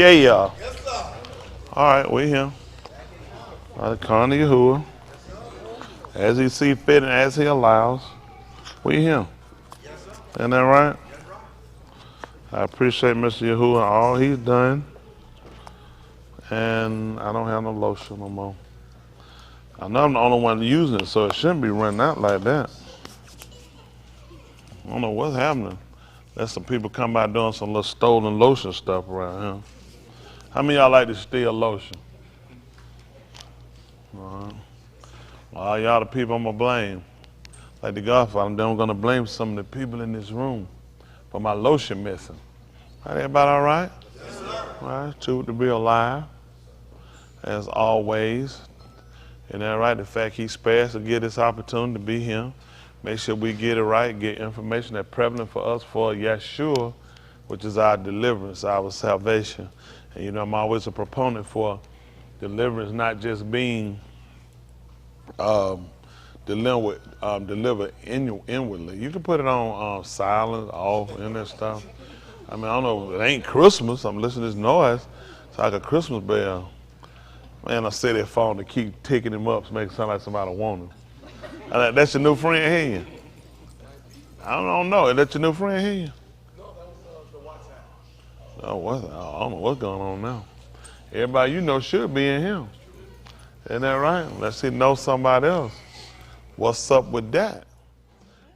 Yeah, yeah. Yes, sir. All right, we here. By the Con of Yahuwah, as he see fit and as he allows, we here. Isn't that right? I appreciate Mr. Yahuwah and all he's done, and I don't have no lotion no more. I know I'm the only one using it, so it shouldn't be running out like that. I don't know what's happening. There's some people come by doing some little stolen lotion stuff around here. How many of y'all like to steal lotion? Well, y'all the people I'm gonna blame. Like the Godfather, then I'm gonna blame some of the people in this room for my lotion missing. Everybody all right? Yes, sir. All right, true to be alive, as always. And that right, the fact he spared to get this opportunity to be here. Make sure we get it right, get information that's prevalent for us for Yeshua, which is our deliverance, our salvation. And you know, I'm always a proponent for deliverance, not just being delivered inwardly. You can put it on silent, off, and that stuff. I mean, I don't know, it ain't Christmas. I'm listening to this noise. It's like a Christmas bell. Man, I say that phone to keep ticking him up to make it sound like somebody want him. That's your new friend here. I don't know. Is that your new friend here? No, that was the WhatsApp. I don't know what's going on now. Everybody you know should be in him. Isn't that right? Let's see, know somebody else. What's up with that?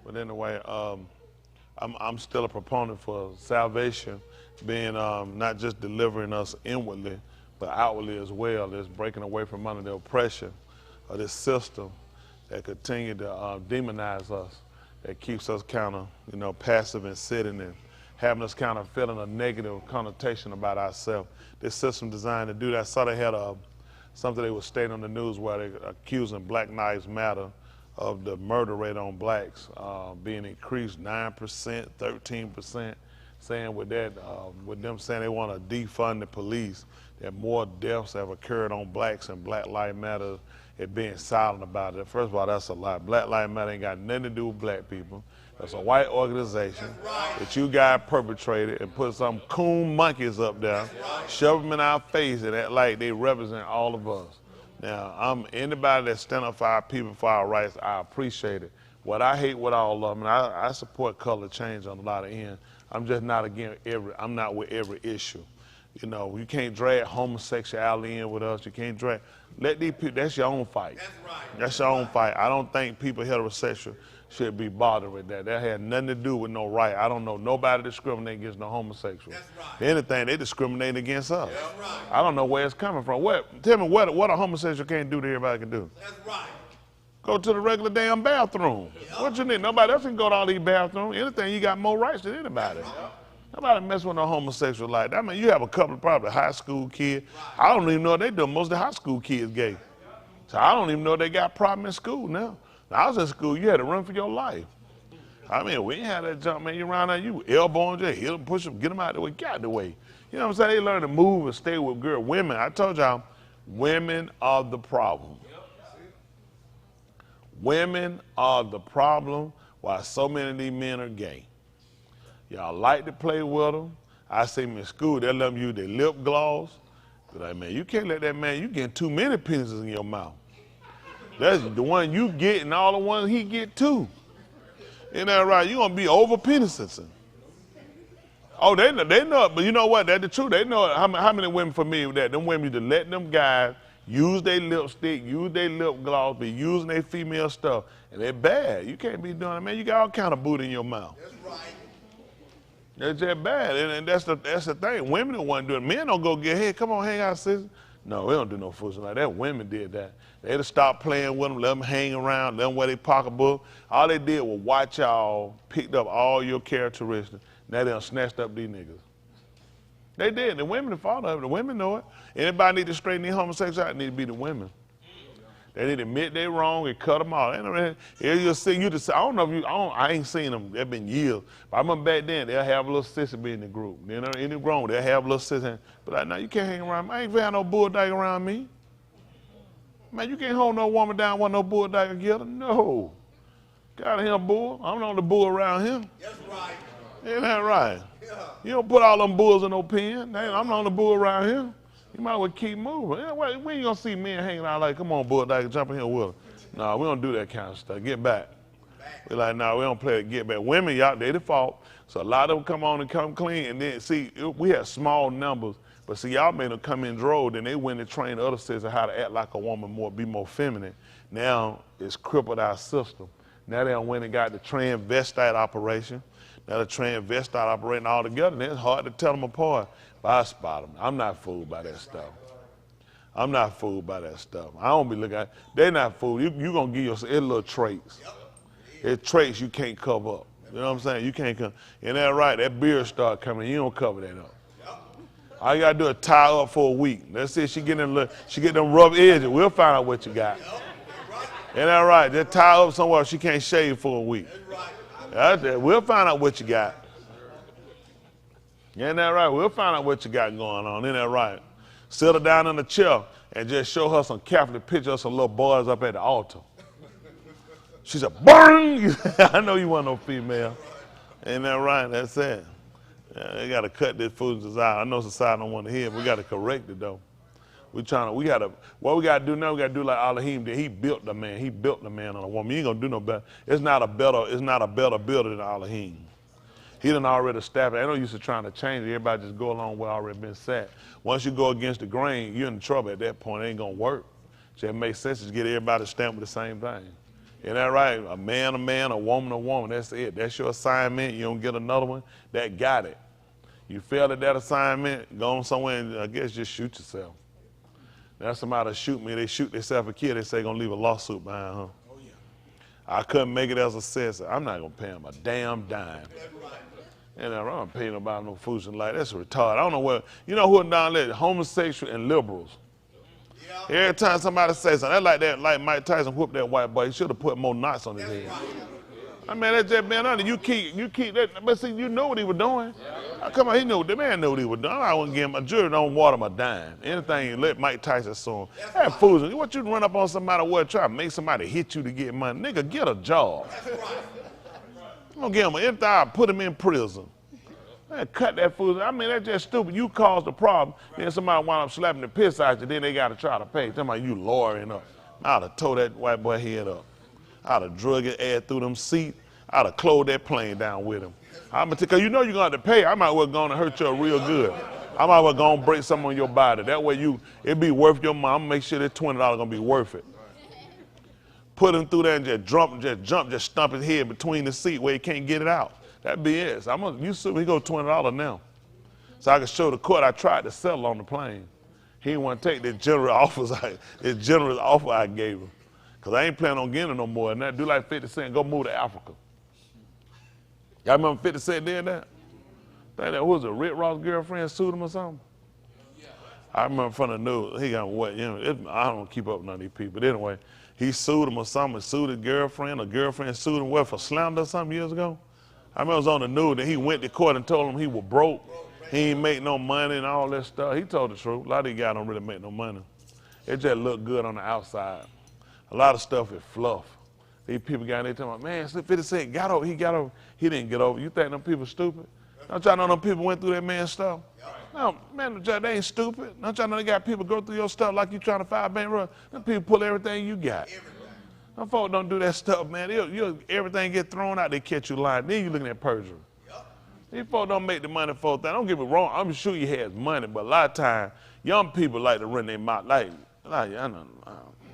But anyway, I'm still a proponent for salvation being not just delivering us inwardly, but outwardly as well. It's breaking away from under the oppression of this system that continue to demonize us, that keeps us kind of, passive and sitting and having us kind of feeling a negative connotation about ourselves. This system designed to do that. I saw they had something they were stating on the news where they're accusing Black Lives Matter of the murder rate on blacks being increased 9%, 13%, saying with that, with them saying they want to defund the police, that more deaths have occurred on blacks and Black Lives Matter it being silent about it. First of all, that's a lie. Black Lives Matter ain't got nothing to do with black people. That's a white organization that you guys perpetrated and put some coon monkeys up there, shove them in our face and act like they represent all of us. Now, anybody that stand up for our people, for our rights, I appreciate it. What I hate with all of them, and I support color change on a lot of ends. I'm just not against I'm not with every issue. You can't drag homosexuality in with us. You can't let these people, that's your own fight. That's right. That's your own fight. I don't think people heterosexual should be bothered with that. That had nothing to do with no right. I don't know nobody discriminating against no homosexual. That's right. If anything, they discriminate against us. That's right. I don't know where it's coming from. Tell me what a homosexual can't do that everybody can do. That's right. Go to the regular damn bathroom. Yep. What you need? Nobody else can go to all these bathrooms. Anything, you got more rights than anybody. Right. Nobody mess with no homosexual like that. I mean, you have a couple of probably high school kids. Right. I don't even know they do. Most of the high school kids gay. So I don't even know they got problem in school now. When I was in school, you had to run for your life. I mean, we ain't had that jump, man. You around there, you elbow them, hit them, push them, get them out of the way, get out of the way. You know what I'm saying? They learn to move and stay with girls. Women, I told y'all, women are the problem. Women are the problem why so many of these men are gay. Y'all like to play with them. I see them in school, they let them use their lip gloss. Be like, man, you can't let that man, you getting too many penises in your mouth. That's the one you get and all the ones he get too. Isn't that right? You're going to be over penises. Oh, they know it, but you know what? That's the truth. They know it. How many women familiar with that? Them women need to let them guys use their lipstick, use their lip gloss, be using their female stuff. And they're bad. You can't be doing it, man. You got all kind of booty in your mouth. That's right. That's just bad. And that's the thing. Women don't want to do it. Men don't go get, hey, come on, hang out, sister. No, we don't do no foolishness like that. Women did that. They'd have stopped playing with them, let them hang around, let them wear their pocketbook. All they did was watch y'all, picked up all your characteristics. Now they done snatched up these niggas. They did. The women are fault of it. The women know it. Anybody need to straighten their homosexuality, need to be the women. They need to admit they're wrong and cut them out. You'll see, I don't know if you, I ain't seen them, it's been years. But I remember back then, they'll have a little sissy be in the group. In the grown, they'll have a little sissy. But like, no, you can't hang around me. I ain't had no bulldog around me. Man, you can't hold no woman down with no bulldog together. No. Got him bull. I'm not the bull around him. That's right. Ain't that right? You don't put all them bulls in no pen. I'm the only bull around here. You might as well keep moving. Yeah, we ain't gonna see men hanging out like, come on, bull, I can jump in here with us. No, we don't do that kind of stuff. Get back. We're like, no, we don't play it. Get back. Women, y'all, they the fault. So a lot of them come on and come clean. And then, see, we had small numbers. But see, y'all made them come in droves. Then they went and trained other sisters how to act like a woman more, be more feminine. Now it's crippled our system. Now they went and got the transvestite operation. Now the transvestite operating all together. And it's hard to tell them apart. But I spot them. I'm not fooled by that stuff. I'm not fooled by that stuff. I don't be looking at, they're not fooled. You're going to give yourself little traits. It's traits you can't cover up. You know what I'm saying? You can't come. And that's right, that beard start coming, you don't cover that up. All you gotta do is tie up for a week. Let's see if she get them rough edges. We'll find out what you got. Ain't that right? Just tie up somewhere she can't shave for a week. We'll find out what you got. Ain't that right? We'll find out what you got going on. Ain't that right? Sit her down in the chair and just show her some Catholic pictures of some little boys up at the altar. She said, burn! I know you want no female. Ain't that right? That's it. Yeah, they got to cut this foolishness out. I know society don't want to hear it. We got to correct it, though. What we got to do now, we got to do like Elohim did. He built the man. He built the man on a woman. You ain't going to do no better. It's not a better builder than Elohim. He done already established. I know used to trying to change it. Everybody just go along with already been set. Once you go against the grain, you're in trouble at that point. It ain't going to work. So it makes sense to get everybody stamped with the same thing. Isn't that right? A man, a woman, a woman. That's it. That's your assignment. You don't get another one. That got it. You failed at that assignment, go on somewhere and I guess just shoot yourself. Now somebody shoot me, they shoot themselves a kid, they say gonna leave a lawsuit behind, huh? Oh, yeah. I couldn't make it as a citizen. I'm not gonna pay him a damn dime. And I'm not paying nobody no foolishness like that. That's retarded. I don't know what, you know who down there? Homosexual and liberals. Yeah. Every time somebody says something, that's like Mike Tyson whooped that white boy. He should have put more knots on his head. I mean, that's just being honest. You keep that, but see, you know what he was doing. Come on, the man knew what he was doing. I wouldn't give him a jury, don't water him a dime. Anything you let Mike Tyson sue him. That foolishness. What you run up on somebody, try to make somebody hit you to get money. Nigga, get a job. I'm gonna give him anything, I'll put him in prison. Man, cut that foolishness. I mean, that's just stupid. You caused the problem, then somebody wound up slapping the piss out you, then they gotta try to pay. Tell me you lawyering up. I'd have tore that white boy head up. I'd have drug his ass through them seats. I'd have closed that plane down with him. Because you know you're going to have to pay. I might well go and hurt you real good. I might well go and break something on your body. That way it'd be worth your money. I'm going to make sure that $20 going to be worth it. Put him through there and just stump his head between the seat where he can't get it out. That'd be it. So he go $20 now. So I can show the court I tried to settle on the plane. He didn't want to take this generous offer I gave him. Because I ain't planning on getting no more than that. Do like 50 Cent, go move to Africa. Y'all remember 50 Cent did that? Think that who was it, Rick Ross' girlfriend sued him or something? I remember from the news, he got what, I don't keep up with none of these people. But anyway, he sued him or something, sued his girlfriend, or girlfriend sued him for slander or something years ago. I remember it was on the news that he went to court and told him he was broke. He ain't make no money and all that stuff. He told the truth. A lot of these guys don't really make no money. It just look good on the outside. A lot of stuff is fluff. These people got in there talking about, man, 50 Cent he got over. He didn't get over. You think them people stupid? Don't y'all know them people went through that man's stuff? No, man, they ain't stupid. Don't y'all know they got people go through your stuff like you trying to file bankrupt? Them people pull everything you got. Them folks don't do that stuff, man. Everything get thrown out, they catch you lying. Then you looking at perjury. These folks don't make the money for that. Don't get me wrong. I'm sure he has money, but a lot of times, young people like to run their mouth. I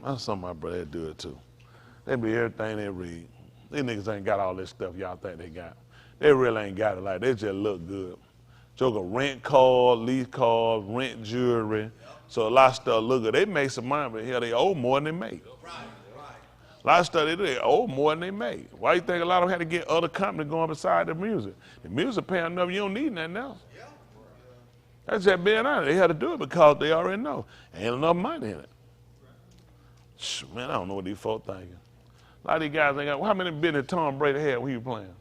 know some of my brothers do it too. They believe everything they read. These niggas ain't got all this stuff y'all think they got. They really ain't got it. Like, they just look good. Joker rent cars, lease cars, rent jewelry. So a lot of stuff look good. They make some money, but hell, they owe more than they make. A lot of stuff they do, they owe more than they make. Why you think a lot of them had to get other companies going beside the music? The music paying enough, you don't need nothing else. That's just being honest. They had to do it because they already know. Ain't enough money in it. Man, I don't know what these folks thinking. A lot of these guys ain't got, how many business Tom Brady had when he was playing?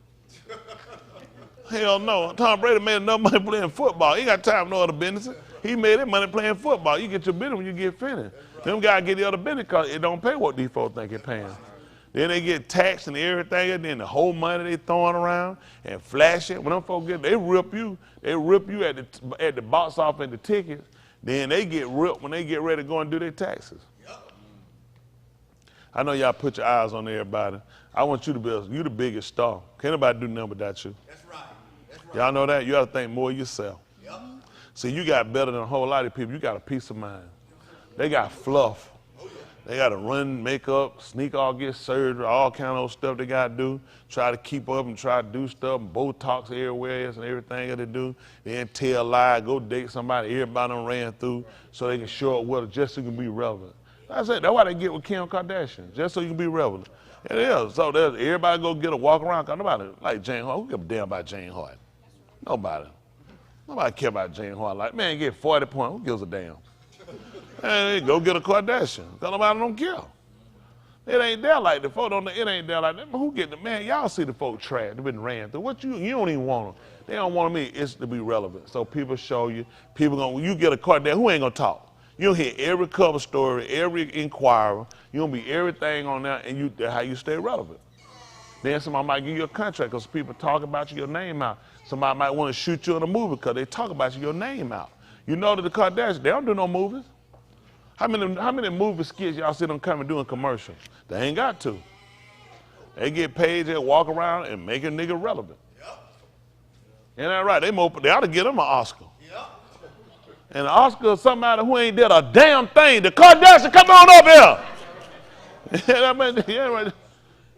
Hell no. Tom Brady made enough money playing football. He got time for no other business. He made that money playing football. You get your business when you get finished. Them guys get the other business because it don't pay what these folks think it's paying. Then they get taxed and everything, and then the whole money they throwing around and flash it. When them folks get, they rip you at the box office and the tickets. Then they get ripped when they get ready to go and do their taxes. I know y'all put your eyes on everybody. I want you to be you the biggest star. Can't nobody do nothing without you. That's right. That's right. Y'all know that? You got to think more of yourself. Yep. See, you got better than a whole lot of people. You got a peace of mind. They got fluff. They got to run makeup, sneak off, get surgery, all kind of stuff they got to do. Try to keep up and try to do stuff, Botox everywhere and everything that they do. Then tell a lie, go date somebody everybody done ran through so they can show up with it just so you can be relevant. That's it. That's why they get with Kim Kardashian, just so you can be relevant. It is. So everybody go get a walk around. Cause nobody like Jane Hart. Who give a damn about Jane Hart? Nobody. Nobody care about Jane Hart. Like, man, get 40 points. Who gives a damn? Man, go get a Kardashian. Cause nobody don't care. It ain't there like the folk don't. It ain't there like that. Who get the man? Y'all see the folk trash. They been ran through. What you don't even want them. They don't want me. It's to be relevant. So people show you. People gonna. You get a Kardashian. Who ain't gonna talk? You'll hear every cover story, every inquirer. You'll be everything on there, and that's how you stay relevant. Then somebody might give you a contract because people talk about you, your name out. Somebody might want to shoot you in a movie because they talk about you, your name out. You know that the Kardashians, they don't do no movies. How many movie skits y'all see them come and doing commercials? They ain't got to. They get paid to walk around and make a nigga relevant. Yep. Ain't that right? They ought to get them an Oscar. Yep. And the Oscar is somebody who ain't did a damn thing. The Kardashians, come on up here.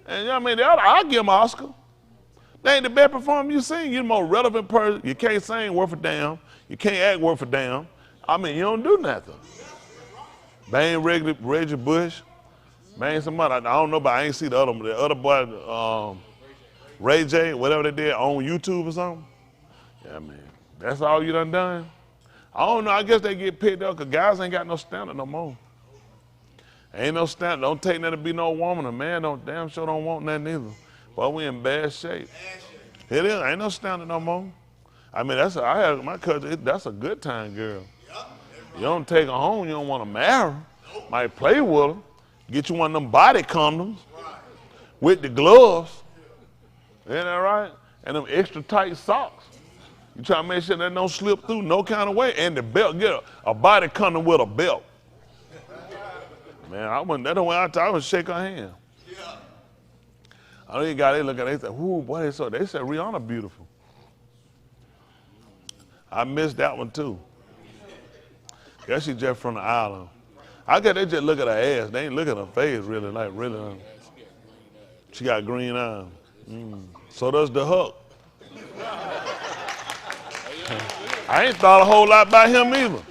I'll give them an Oscar. They ain't the best performer you sing. You're the most relevant person. You can't sing worth a damn. You can't act worth a damn. I mean, you don't do nothing. They ain't Reggie Bush. They ain't somebody, I don't know, but I ain't see the other boy, Ray J, whatever they did on YouTube or something. Yeah, man, that's all you done. I don't know, I guess they get picked up because guys ain't got no standard no more. Ain't no standard. Don't take nothing to be no woman. A man damn sure don't want nothing either. But we in bad shape. It is. Ain't no standard no more. I mean, I had my cousin. That's a good time girl. You don't take her home. You don't want to marry her. Might play with her. Get you one of them body condoms with the gloves. Ain't that right? And them extra tight socks. You try to make sure that don't slip through no kind of way. And the belt. Get a body condom with a belt. Man, I wouldn't. That's the way I would shake her hand. Yeah. I know you got they look at it, they say, "Ooh, boy, they said Rihanna beautiful." I missed that one too. Guess she just from the island. I guess they just look at her ass. They ain't look at her face really, like really. She got green eyes. So does the Hulk. I ain't thought a whole lot about him either.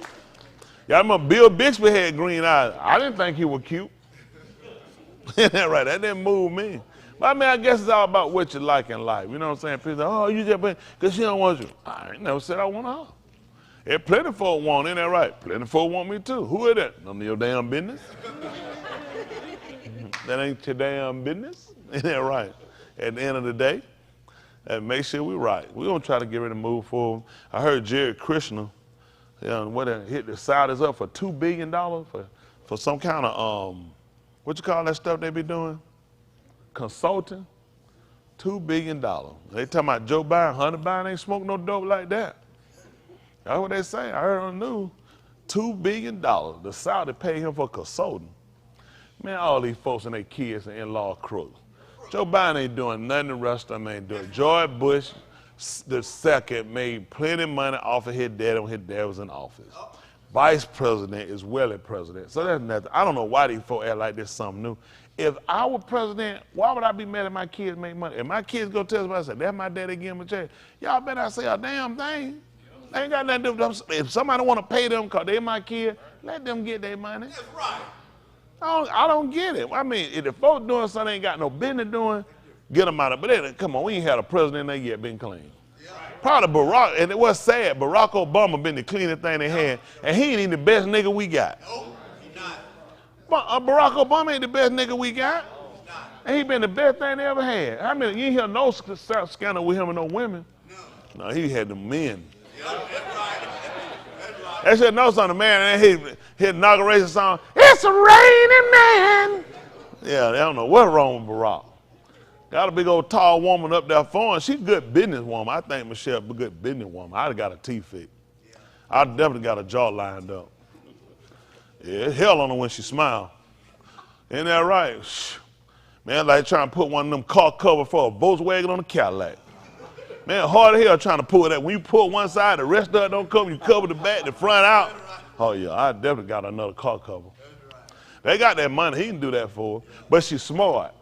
Y'all remember Bill Bixby had green eyes. I didn't think he was cute. Isn't that right? That didn't move me. But I mean, I guess it's all about what you like in life. You know what I'm saying? People say, oh, you just because she don't want you. I ain't never said I want her. There's plenty of folk want, isn't that right? Plenty of folk want me too. Who is that? None of your damn business. That ain't your damn business. Isn't that right? At the end of the day, and make sure we're right. We're going to try to get ready to move forward. I heard Jared Kushner. Hit the Saudis up for $2 billion for some kind of, what you call that stuff they be doing? Consulting. $2 billion. They talking about Joe Biden. Hunter Biden ain't smoking no dope like that. That's what they say. I heard on the news. $2 billion. The Saudi paid him for consulting. Man, all these folks and their kids and in-law crooks. Joe Biden ain't doing nothing, the rest of them ain't doing. George Bush the second made plenty of money off of his dad when his dad was in office. Vice president is well president. So that's nothing. I don't know why these folks act like this something new. If I were president, why would I be mad if my kids make money? If my kids go tell somebody, say, that's my daddy giving him a check. Y'all better not say a damn thing. They ain't got nothing to do with them. If somebody want to pay them because they my kid, let them get their money. That's right. I don't get it. I mean, if the folks doing something they ain't got no business doing, get them out of it. But come on, we ain't had a president there yet been clean. Probably Barack, and it was sad, Barack Obama been the cleanest thing they had, and he ain't even the best nigga we got. No, he's not. But Barack Obama ain't the best nigga we got. He's not. And he been the best thing they ever had. I mean, you ain't hear no scandal with him and no women. No, he had the men. Yeah, that's right. That's right. They should know something, man, and his inauguration song, it's a raining man. Yeah, they don't know what's wrong with Barack. Got a big old tall woman up there for him. She's a good businesswoman. I think Michelle a good businesswoman. I'd have got her teeth fixed. I definitely got her jaw lined up. Yeah, it's hell on her when she smiles. Ain't that right? Man, like trying to put one of them car covers for a Volkswagen on a Cadillac. Man, hard as hell trying to pull that. When you pull one side, the rest of it don't cover. You cover the back, the front out. Oh yeah, I definitely got another car cover. They got that money. He can do that for her. But she's smart.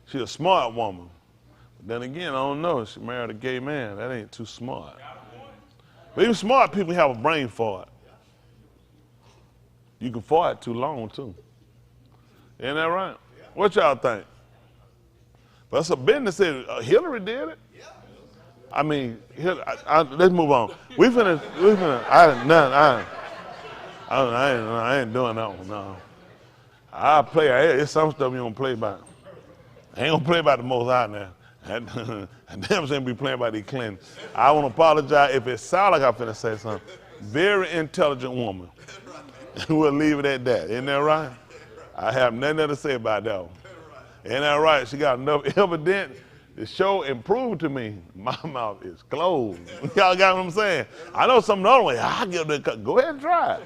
She's a smart woman. But then again, I don't know. She married a gay man. That ain't too smart. But even smart people have a brain for it. You can fart too long, too. Ain't that right? What y'all think? But it's a business. Hillary did it. I mean, let's move on. I ain't doing that one, no. I play, it's some stuff you don't play about. I ain't gonna play about the Most High now. I damn shame be playing about these Clintons. I want to apologize if it sounds like I'm finna say something. Very intelligent woman. We'll leave it at that. Isn't that right? I have nothing to say about that one. Ain't that right? She got enough evidence to show and prove to me my mouth is closed. Y'all got what I'm saying? I know some other way. I'll give it a go ahead and try it.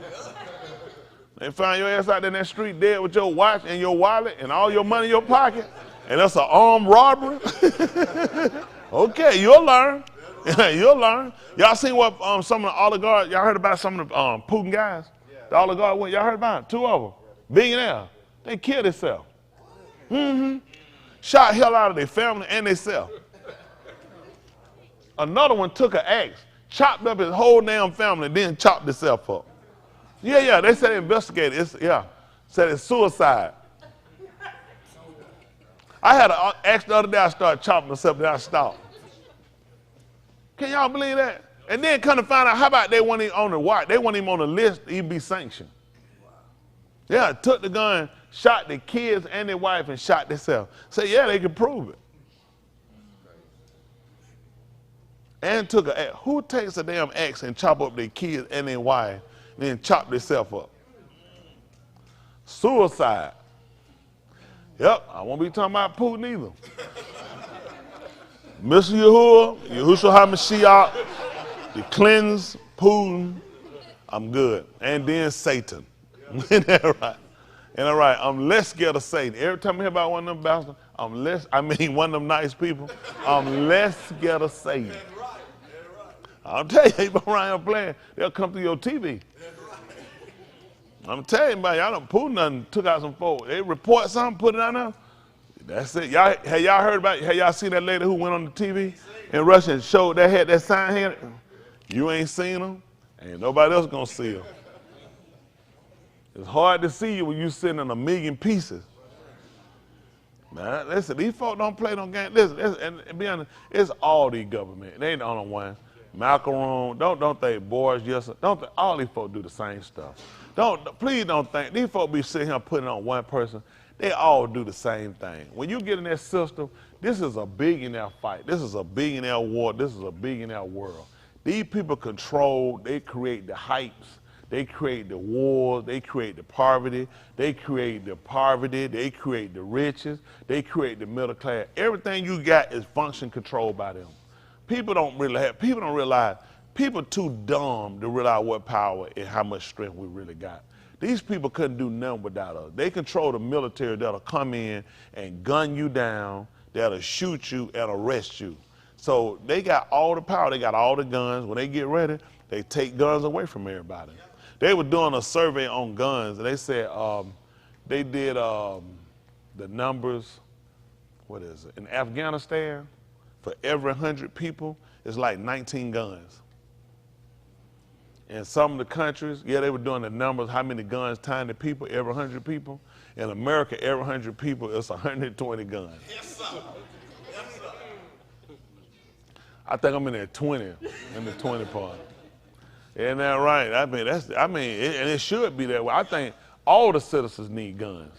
They find your ass out there in that street dead with your watch and your wallet and all your money in your pocket, and that's an armed robbery. Okay, you'll learn. You'll learn. Y'all seen what some of the oligarchs, y'all heard about some of the Putin guys? The oligarchs, y'all heard about it? 2 of them, billionaires. They killed themselves. Shot hell out of their family and themselves. Another one took an axe, chopped up his whole damn family, and then chopped himself up. Yeah, they said they investigated. Said it's suicide. I had an axe the other day, I started chopping myself, then I stopped. Can y'all believe that? And then come to find out, how about they weren't even on the watch? They weren't even on the list to even be sanctioned. Yeah, took the gun, shot the kids and their wife, and shot themselves. Say, yeah, they could prove it. And took an axe. Who takes a damn axe and chop up their kids and their wife, and then chop themselves up? Suicide. Yep, I won't be talking about Putin either. Mr. Yahushua HaMashiach, the Clintons, Putin, I'm good. And then Satan. Isn't that right? Ain't that right? I'm less scared of Satan. Every time I hear about one of them bastards, one of them nice people, I'm less scared of Satan. I'll tell you, they go around here playing, they'll come through your TV. I'm telling you, man, y'all done Putin done took out some folks. They report something, put it on there. That's it. Have y'all heard about, have y'all seen that lady who went on the TV in Russia and showed that had that sign here? You ain't seen them, ain't nobody else gonna see them. It's hard to see you when you sitting in a million pieces. Man, listen, these folks don't play no game. Listen, and be honest, it's all these government. They ain't the only one. Macaron, don't think Boris Johnson, don't think all these folks do the same stuff. Please don't think these folks be sitting here putting on one person. They all do the same thing. When you get in that system, this is a billionaire fight. This is a billionaire war. This is a billionaire world. These people control, they create the hypes, they create the wars, they create the poverty, they create the riches, they create the middle class. Everything you got is function controlled by them. People don't realize, people too dumb to realize what power and how much strength we really got. These people couldn't do nothing without us. They control the military that'll come in and gun you down, that'll shoot you and arrest you. So they got all the power, they got all the guns. When they get ready, they take guns away from everybody. They were doing a survey on guns, and they said they did the numbers, what is it, in Afghanistan, for every 100 people, it's like 19 guns. In some of the countries, yeah, they were doing the numbers, how many guns times the people, every 100 people. In America, every 100 people, it's 120 guns. Yes, sir. Yes, sir. I think I'm in the 20 part. Isn't that right? And it should be that way. I think all the citizens need guns.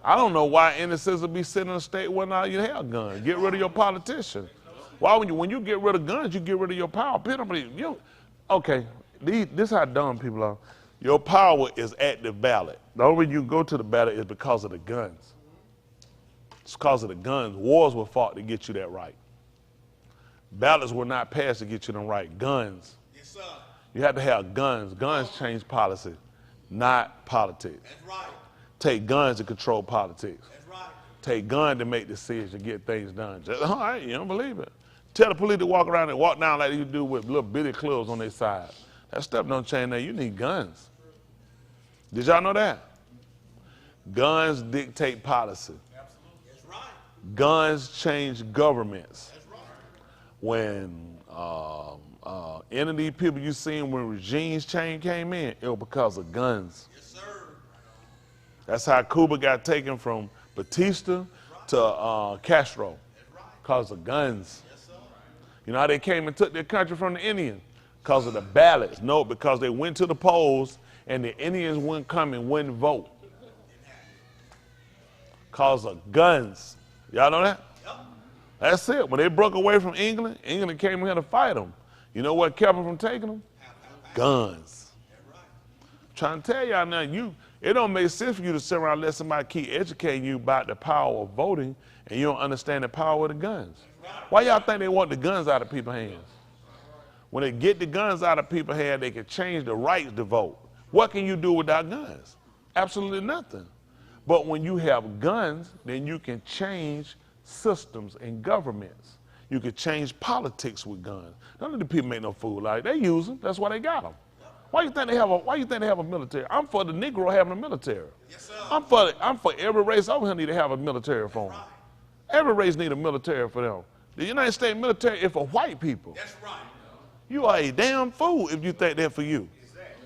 I don't know why any citizen be sitting in a state where now you have guns. Get rid of your politicians. Why when you get rid of guns, you get rid of your power. Okay, this is how dumb people are. Your power is at the ballot. The only reason you go to the ballot is because of the guns. It's because of the guns. Wars were fought to get you that right. Ballots were not passed to get you them right. Guns. Yes, sir. You have to have guns. Guns change policy, not politics. That's right. Take guns to control politics. That's right. Take guns to make decisions, get things done. Just, all right, you don't believe it. Tell the police to walk around and walk down like you do with little bitty clubs on their side. That stuff don't change that. You need guns. Did y'all know that? Guns dictate policy. Absolutely. That's right. Guns change governments. That's right. When any of these people you seen when regimes change came in, it was because of guns. Yes, sir. That's how Cuba got taken from Batista to Castro, because of guns. Yes, sir. You know how they came and took their country from the Indians? Because of the ballots. No, because they went to the polls and the Indians wouldn't come and wouldn't vote. Because of guns. Y'all know that? Yep. That's it. When they broke away from England, England came here to fight them. You know what kept them from taking them? Guns. That's right. I'm trying to tell y'all now, it don't make sense for you to sit around and let somebody keep educating you about the power of voting and you don't understand the power of the guns. Why y'all think they want the guns out of people's hands? When they get the guns out of people's hands, they can change the rights to vote. What can you do without guns? Absolutely nothing. But when you have guns, then you can change systems and governments. You can change politics with guns. None of the people make no fool out of it. They use them. That's why they got them. Why you think they have a military? I'm for the Negro having a military. Yes, sir. I'm for every race over here need to have a military for them. Every race need a military for them. The United States military is for white people. That's right. You are a damn fool if you think they're for you.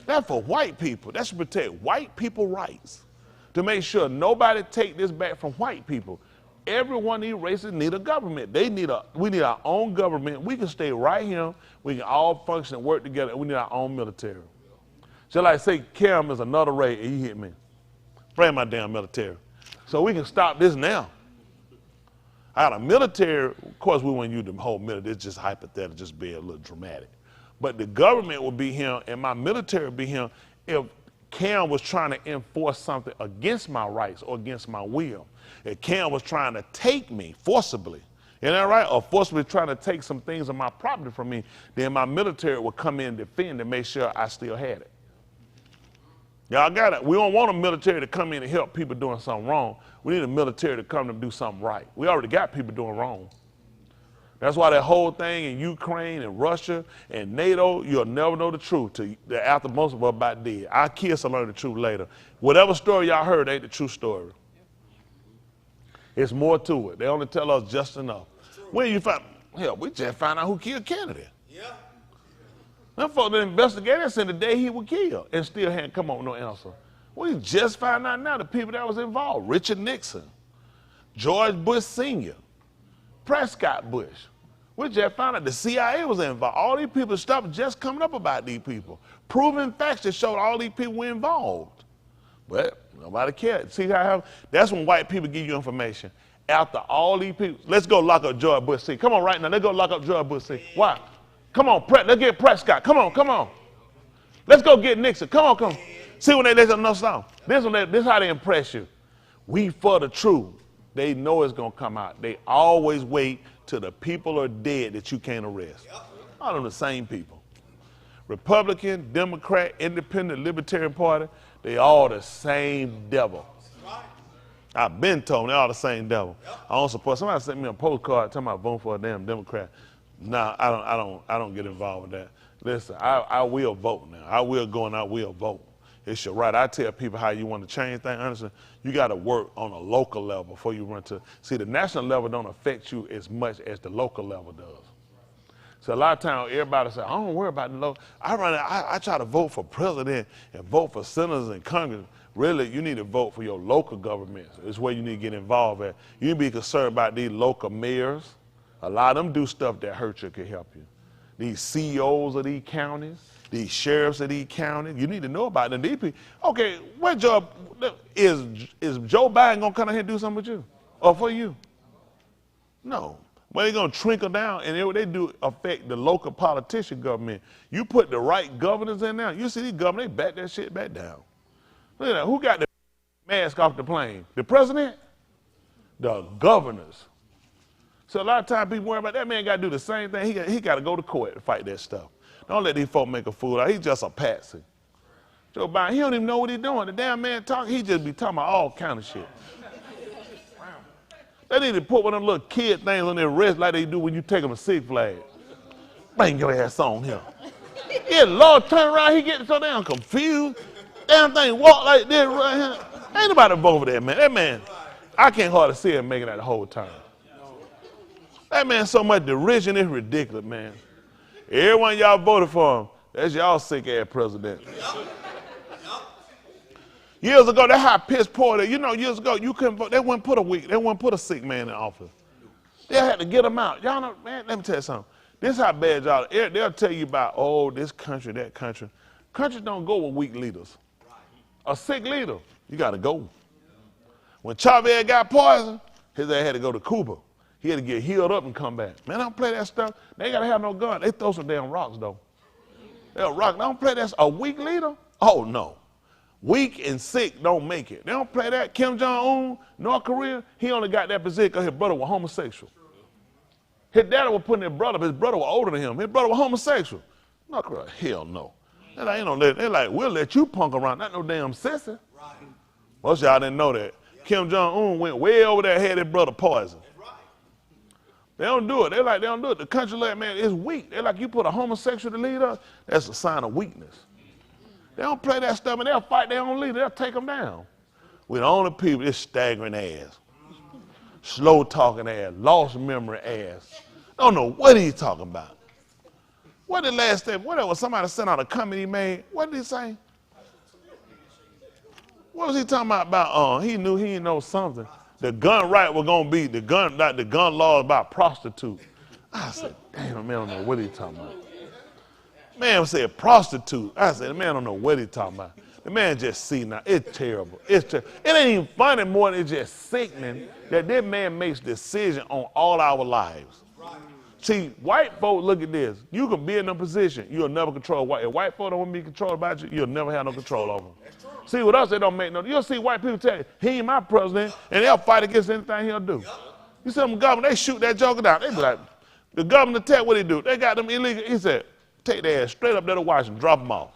That's for white people. That's to protect white people's rights. To make sure nobody take this back from white people. Every one of these races need a government. We need our own government. We can stay right here. We can all function and work together. We need our own military. So like say Cam is another race and you hit me. Bring my damn military. So we can stop this now. Out of military, of course we wouldn't use the whole military. It's just hypothetical, just be a little dramatic. But the government would be here and my military would be here if Cam was trying to enforce something against my rights or against my will. If Cam was trying to take me forcibly, isn't that right? Or forcibly trying to take some things of my property from me, then my military would come in and defend and make sure I still had it. Y'all got it. We don't want a military to come in and help people doing something wrong. We need a military to come and do something right. We already got people doing wrong. That's why that whole thing in Ukraine and Russia and NATO, you'll never know the truth till after most of us about dead. Our kids will learn the truth later. Whatever story y'all heard ain't the true story. It's more to it. They only tell us just enough. When you find, hell, we just found out who killed Kennedy. Yeah. Them folks that investigated us in the day he was killed and still hadn't come up with no answer. We just found out now the people that was involved. Richard Nixon, George Bush Sr., Prescott Bush. We just found out the CIA was involved. All these people stopped just coming up about these people. Proven facts that showed all these people were involved. But nobody cared. See how that's when white people give you information. After all these people, let's go lock up George Bush Sr. Come on right now, let's go lock up George Bush Sr. Why? Come on, let's get Prescott. Come on. Let's go get Nixon. Come on. See when they let them know something. This is how they impress you. We for the truth. They know it's going to come out. They always wait till the people are dead that you can't arrest. All of them the same people. Republican, Democrat, Independent, Libertarian Party, they all the same devil. I've been told they all the same devil. I don't support. Somebody sent me a postcard talking about voting for a damn Democrat. Nah, I don't get involved with that. Listen, I will vote now. I will go and I will vote. It's your right. I tell people how you want to change things. Honestly, you got to work on a local level before you run to. See, the national level don't affect you as much as the local level does. So a lot of times everybody say, I don't worry about the local. I try to vote for president and vote for senators and Congress. Really, you need to vote for your local governments. It's where you need to get involved at. You need to be concerned about these local mayors. A lot of them do stuff that hurt you, can help you. These CEOs of these counties, these sheriffs of these counties, you need to know about them. These people, okay, what job is Joe Biden gonna come out here and do something with you or for you? No. Well, they're going to trickle down, and what they do affect the local politician government. You put the right governors in there, you see these governors, they back that shit back down. Look at that. Who got the mask off the plane? The president? The governors. So a lot of times people worry about that man got to do the same thing. He got to go to court to fight that stuff. Don't let these folk make a fool out. He's just a patsy. Joe Biden, he don't even know what he's doing. The damn man talking, he just be talking about all kind of shit. They need to put one of them little kid things on their wrist like they do when you take them to Six Flags. Bring your ass on here. Yeah, Lord turn around, he gets so damn confused. Damn thing walk like this right here. Ain't nobody vote for that man. That man, I can't hardly see him making that the whole time. That man so much derision, it's ridiculous, man. Everyone y'all voted for him, that's y'all sick ass president. Years ago, that's how piss poor they, years ago, you couldn't vote. They wouldn't put a sick man in office. They had to get him out. Y'all know, man, let me tell you something. This is how bad y'all, they'll tell you about, oh, this country, that country. Countries don't go with weak leaders. A sick leader, you got to go. When Chavez got poisoned, his ass had to go to Cuba. He had to get healed up and come back. Man, don't play that stuff. They ain't got to have no gun. They throw some damn rocks, though. They'll rock. Don't play that. A weak leader? Oh, no. Weak and sick don't make it. They don't play that. Kim Jong-un, North Korea, he only got that position because his brother was homosexual. His daddy was putting his brother was older than him. His brother was homosexual. North Korea, hell no. They're like, we'll let you punk around, not no damn sissy. Most y'all didn't know that. Kim Jong-un went way over there, had his brother poisoned. They don't do it. They don't do it. The country, like, man, it's weak. They're like, you put a homosexual to lead us, that's a sign of weakness. They don't play that stuff, and they'll fight their own leader. They'll take them down. We're the only people, this staggering ass, slow talking ass, lost memory ass. Don't know what he's talking about. What the last thing, what was somebody sent out a comment he made? What did he say? What was he talking about? He knew he know something. The gun right was gonna be the gun law about prostitute. I said, damn, man, I don't know what he talking about. Man said prostitute. I said, the man don't know what he talking about. The man just see now. It's terrible. It's terrible. It ain't even funny more than it's just sickening that this man makes decision on all our lives. See, white folk, look at this. You can be in a position, you'll never control white. If white folk don't want to be controlled about you, you'll never have no control over them. See, with us, it don't make no, you'll see white people tell you, he ain't my president, and they'll fight against anything he'll do. You see them government, they shoot that joker down. They be like, the governor tell what he do. They got them illegal, he said, take their ass straight up there to Washington, drop them off.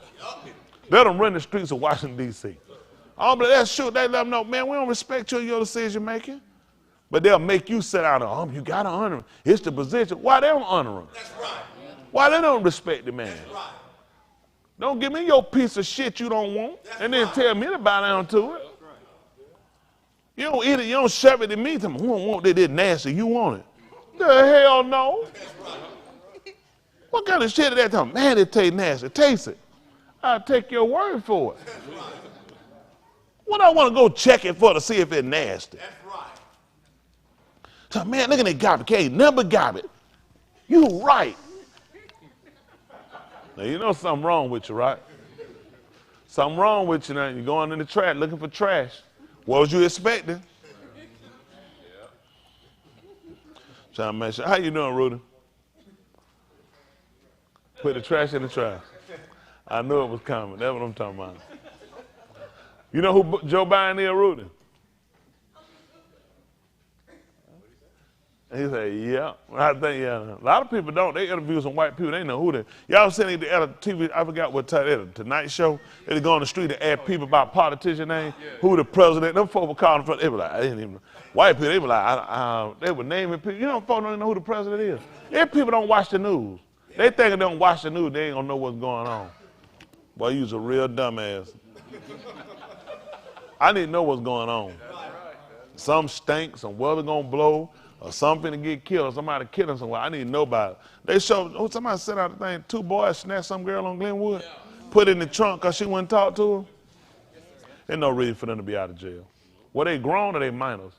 Let them run the streets of Washington, D.C. All but that shoot, they let them know, man, we don't respect you and your decision making. But they'll make you sit down, you gotta honor him. It's the position. Why they don't honor him? That's right. Why they don't respect the man? That's right. Don't give me your piece of shit you don't want, and then tell me to bow down to it. You don't eat it, you don't shove it in me. Tell me, who don't want that? It's nasty. You want it? The hell no. What kind of shit is that? Time? Man, it tastes nasty. Taste it. I'll take your word for it. What I want to go check it for to see if it's nasty. That's right. So, man, look at that garbage. Can't never garbage. You right. Now, you know something wrong with you, right? Something wrong with you now. You're going in the trash, looking for trash. What was you expecting? Trying to make sure. How you doing, Rudy? Put the trash in the trash. I knew it was coming. That's what I'm talking about. You know who Joe Biden is, Rudy? He said, yeah. I think, yeah. A lot of people don't. They interview some white people. They know who they. Y'all seen it at a TV, I forgot what time, at a Tonight Show. They go on the street and ask people about politician names, who the president. Them folks were calling for, they were like, I didn't even know. White people, they were like, they were naming people. You know, folks don't even know who the president is. If people don't watch the news, they think if they don't watch the news, they ain't gonna know what's going on. Boy, you's a real dumbass. I need to know what's going on. Some stink, some weather gonna blow, or something to get killed, or somebody killing somewhere. I need to know about it. They showed, somebody sent out the thing, 2 boys snatched some girl on Glenwood, put it in the trunk because she wouldn't talk to her. There's no reason for them to be out of jail. Were they grown or they minors?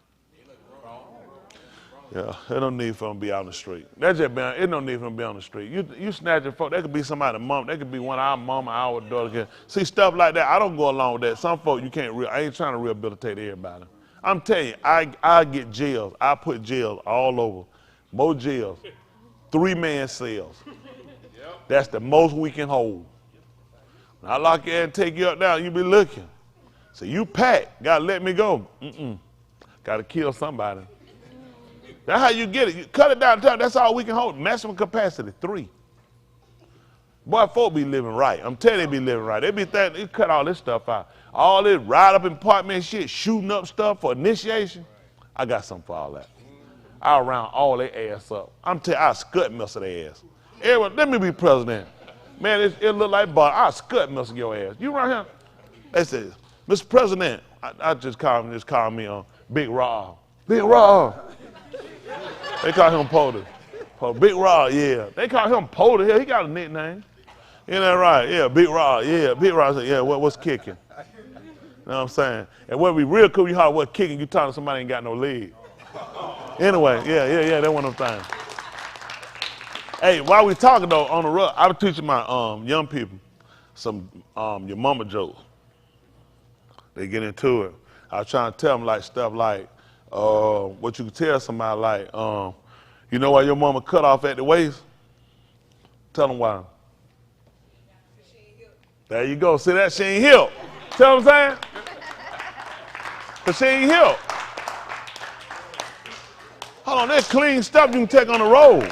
Yeah, they don't need for them to be out on the street. That's just been, it don't need for them to be on the street. You snatching folk, that could be somebody's mom, that could be one of our mama, our daughter. See, stuff like that, I don't go along with that. Some folk, you can't, I ain't trying to rehabilitate everybody. I'm telling you, I get jails, I put jails all over more jails, 3-man cells. That's the most we can hold. When I lock you in and take you up now, you be looking. So you pack, gotta let me go. Gotta kill somebody. That's how you get it. You cut it down, that's all we can hold. Maximum capacity, 3. Boy, folk be living right. I'm telling you, they be living right. They be thinking, they cut all this stuff out. All this ride up in apartment shit, shooting up stuff for initiation. I got something for all that. I round all their ass up. I'm telling you, I scut most of their ass. Everyone, let me be president. Man, it look like Bob. I scut most of your ass. You right here? They said, Mr. President, I just call me Big Raw. Big Raw. They call him Potter. Big Raw, yeah. They call him Potter. Yeah, he got a nickname. Isn't that right? Yeah, Big Raw. Yeah, Big Raw said, yeah, what's kicking? You know what I'm saying? And what be real cool, you holler what's kicking, you talking to somebody ain't got no leg. Anyway, yeah, that's one of them things. Hey, while we talking though, on the road, I was teaching my young people some your mama jokes. They get into it. I was trying to tell them like stuff like, what you can tell somebody like, you know why your mama cut off at the waist? Tell them why. There you go. See that? She ain't healed. Tell them what I'm saying? Because she ain't healed. Hold on, that's clean stuff you can take on the road.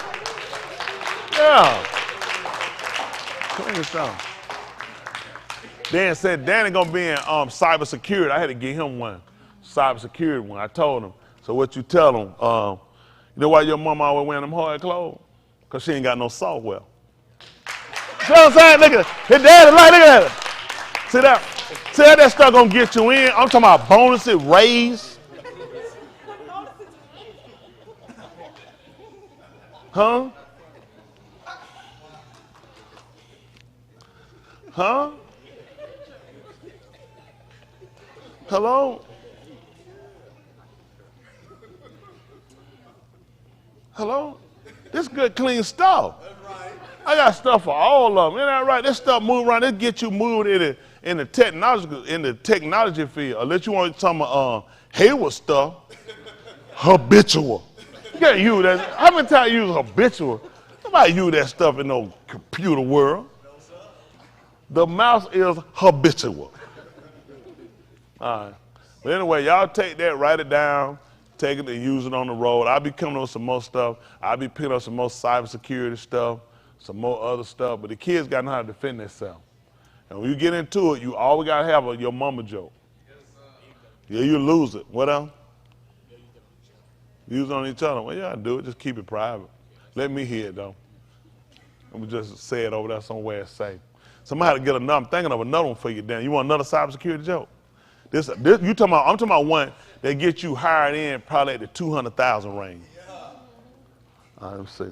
Yeah. Clean stuff. Dan said Danny gonna be in cybersecurity. I had to get him one, cybersecurity one. I told him. So what you tell him? You know why your mama always wearing them hard clothes? Cause she ain't got no software. You know what I'm saying? Look at his daddy, like, look at it. See that stuff gonna get you in. I'm talking about bonuses, raise. Huh? Huh? Hello? Hello? This good clean stuff. I got stuff for all of them. Isn't that right? This stuff move around. This get you moved in the technology field. Unless you want some Hayward stuff, habitual. You can't use that. How many times you use habitual? Nobody use that stuff in no computer world. The mouse is habitual. All right. But anyway, y'all take that, write it down, take it and use it on the road. I'll be coming up with some more stuff. I'll be picking up some more cybersecurity stuff, some more other stuff. But the kids got to know how to defend themselves. And when you get into it, you always got to have your mama joke. Yeah, you lose it. What else? Use it on each other. Well, yeah, do it. Just keep it private. Let me hear it, though. I'm going to just say it over there somewhere safe. Somebody get another. I'm thinking of another one for you, Dan. You want another cybersecurity joke? This you talking about? I'm talking about one that gets you hired in probably at the 200,000 range. All right, let's see.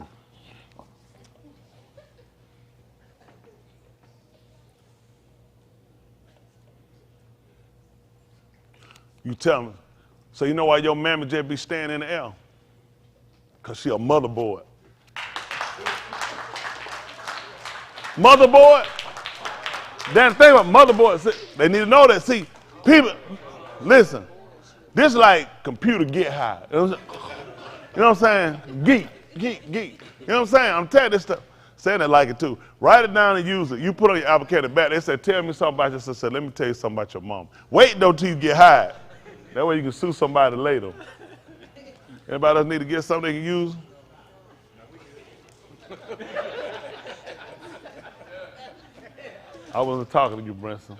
You tell me. So you know why your mammy just be standing in the air? Because she a motherboard. Motherboard? Damn thing about motherboards, they need to know that. See, people, listen, this is like computer get high. You know what I'm saying? Geek. You know what I'm saying? I'm telling you this stuff. Saying it like it too. Write it down and use it. You put on your applicator back. They said, tell me something about your sister. Let me tell you something about your mom. Wait though till you get hired. That way you can sue somebody later. Anybody else need to get something they can use? I wasn't talking to you, Brinson.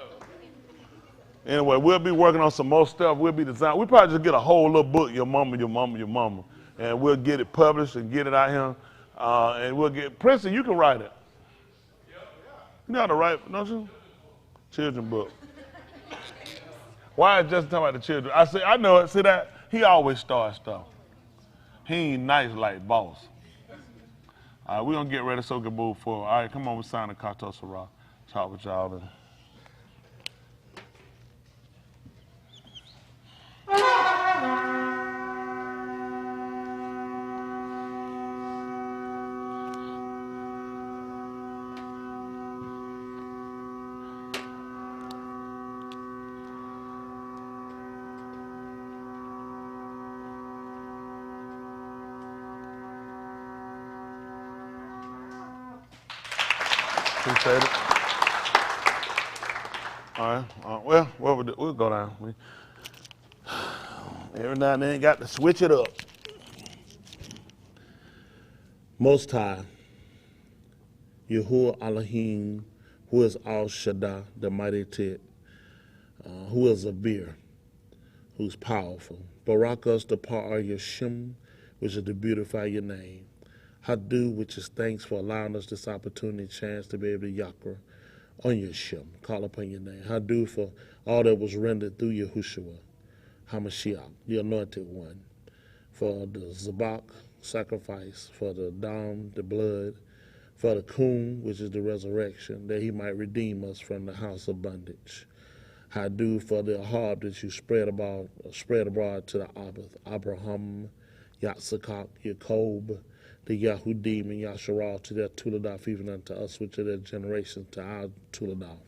Anyway, we'll be working on some more stuff. We'll be designing. We'll probably just get a whole little book, Your Mama. And we'll get it published and get it out here. And we'll get, Princeton, you can write it. You know how to write, don't you? Children's book. Why is Justin talking about the children? I say, I know it. See that? He always starts stuff. He ain't nice like boss. All right, we're going to get ready so we can move forward. All right, come on, we sign the Kato Sarah. Talk with y'all. Appreciate it. All right. Well, what we'll go down. Every now and then, got to switch it up. Most High, Yahuwah Elohim, who is Al Shaddai, the mighty Tit, who is Abir, who's powerful. Barak us the Par Yashim, which is to beautify your name. Hadu, which is thanks for allowing us this opportunity, chance to be able to yakra on your Shem, call upon your name. Hadu for all that was rendered through Yahushua, HaMashiach, the anointed one, for the Zabak sacrifice, for the Dam, the blood, for the Kum, which is the resurrection, that he might redeem us from the house of bondage. Hadu for the harb that you spread abroad to the Abraham, Yatsakak, Jacob, the Yahudim and Yasharal to their Tuladaf, even unto us, which are their generations, to our Tuladaf.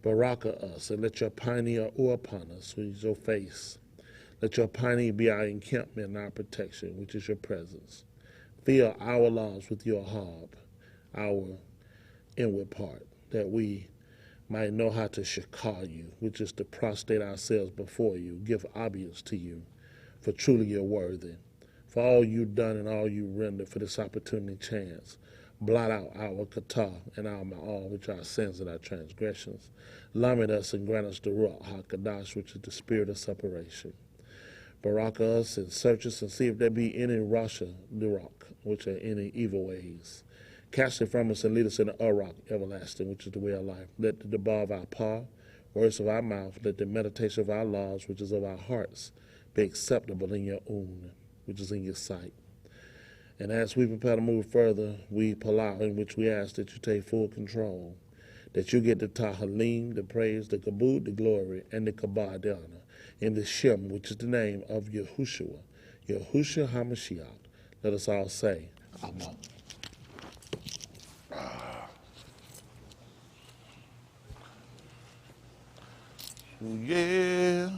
Baraka us, and let your pioneer or upon us, which is your face. Let your pioneer be our encampment and our protection, which is your presence. Fill our lives with your harb, our inward part, that we might know how to shakar you, which is to prostrate ourselves before you, give obedience to you, for truly you're worthy. For all you've done and all you render for this opportunity chance, blot out our kata and our ma'al, which are our sins and our transgressions. Lamed us and grant us the Ruach HaKadosh, which is the spirit of separation. Baraka us and search us and see if there be any Rasha, Durak, which are any evil ways. Cast it from us and lead us in the Arak everlasting, which is the way of life. Let the debar of our paw, words of our mouth, let the meditation of our laws, which is of our hearts, be acceptable in your own, which is in your sight. And as we prepare to move further, we palau, in which we ask that you take full control, that you get the tahalim, the praise, the kabod, the glory, and the kabah, the honor, in the Shem, which is the name of Yahushua, Yahushua HaMashiach. Let us all say, Amen. Yeah.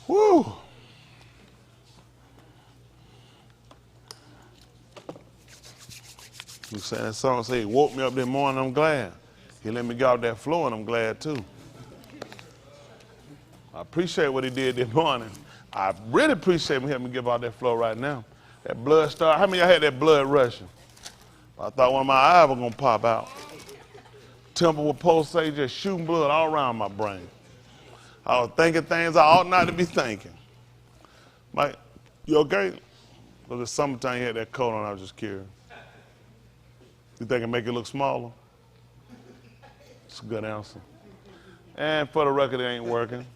Woo. You saying that song, say, he woke me up this morning, I'm glad. He let me get off that floor, and I'm glad too. I appreciate what he did this morning. I really appreciate him helping me get off that floor right now. That blood started, how many of y'all had that blood rushing? I thought one of my eyes was gonna pop out. Temple was pulsating, just shooting blood all around my brain. I was thinking things I ought not to be thinking. Mike, you okay? Was it summertime you had that coat on? I was just curious. You think it make it look smaller? It's a good answer. And for the record, it ain't working.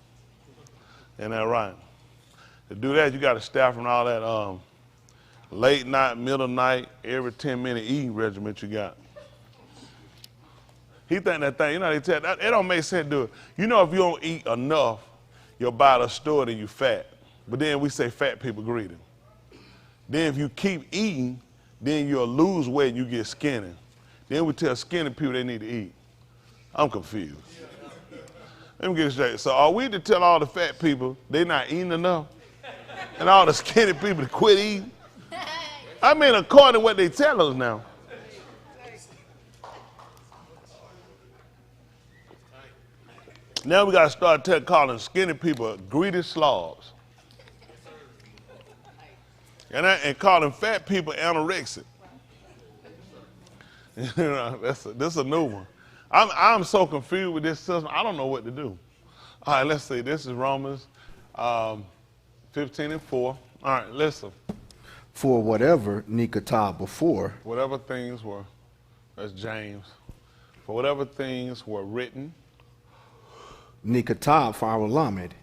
Ain't that right? To do that, you got to start from all that late night, middle night, every 10-minute eating regimen you got. He think that thing, you know, they tell that it don't make sense to do it. You know, if you don't eat enough, your body will store it and you fat. But then we say fat people greedy. Then if you keep eating, then you'll lose weight and you get skinny. Then we tell skinny people they need to eat. I'm confused. Let me get it straight. So are we to tell all the fat people they're not eating enough? And all the skinny people to quit eating? I mean, according to what they tell us now. Now we got to start calling skinny people greedy slobs. And calling fat people anorexic. You know, this a new one. I'm so confused with this system. I don't know what to do. All right, let's see. This is Romans 15:4. All right, listen. For whatever Nikatah before, Whatever things were, that's James. For whatever things were written, Nikatah for our Lamed,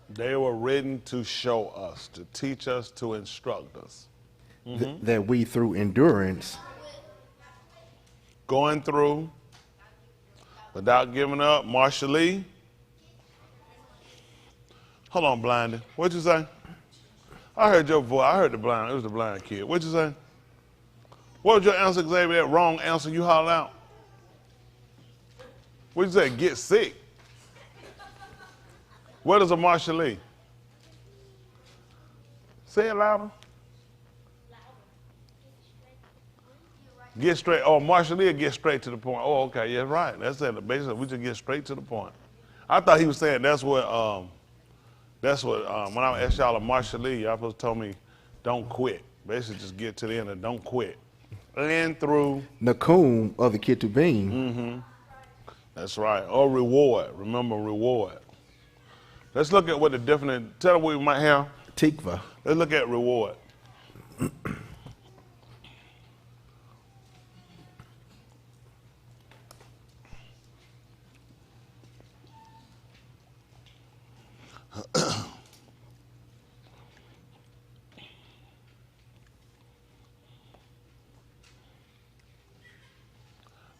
they were written to show us, to teach us, to instruct us. that we through endurance Going through without giving up. Marsha Lee. Hold on, Blinded. What'd you say? I heard your voice. I heard it was the blind kid. What'd you say? What was your answer, Xavier? That wrong answer you hollered out? What'd you say? Get sick. What is a Marsha Lee? Say it louder. Get straight. Oh, Marshall Lee, get straight to the point. Oh, okay, yeah, right. That's it. Basically, we just get straight to the point. I thought he was saying that's what when I asked y'all a Marshall Lee, y'all supposed to tell me, don't quit. Basically, just get to the end and don't quit. And through. Nakum of the Ketubim. That's right. Or reward. Remember, reward. Let's look at what the different. Tell them what we might have. Tikva. Let's look at reward.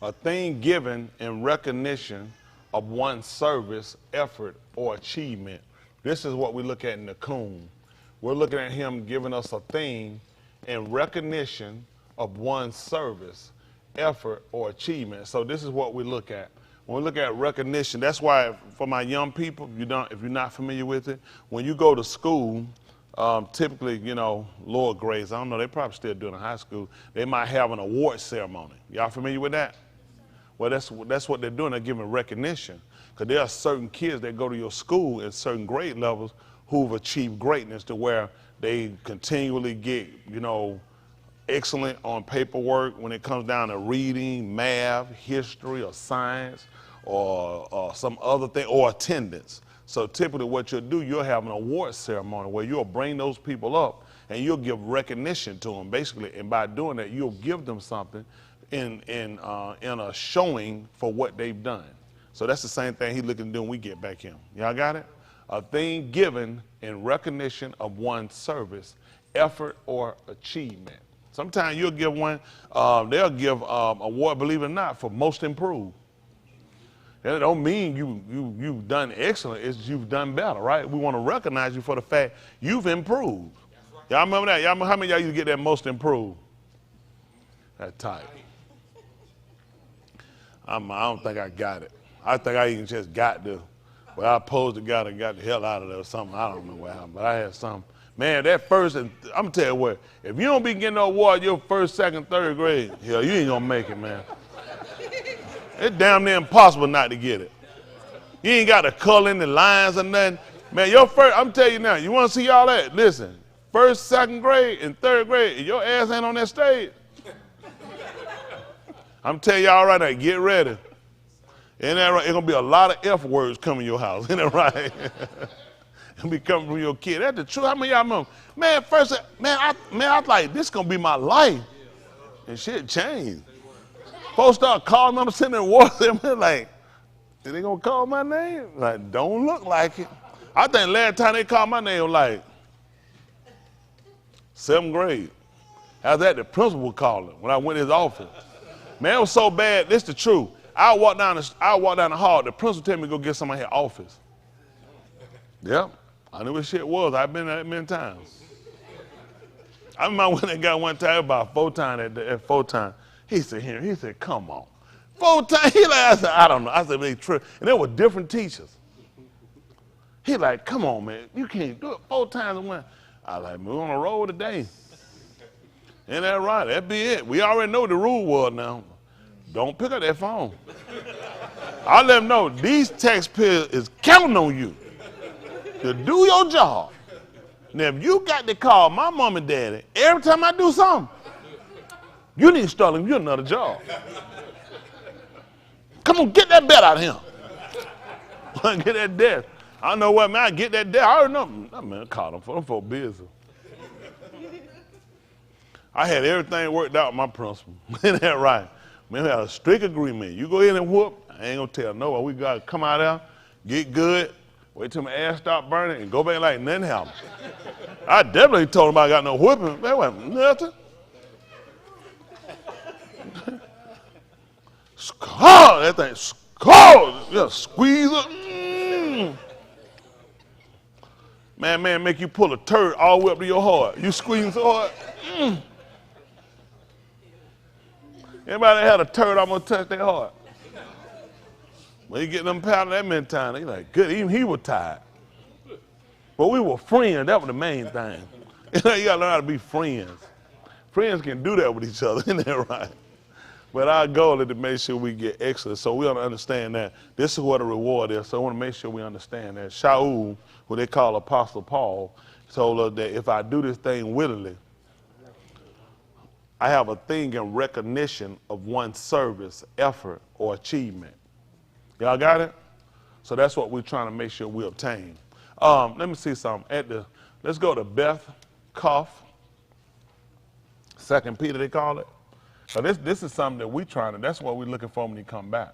A thing given in recognition of one's service, effort, or achievement. This is what we look at in Nakum. We're looking at him giving us a thing in recognition of one's service, effort, or achievement. So this is what we look at. When we look at recognition, that's why for my young people, if you're not familiar with it, when you go to school, typically, lower grades, I don't know, they probably still doing in high school, they might have an award ceremony. Y'all familiar with that? Well, that's what they're doing. They're giving recognition. Because there are certain kids that go to your school at certain grade levels who've achieved greatness to where they continually get, excellent on paperwork when it comes down to reading, math, history, or science, or some other thing, or attendance. So typically what you'll do, you'll have an award ceremony where you'll bring those people up and you'll give recognition to them, basically. And by doing that, you'll give them something in a showing for what they've done. So that's the same thing he's looking to do when we get back in. Y'all got it? A thing given in recognition of one's service, effort, or achievement. Sometimes you'll give one, they'll give award, believe it or not, for most improved. And it don't mean you've done excellent, it's you've done better, right? We want to recognize you for the fact you've improved. Y'all remember that? Y'all remember how many of y'all used to get that most improved? That type. I don't think I got it. I think I even just got I posed the guy and got the hell out of there or something. I don't know what happened, but I had something. Man, that first, and I'm going to tell you what, if you don't be getting no award your first, second, third grade, hell, you ain't going to make it, man. It's damn near impossible not to get it. You ain't got to color in the lines or nothing. Man, your first, I'm telling you now, you want to see all that? Listen, first, second grade, and third grade, and your ass ain't on that stage. I'm telling y'all right now, get ready. Ain't that right? It's going to be a lot of F words coming your house. Ain't that right? It'll be coming from your kid. That's the truth. How many of y'all remember? Man, first, I was like, this is going to be my life. And shit changed. Folks start calling me, I'm sitting there watching them, like, are they going to call my name? Like, don't look like it. I think last time they called my name was like 7th grade. After that, the principal called him when I went to his office. Man, it was so bad. This the truth. I walk down the hall. The principal tell me to go get somebody in his office. Yep, I knew what shit was. I've been there many times. I remember when that guy one time about 4 times at 4 times. He said, come on. 4 times. He like, I said, I don't know. I said, they true. And there were different teachers. He like, come on, man. You can't do it 4 times in one. I like, we're on a roll today. Ain't that right? That be it. We already know the rule was now. Don't pick up that phone. I let them know these taxpayers is counting on you to do your job. Now, if you got to call my mom and daddy every time I do something, you need to start looking you another job. Come on, get that bet out of him. Get that debt. I know what, man, I get that debt. I already know. I mean, I called them for business. I had everything worked out with my principal. Isn't that right? Man, we had a strict agreement. You go in and whoop, I ain't gonna tell nobody. We gotta come out there, get good, wait till my ass stop burning, and go back like nothing happened. I definitely told him I got no whooping. That wasn't nothing. Scar, that thing, scar, just squeeze it. Man, make you pull a turd all the way up to your heart. You squeeze so hard. Anybody that had a turd almost touch their heart? When you get them pounded that many times, they like, good, even he was tired. But we were friends, that was the main thing. You gotta learn how to be friends. Friends can do that with each other, isn't that right? But our goal is to make sure we get excellence. So we want to understand that this is what a reward is. So I want to make sure we understand that. Shaul, who they call Apostle Paul, told us that if I do this thing willingly, I have a thing in recognition of one's service, effort, or achievement. Y'all got it? So that's what we're trying to make sure we obtain. Let me see something. Let's go to Beth Koff. 2 Peter, they call it. So this is something that we're trying to, that's what we're looking for when you come back.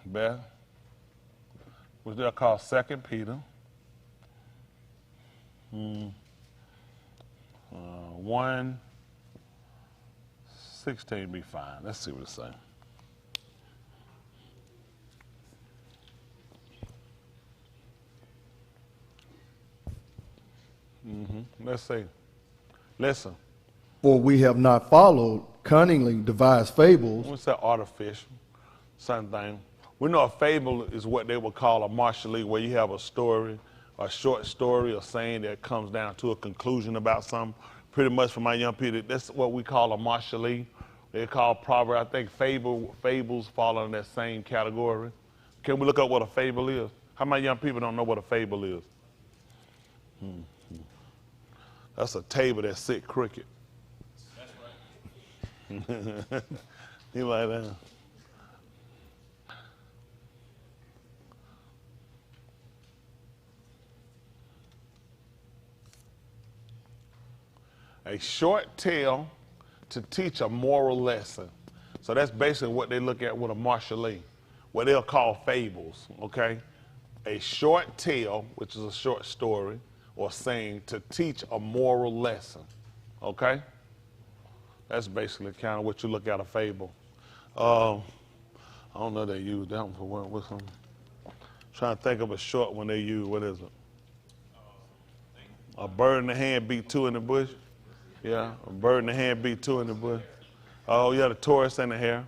Beth, which they'll call 2 Peter. 1:16 be fine. Let's see what it's saying. Let's see. Listen. For we have not followed cunningly devised fables. What's that artificial? Same thing. We know a fable is what they would call a martial where you have a story, a short story, or saying that comes down to a conclusion about something. Pretty much for my young people, that's what we call a martial. They call proverb. I think fables fall under that same category. Can we look up what a fable is? How many young people don't know what a fable is? That's a table that sit crooked. That's right. You like that? A short tale to teach a moral lesson. So that's basically what they look at with a martial, what they'll call fables, okay? A short tale, which is a short story or saying, to teach a moral lesson, okay? That's basically kind of what you look at a fable. I don't know they use that one for what's some. Trying to think of a short one they use. What is it? A bird in the hand beat two in the bush. Yeah, a bird in the hand beat two in the bush. Oh yeah, the tortoise in the hair.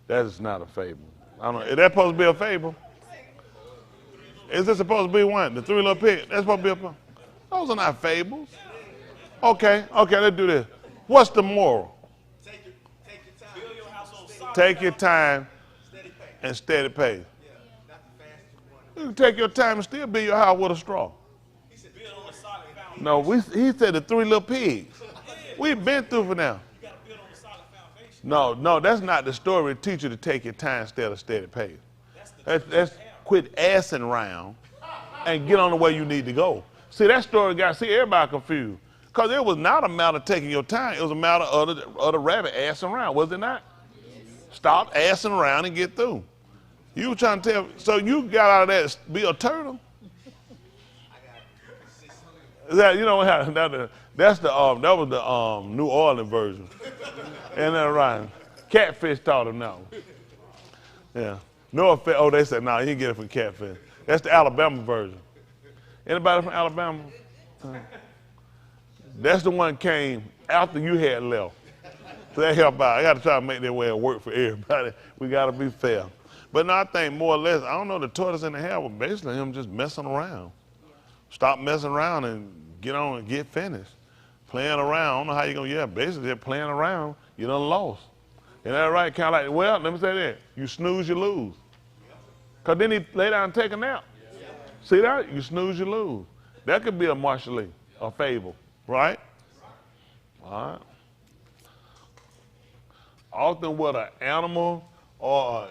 That is not a fable. I don't know. Is that supposed to be a fable? Is this supposed to be one? The Three Little Pigs? That's supposed to be a fable. Those are not fables. Okay, let's do this. What's the moral? Take your time and steady pace. You can take your time and still build your house with a straw. No, he said the Three Little Pigs. We've been through for now. No, that's not the story. Teach you to take your time instead of steady pace. That's quit assing around and get on the way you need to go. See, that story got everybody confused. Because it was not a matter of taking your time. It was a matter of the rabbit assing around, was it not? Stop assing around and get through. You were trying to tell, so you got out of that to be a turtle? Is that, you know, that was the New Orleans version. Isn't that right? Catfish taught him now. Yeah. No offense. Oh, they said, no, you didn't get it from Catfish. That's the Alabama version. Anybody from Alabama? That's the one came after you had left. So that helped out. I got to try to make that way work for everybody. We got to be fair. But no, I think more or less, I don't know, the tortoise in the hair was basically him just messing around. Stop messing around and get on and get finished. Playing around, I don't know how you're going to, basically just playing around, you done lost. Isn't that right? Kind of like, well, let me say that. You snooze, you lose. Because then he lay down and take a nap. See that? You snooze, you lose. That could be a martial, a fable, right? All right. Often with an animal or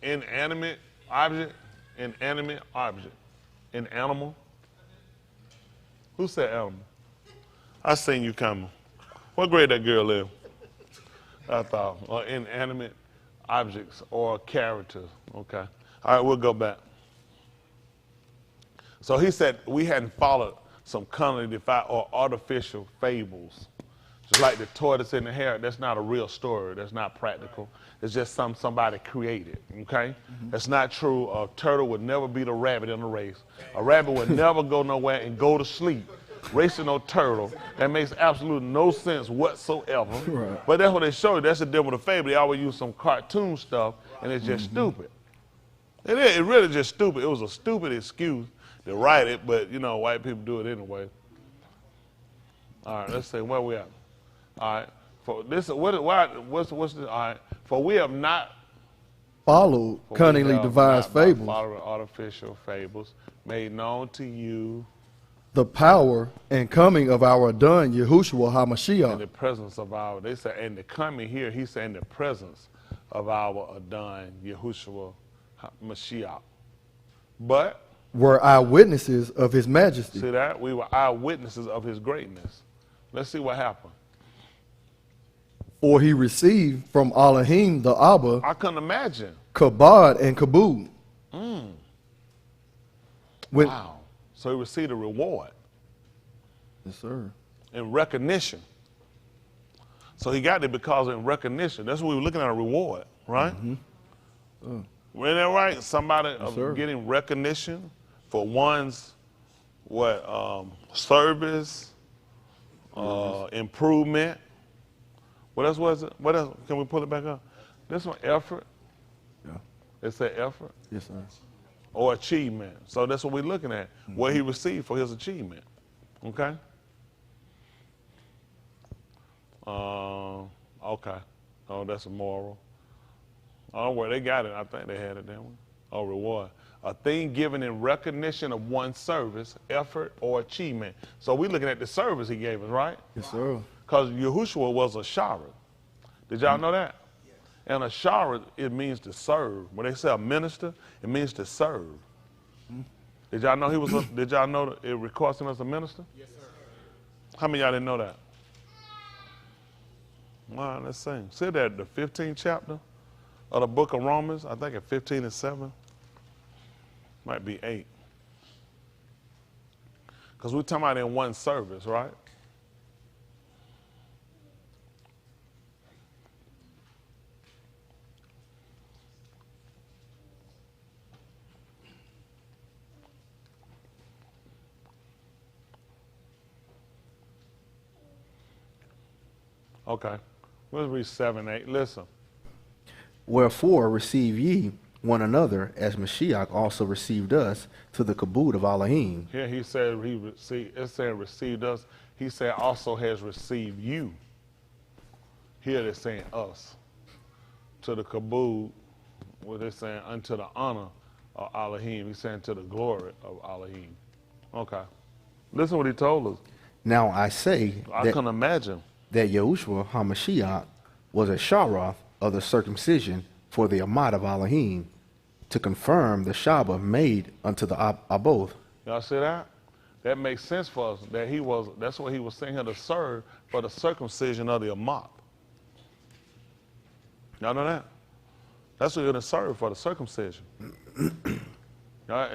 an inanimate object, an animal. Who said animal? I seen you coming. What grade that girl in? I thought, or inanimate objects or characters. Okay. All right, we'll go back. So he said we hadn't followed some cunningly defined or artificial fables. Just like the tortoise in the hair, that's not a real story. That's not practical. It's just somebody created, okay? That's not true. A turtle would never beat a rabbit in a race. A rabbit would never go nowhere and go to sleep racing no turtle. That makes absolutely no sense whatsoever. Right. But that's what they show you. That's the difference with a fable. They always use some cartoon stuff, and it's just stupid. It is. It really just stupid. It was a stupid excuse to write it, but, you know, white people do it anyway. All right, let's see. Where we at? All right. For this, what's the, all right. For we have not Followed for we cunningly have devised not by fables, following artificial fables made known to you the power and coming of our done Yahushua in HaMashiach. the presence of our, they say, in the coming here, he said in the presence of our Adon, Yahushua Mashiach. But, Were eyewitnesses of his majesty. see that? We were eyewitnesses of his greatness. Let's see what happened. For he received from Elohim the Abba, I couldn't imagine. Kabod and Kabod. When, Wow. So he received a reward Yes, sir. in recognition. So he got it because in recognition. That's what we were looking at, a reward, right? Isn't that right? Somebody sir. getting recognition for one's service, improvement. What else was it? What else? Can we pull it back up? This one, effort. Yeah. It said effort Yes, sir. or achievement. So that's what we're looking at. What he received for his achievement. Okay. Okay. Oh, that's a moral. Oh, well, they got it. I think they had it that one. Oh, reward. A thing given in recognition of one's service, effort, or achievement. So we're looking at the service he gave us, right? Yes, sir. Because Yahushua was a sharet. Did y'all know that? And a sharet, it means to serve. When they say a minister, it means to serve. Did y'all know he was? Did y'all know that it records him as a minister? Yes, sir. How many of y'all didn't know that? All right, let's sing. See that the 15th chapter of the book of Romans. I think at 15 and 7. Might be 8. Because we're talking about in one service, right? Okay. Let's read 7, 8. Listen. Wherefore receive ye one another, as Mashiach also received us to the kabod of Elohim. Here he said he received, it said received us. He said also has received you. Here they're saying us. To the kabod, what they're saying, unto the honor of Elohim. He's saying to the glory of Elohim. Okay. Listen what he told us. Now I say I can imagine. that Yahushua HaMashiach was a sharoth of the circumcision for the Amad of Elohim, to confirm the Shabbat made unto the Aboth. Y'all see that? That makes sense for us. That he was. That's what he was saying here, to serve for the circumcision of the Amad. Y'all know that? That's what you're going to serve for, the circumcision.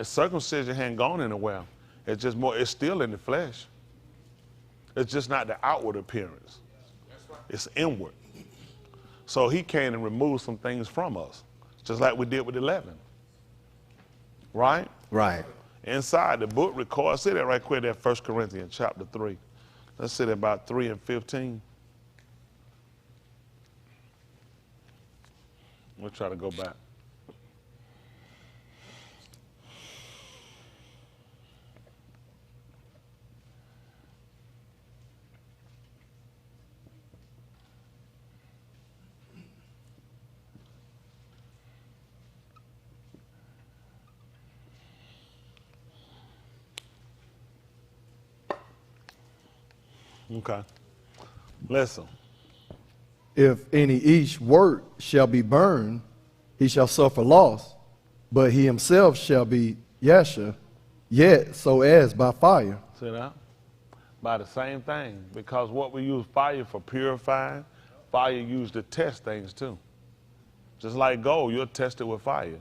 Circumcision hadn't gone anywhere. It's just more. It's still in the flesh. It's just not the outward appearance. It's inward. So he came and removed some things from us, just like we did with 11. Right? Right. Inside the book records, see that right quick, that 1 Corinthians chapter 3. Let's see that about 3 and 15. We'll try to go back. Okay. Listen. If any each work shall be burned, he shall suffer loss, but he himself shall be yasha, yet so as by fire. See that? By the same thing. Because what we use fire for purifying, fire used to test things too. Just like gold, you'll test it with fire.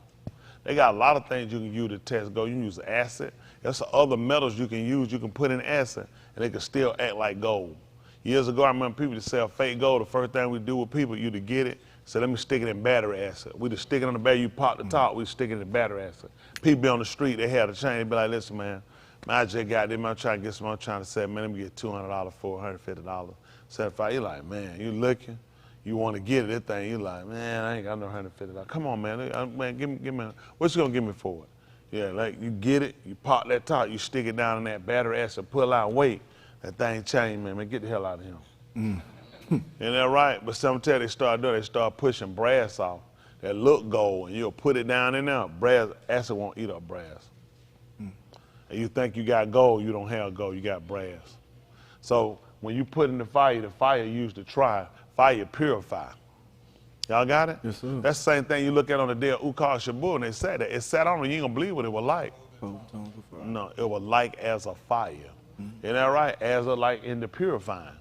They got a lot of things you can use to test gold. You can use acid. There's other metals you can use, you can put in acid, and they can still act like gold. Years ago, I remember people that sell fake gold. The first thing we do with people, you to get it, say, let me stick it in battery acid. We just stick it on the battery, you pop the top, we stick it in battery acid. People be on the street, they had a chain, they be like, listen, man, I just got them, I'm trying to get some, I'm trying to say, man, let me get $200, $450, $75. You like, man, you looking, you want to get it, that thing, you like, man, I ain't got no $150. Come on, man, man, give me, what you gonna give me for it? Yeah, like you get it, you pop that top, you stick it down in that battery acid, pull out weight, that thing changed, man, get the hell out of here. Isn't that right? But sometimes they start pushing brass off that look gold, and you'll put it down in there. Brass acid won't eat up brass. And you think you got gold, you don't have gold, you got brass. So when you put in the fire used to try, fire purify. Y'all got it? Yes, sir. That's the same thing you look at on the day of Ukar Shabu, and they said that. It sat on you, you ain't gonna believe what it was like. No, it was like as a fire. Isn't that right? As a like in the purifying.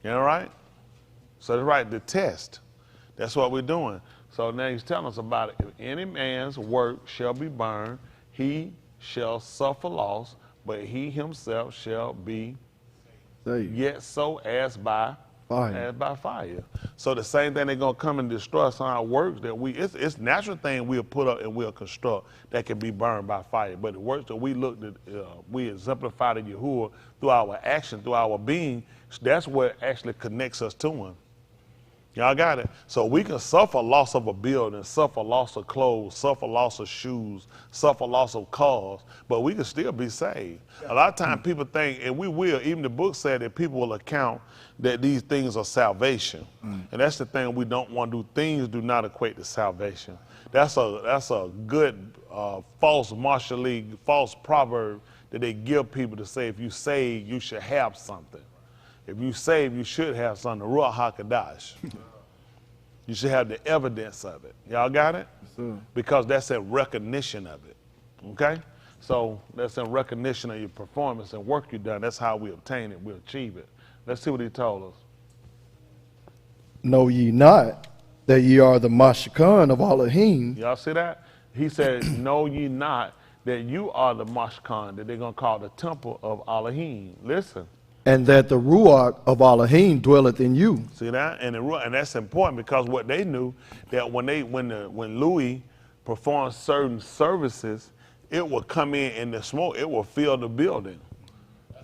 You know right? So that's right, the test. That's what we're doing. So now he's telling us about it. If any man's work shall be burned, he shall suffer loss, but he himself shall be Saved. yet so as by Fire. As by fire. So the same thing, they're gonna come and destroy some of our works that it's natural thing we'll put up and we'll construct that can be burned by fire. But the works that we looked at, we exemplified in Yahuwah through our action, through our being, that's what actually connects us to him. Y'all got it? So we can suffer loss of a building, suffer loss of clothes, suffer loss of shoes, suffer loss of cars, but we can still be saved. A lot of times people think, and we will, even the book said that people will account that these things are salvation. And that's the thing we don't want to do. Things do not equate to salvation. That's a good false martial league, false proverb that they give people to say, if you save, you should have something. If you save, you should have something. Ruach HaKodesh. You should have the evidence of it. Y'all got it? Sir. Because that's a recognition of it. Okay? So that's in recognition of your performance and work you've done. That's how we obtain it. We achieve it. Let's see what he told us. Know ye not that ye are the Mashkan of Elohim, Y'all see that? He said, know ye not that you are the Mashkan, that they're going to call the temple of Elohim. Listen. and that the Ruach of Elohim dwelleth in you. See that? And that's important because what they knew that when Louis performed certain services, it would come in and the smoke, it would fill the building.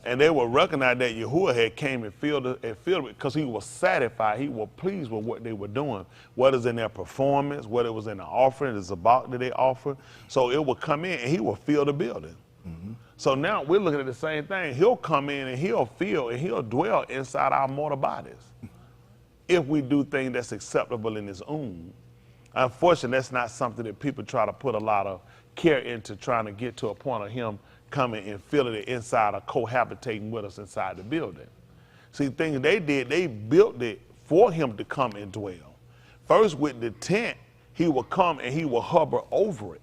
And they would recognize that Yahuwah had came and filled it because he was satisfied. He was pleased with what they were doing, whether it's in their performance, whether it was in the offering, the zabak that they offered. So it would come in and he would fill the building. So now we're looking at the same thing. He'll come in and he'll fill and he'll dwell inside our mortal bodies if we do things that's acceptable in his own. Unfortunately, that's not something that people try to put a lot of care into, trying to get to a point of him coming and filling it inside or cohabitating with us inside the building. See, things they did, they built it for him to come and dwell. First with the tent, he will come and he will hover over it.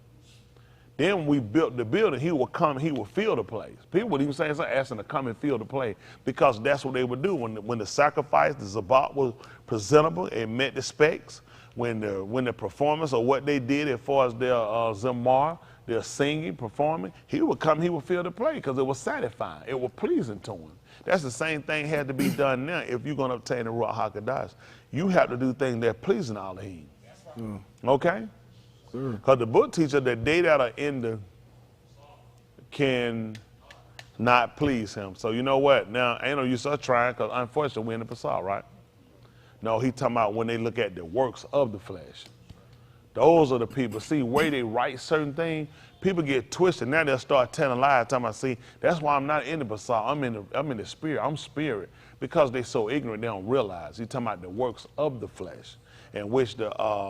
Then when we built the building, he will come, he will fill the place. People would even say, asking to come and fill the place because that's what they would do. When the sacrifice, the zabak was presentable, it met the specs. When the performance or what they did as far as their zamar, their singing, performing, he would come, he would fill the place because it was satisfying. It was pleasing to him. That's the same thing had to be done now if you're going to obtain the Ruach HaKodesh. You have to do things that pleasing Elohim. Okay? Because the book teaches that they that are in the can not please him. So you know what? Now, ain't no use us trying because unfortunately we're in the Passat, right? No, he talking about when they look at the works of the flesh. Those are the people. See, where they write certain things, people get twisted. Now they'll start telling lies, talking about, see, that's why I'm not in the Passat. I'm in the spirit. I'm spirit. Because they're so ignorant, they don't realize. He's talking about the works of the flesh, and which for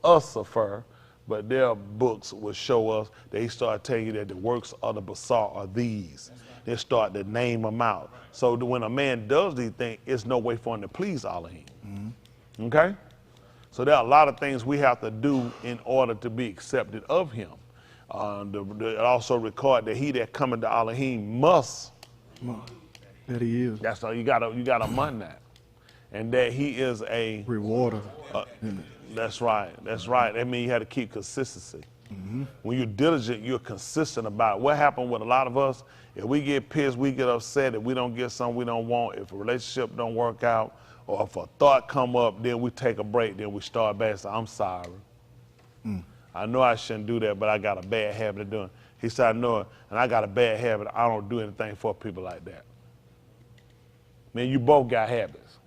us suffer, but their books will show us. They start telling you that the works of the Passat are these. They start to name them out. So when a man does these things, it's no way for him to please Elohim. Okay? So there are a lot of things we have to do in order to be accepted of him. It also record that he that cometh to Elohim must. That he is. That's all you gotta mun that. And that he is a Rewarder. That's right. That means you have to keep consistency. When you're diligent, you're consistent about it. What happened with a lot of us, if we get pissed, we get upset, if we don't get something we don't want, if a relationship don't work out, or if a thought come up, then we take a break, then we start back and say, I'm sorry. I know I shouldn't do that, but I got a bad habit of doing it. He said, I know it, and I got a bad habit. I don't do anything for people like that. Man, you both got habits.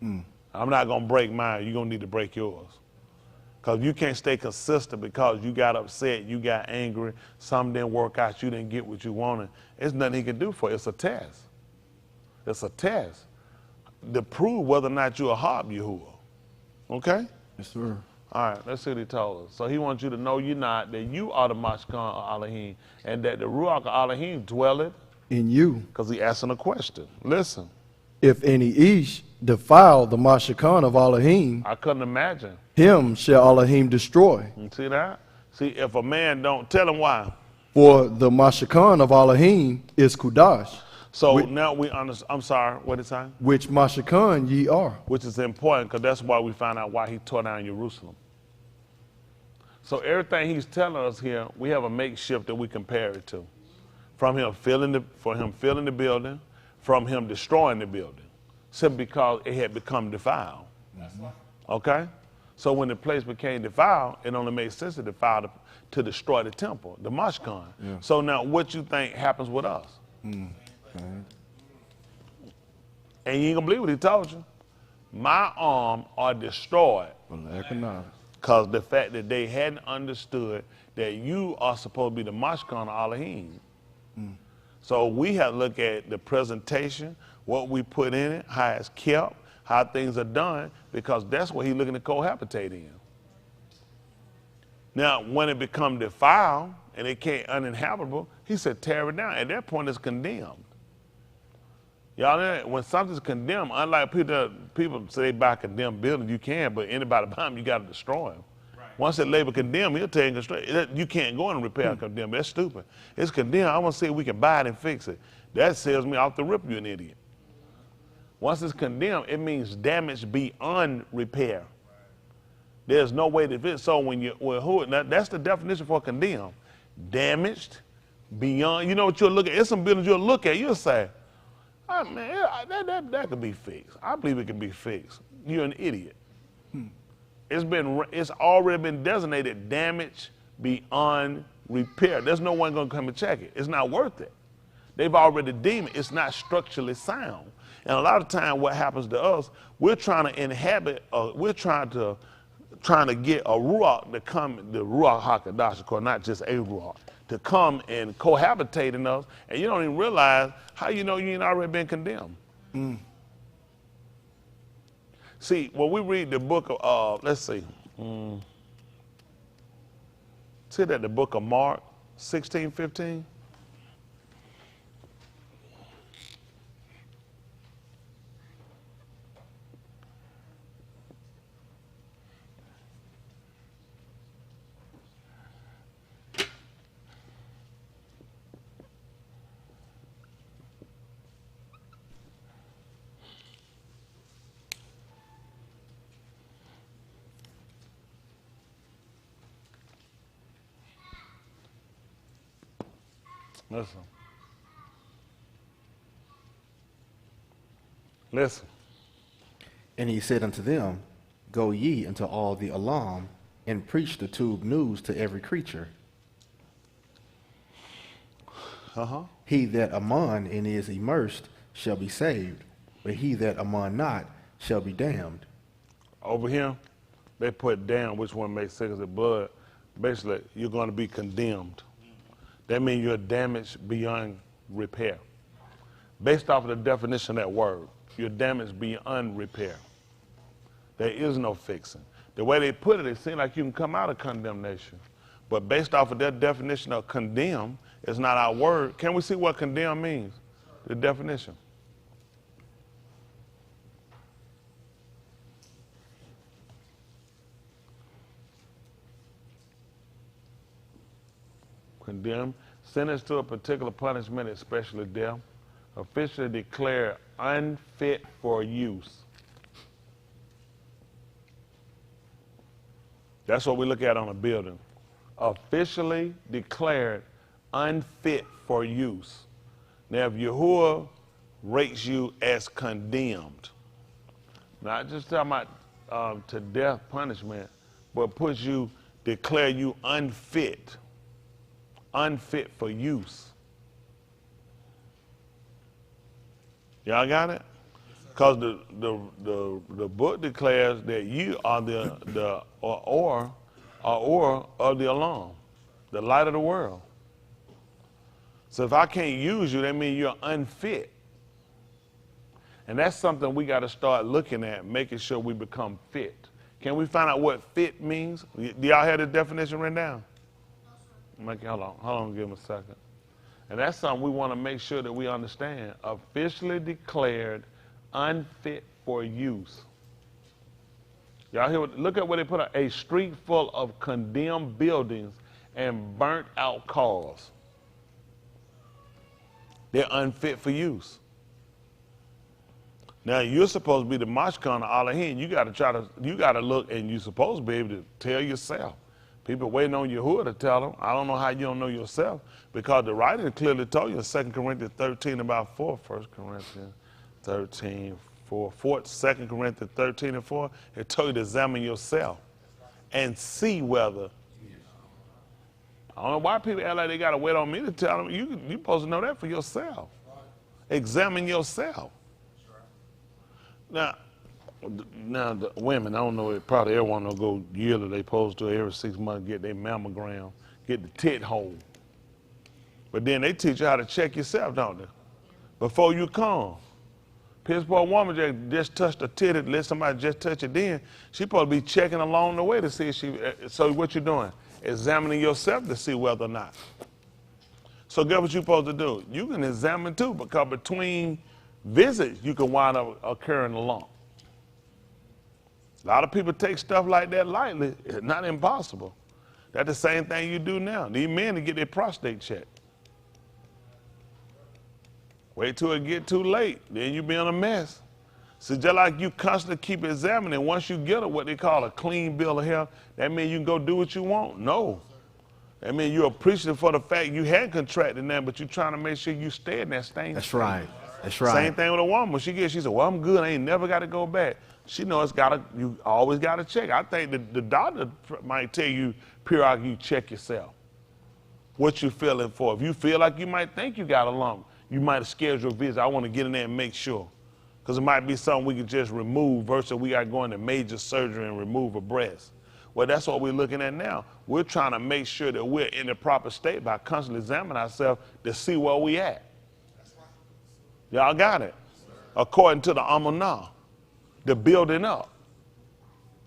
I'm not going to break mine. You're going to need to break yours. Because you can't stay consistent because you got upset, you got angry, something didn't work out, you didn't get what you wanted. There's nothing he can do for you. It's a test. It's a test to prove whether or not you're a Hab Yahuwah. Okay? Yes, sir. All right, let's see what he told us. So he wants you to know you're not, that you are the Mashkan of Elohim, and that the Ruach of Elohim dwelleth, In you, because he asking a question. Listen, if any Ish defile the Mashakan of Elohim, I couldn't imagine. him shall Elohim destroy. You see that? See, if a man don't, tell him why. For the Mashakan of Elohim is Kudash, So now we understand. I'm sorry, what did it say? which Mashakan ye are. Which is important because that's why we find out why he tore down Jerusalem. So everything he's telling us here, we have a makeshift that we compare it to. From him filling the building, from him destroying the building, simply because it had become defiled. Okay? So when the place became defiled, it only made sense to destroy the temple, the Mashkan. Yeah. So now what you think happens with us? And you ain't gonna believe what he told you. My arm are destroyed For lack of knowledge. because the fact that they hadn't understood that you are supposed to be the Mashkan of Elohim. So we have to look at the presentation, what we put in it, how it's kept, how things are done, because that's what he's looking to cohabitate in. Now, when it becomes defiled and it can't uninhabitable, he said tear it down. At that point, it's condemned. Y'all know, when something's condemned, unlike people say they buy condemned buildings, you can, but anybody buy them, you got to destroy them. Right. Once that label condemned, he'll tell you straight. You can't go in and repair condemned. That's stupid. It's condemned. I want to see if we can buy it and fix it. That sells me off the rip, you an idiot. Once it's condemned, it means damage beyond repair. There's no way to fix. So that's the definition for condemned. Damaged beyond. You know what you'll look at? It's some buildings you'll look at. You'll say, oh, man, that could be fixed. I believe it can be fixed. You're an idiot. It's already been designated damage beyond repair. There's no one going to come and check it. It's not worth it. They've already deemed it. It's not structurally sound. And a lot of time what happens to us, we're trying to inhabit, we're trying to get a Ruach to come, the Ruach HaKadosh, of course, not just a Ruach, to come and cohabitate in us, and you don't even realize how you know you ain't already been condemned. See, when we read the book of, let's see, see that the book of Mark 16:15? Listen. And he said unto them, Go ye into all the Elam, and preach the tube news to every creature. He that among and is immersed shall be saved, but he that among not shall be damned. Over here, they put down which one makes sense of blood. Basically, you're going to be condemned. That means you're damaged beyond repair. Based off of the definition of that word, you're damaged beyond repair. There is no fixing. The way they put it, it seems like you can come out of condemnation. But based off of that definition of condemn, it's not our word. Can we see what condemn means? The definition. Condemn, sentenced to a particular punishment, especially death, officially declared unfit for use. That's what we look at on a building. Officially declared unfit for use. Now, if Yahuwah rates you as condemned, not just talking about to death punishment, but puts you, declare you unfit for use. Y'all got it? Because the book declares that you are the or of the alarm, the light of the world. So if I can't use you, that means you're unfit. And that's something we got to start looking at, making sure we become fit. Can we find out what fit means? Do y'all have the definition written down? Hold on, give them a second. And that's something we want to make sure that we understand. Officially declared unfit for use. Y'all hear look at what they put up. A street full of condemned buildings and burnt out cars. They're unfit for use. Now you're supposed to be the mashkan of Elohim. You got to look, and you're supposed to be able to tell yourself. People waiting on Yahuwah to tell them. I don't know how you don't know yourself, because the writer clearly told you in 2 Corinthians 13 about 4, 1 Corinthians 13, 4, 2 Corinthians 13 and 4, it told you to examine yourself and see whether. I don't know why people act like they got to wait on me to tell them. You're supposed to know that for yourself. Examine yourself. Now, the women, I don't know, probably everyone will go yearly. They supposed to every 6 months get their mammogram, get the tit hole. But then they teach you how to check yourself, don't they? Before you come. Piss poor woman just touched a tit, let somebody just touch it, then she supposed to be checking along the way to see if she, so what you doing? Examining yourself to see whether or not. So guess what you're supposed to do? You can examine too, because between visits, you can wind up occurring a lump. A lot of people take stuff like that lightly. It's not impossible. That's the same thing you do now. These men to get their prostate checked. Wait till it get too late, then you be in a mess. So just like you constantly keep examining, once you get what they call a clean bill of health, that means you can go do what you want? No. That means you're appreciative for the fact you had contracted that, but you're trying to make sure you stay in that stain. That's right. That's right. Same thing with a woman. When she said, well, I'm good. I ain't never got to go back. She knows you always got to check. I think the doctor might tell you periodically you check yourself. What you feeling for. If you feel like you might think you got a lump, you might schedule a visit. I want to get in there and make sure. Because it might be something we can just remove versus we got to go into major surgery and remove a breast. Well, that's what we're looking at now. We're trying to make sure that we're in the proper state by constantly examining ourselves to see where we at. Y'all got it? According to the Amunah, the building up.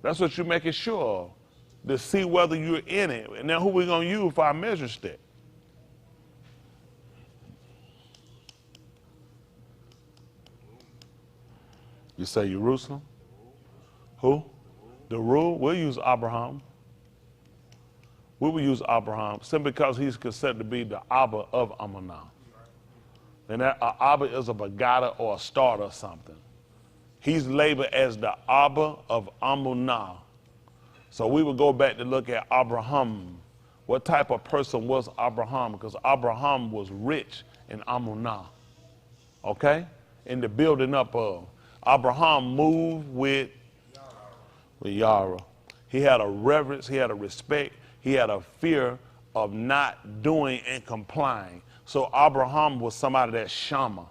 That's what you're making sure of, to see whether you're in it. And now who we going to use for our measure stick? You say Jerusalem? Who? The rule? We'll use Abraham. We will use Abraham simply because he's considered to be the Abba of Amunah. And that Abba is a Bagada or a starter or something. He's labeled as the Abba of Amunah. So we would go back to look at Abraham. What type of person was Abraham? Because Abraham was rich in Amunah. Okay? In the building up of. Abraham moved with Yara. He had a reverence, he had a respect, he had a fear of not doing and complying. So Abraham was somebody that Shama.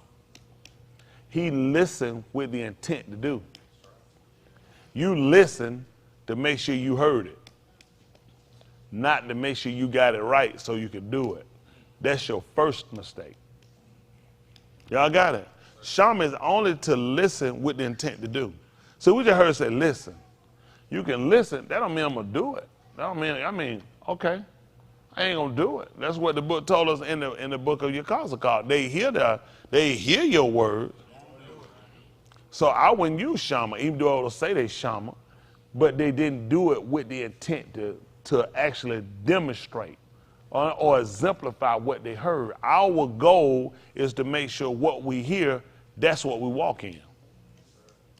He listened with the intent to do. You listen to make sure you heard it, not to make sure you got it right so you could do it. That's your first mistake. Y'all got it? Shama is only to listen with the intent to do. So we just heard say listen. You can listen. That don't mean I'm going to do it. That don't mean, okay, I ain't going to do it. That's what the book told us in the book of Yekazakar. They hear your word. So I wouldn't use Shama, even though it'll say they Shama, but they didn't do it with the intent to actually demonstrate or exemplify what they heard. Our goal is to make sure what we hear, that's what we walk in.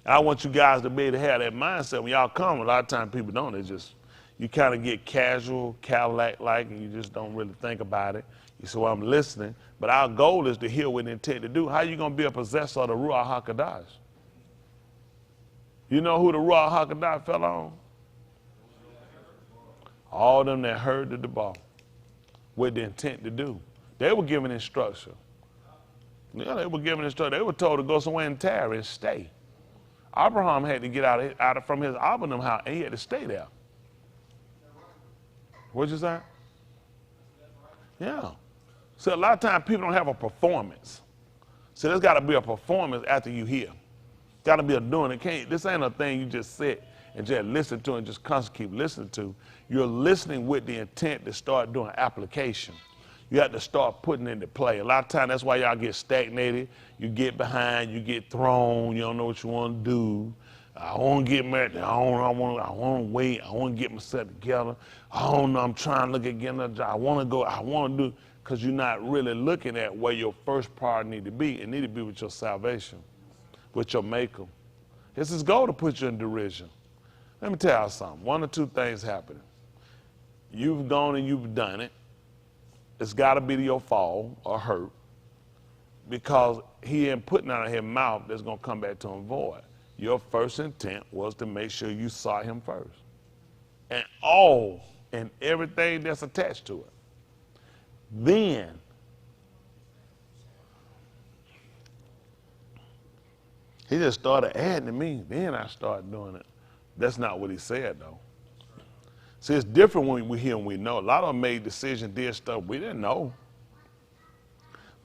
I want you guys to be able to have that mindset when y'all come. A lot of times people don't. They just, you kind of get casual, Cadillac-like, and you just don't really think about it. You say, well, I'm listening. But our goal is to hear with intent to do. How are you going to be a possessor of the Ruach HaKodesh? You know who the Ruach HaKodesh fell on? All them that heard the Debar with the intent to do. They were given instruction. Yeah, they were given instruction. They were told to go somewhere and tarry and stay. Abraham had to get from his Abba house, and he had to stay there. What'd you say? Yeah. So a lot of times people don't have a performance. So there's got to be a performance after you hear. Got to be a doing. This ain't a thing you just sit and just listen to and just constantly keep listening to. You're listening with the intent to start doing application. You have to start putting into play. A lot of times that's why y'all get stagnated. You get behind, you get thrown, you don't know what you want to do. I want to get married. I want to wait. I want to get myself together. I don't know. I'm trying to look at getting a job. I want to go. I want to do, because you're not really looking at where your first priority need to be. It need to be with your salvation, with your maker. It's his goal to put you in derision. Let me tell you something. One or two things happening. You've gone and you've done it. It's got to be your fall or hurt, because he ain't putting out of his mouth that's going to come back to him void. Your first intent was to make sure you saw him first. And all and everything that's attached to it. Then, he just started adding to me. Then I started doing it. That's not what he said, though. See, it's different when we hear and we know. A lot of them made decisions, did stuff we didn't know.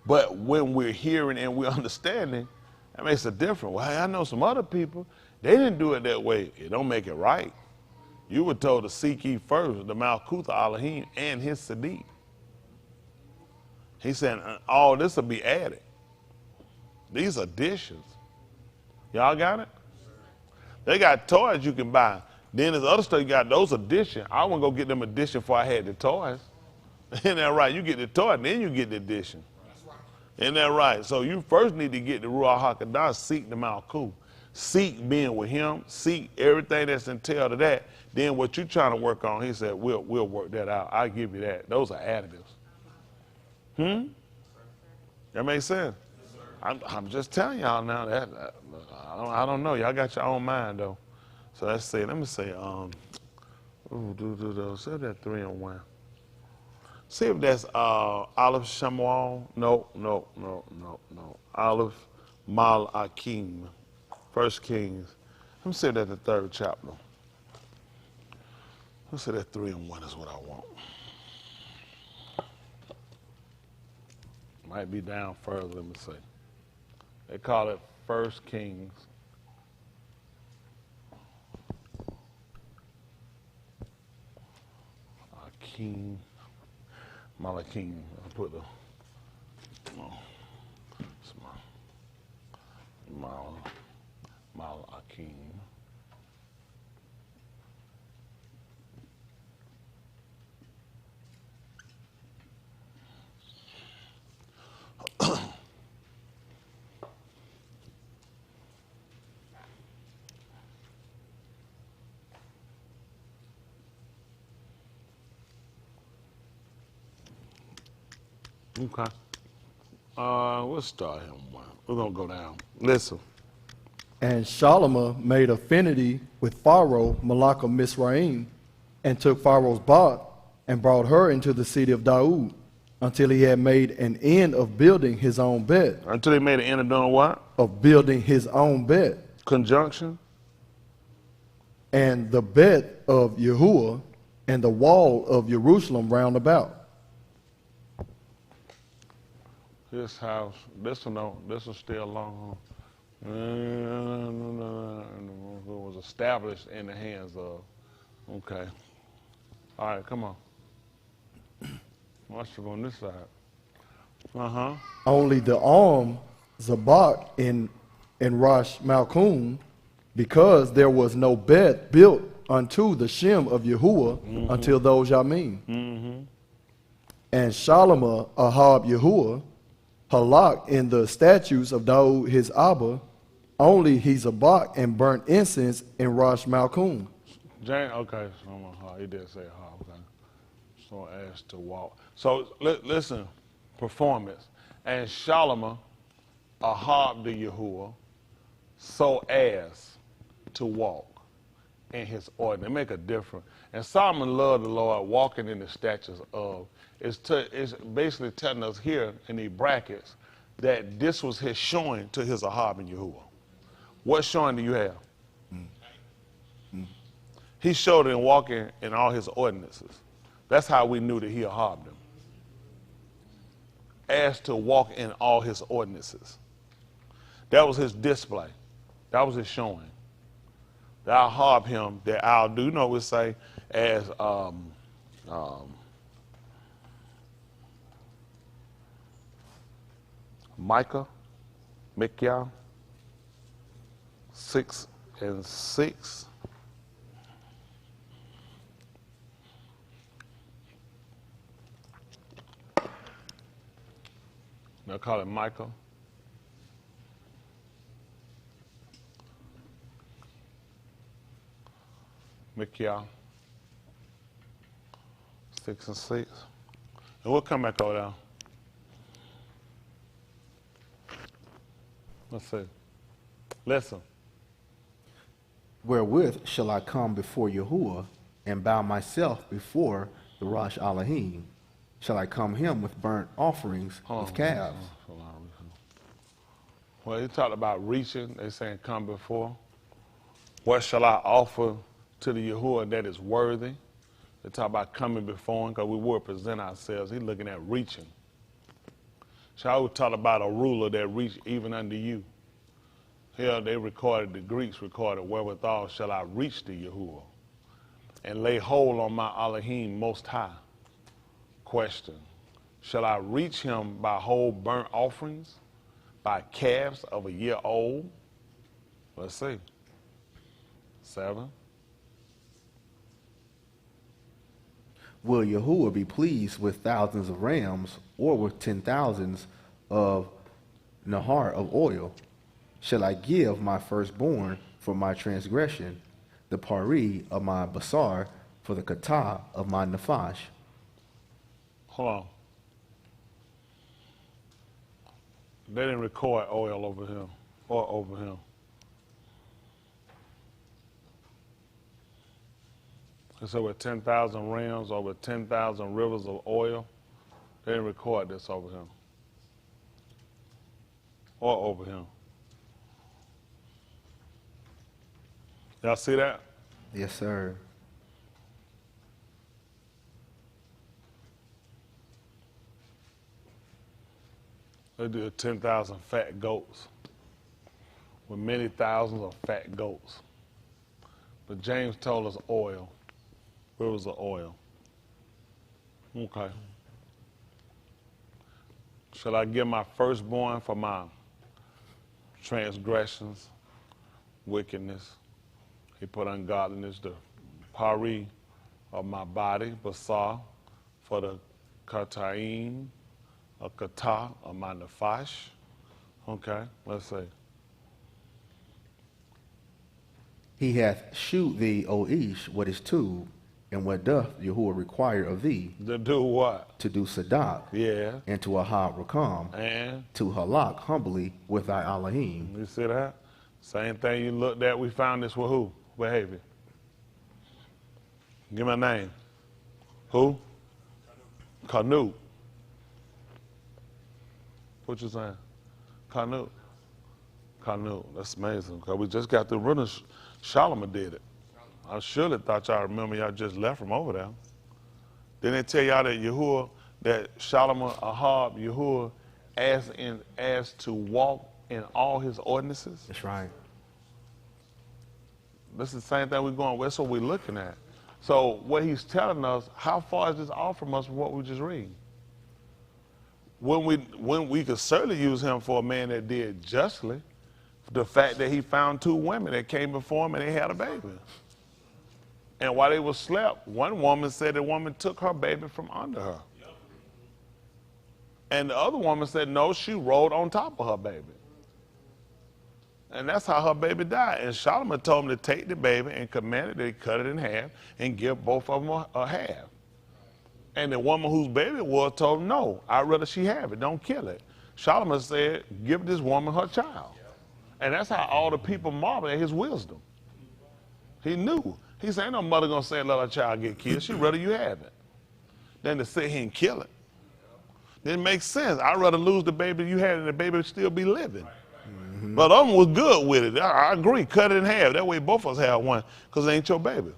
But when we're hearing and we're understanding, that makes a difference. Well, I know some other people, they didn't do it that way. It don't make it right. You were told to seek ye first the Malkuth Elohim and his Sadiq. He said, all this will be added. These additions. Y'all got it? They got toys you can buy. Then there's other stuff you got, those additions. I want to go get them additions before I had the toys. Isn't that right? You get the toy, then you get the addition. Isn't that right? So you first need to get the Ruach HaKodesh, seek the Malkuth. Seek being with him, seek everything that's entailed to that. Then what you're trying to work on, he said, we'll work that out. I'll give you that. Those are additives. That makes sense? I'm just telling y'all now that, I don't know. Y'all got your own mind though. So let's see, let me say, say that 3 and 1. See if that's Aleph Shamuel. No. Aleph Mal Akim. 1 Kings. Let me see if that's the 3rd chapter. Let's say that 3 and 1 is what I want. Might be down further, let me see. They call it 1 Kings. Akim. Malakim. I put the Malakim. Okay. We'll start him one. We're going to go down. Listen. And Shalomah made affinity with Pharaoh, Malach of Misraim, and took Pharaoh's bat and brought her into the city of Daud until he had made an end of building his own bed. Until he made an end of doing what? Of building his own bed. Conjunction. And the bed of Yahuwah and the wall of Jerusalem round about. This house, this one still long. It was established in the hands of. Okay. All right, come on. Watch on this side. Only the arm Zabak in Rosh Malkum, because there was no bed built unto the Shem of Yahuwah until those Yamin. And Shalomah Ahab Yahuwah halak in the statutes of Daud his Abba, only he zabak and burnt incense in Rosh Malkum. Jane, okay, so he did say okay. So as to walk. So listen, performance. And Shalomah Ahab the Yahuwah, so as to walk in his order. They make a difference. And Solomon loved the Lord, walking in the statutes of. It's basically telling us here in the brackets that this was his showing to his Ahab and Yahuwah. What showing do you have? He showed in walking in all his ordinances. That's how we knew that he harbored them. As to walk in all his ordinances. That was his display. That was his showing. That I'll harb him, that I'll do, you know, we say, as Micah 6:6. They'll call it Micah. Micah 6:6. And we'll come back over there. Let's see. Listen. Wherewith shall I come before Yahuwah and bow myself before the Rosh Elohim? Shall I come him with burnt offerings of calves? Well, he talked about reaching. They saying come before. What shall I offer to the Yahuwah that is worthy? They talk about coming before him because we will present ourselves. He's looking at reaching. Shaul talked about a ruler that reached even unto you. Here they recorded, the Greeks recorded, wherewithal shall I reach to Yahuwah and lay hold on my Elohim most high. Question, shall I reach him by whole burnt offerings, by calves of a year old? Let's see. 7. Will Yahuwah be pleased with thousands of rams or with 10,000s of nahar of oil? Shall I give my firstborn for my transgression, the pari of my basar for the kata of my nafash? Hold on. They didn't record oil over here or over here. They said with 10,000 rams or with 10,000 rivers of oil. They didn't record this over here or over here. Y'all see that? Yes, sir. They did 10,000 fat goats with many thousands of fat goats. But James told us oil. Rivers of oil. Okay. Shall I give my firstborn for my transgressions, wickedness? He put ungodliness, the pari of my body, basar, for the kataim, a kata of my nafash. Okay, let's see. He hath shewed thee, O Ish, what is tube, and what doth Yahuwah require of thee? To do what? To do sadak, Yeah. and to ahad rakam, And to halak humbly with thy Elohim. you see that? Same thing you looked at, we found this with who? Behavior. Give me a name. Who? Canute. What you saying? Canute. Canute. That's amazing. Because we just got through running. Solomon did it. I surely thought y'all remember y'all just left from over there. Didn't they tell y'all that Yahuwah, that Solomon, Ahab, Yahuwah asked to walk in all his ordinances? That's right. This is the same thing we're going with. That's what we're looking at. So what he's telling us, how far is this off from us from what we just read? When we could certainly use him for a man that did justly, the fact that he found 2 women that came before him and they had a baby. And while they were slept, one woman said the woman took her baby from under her. And the other woman said, no, she rolled on top of her baby. And that's how her baby died. And Solomon told him to take the baby and commanded that he cut it in half and give both of them a half. And the woman whose baby it was told him, no, I'd rather she have it. Don't kill it. Solomon said, give this woman her child. And that's how all the people marveled at his wisdom. He knew. He said, ain't no mother going to say let her child get killed. She'd rather you have it than to sit here and kill it. It makes sense. I'd rather lose the baby you had and the baby would still be living. But other one was good with it. I agree. Cut it in half. That way both of us have one, because it ain't your baby.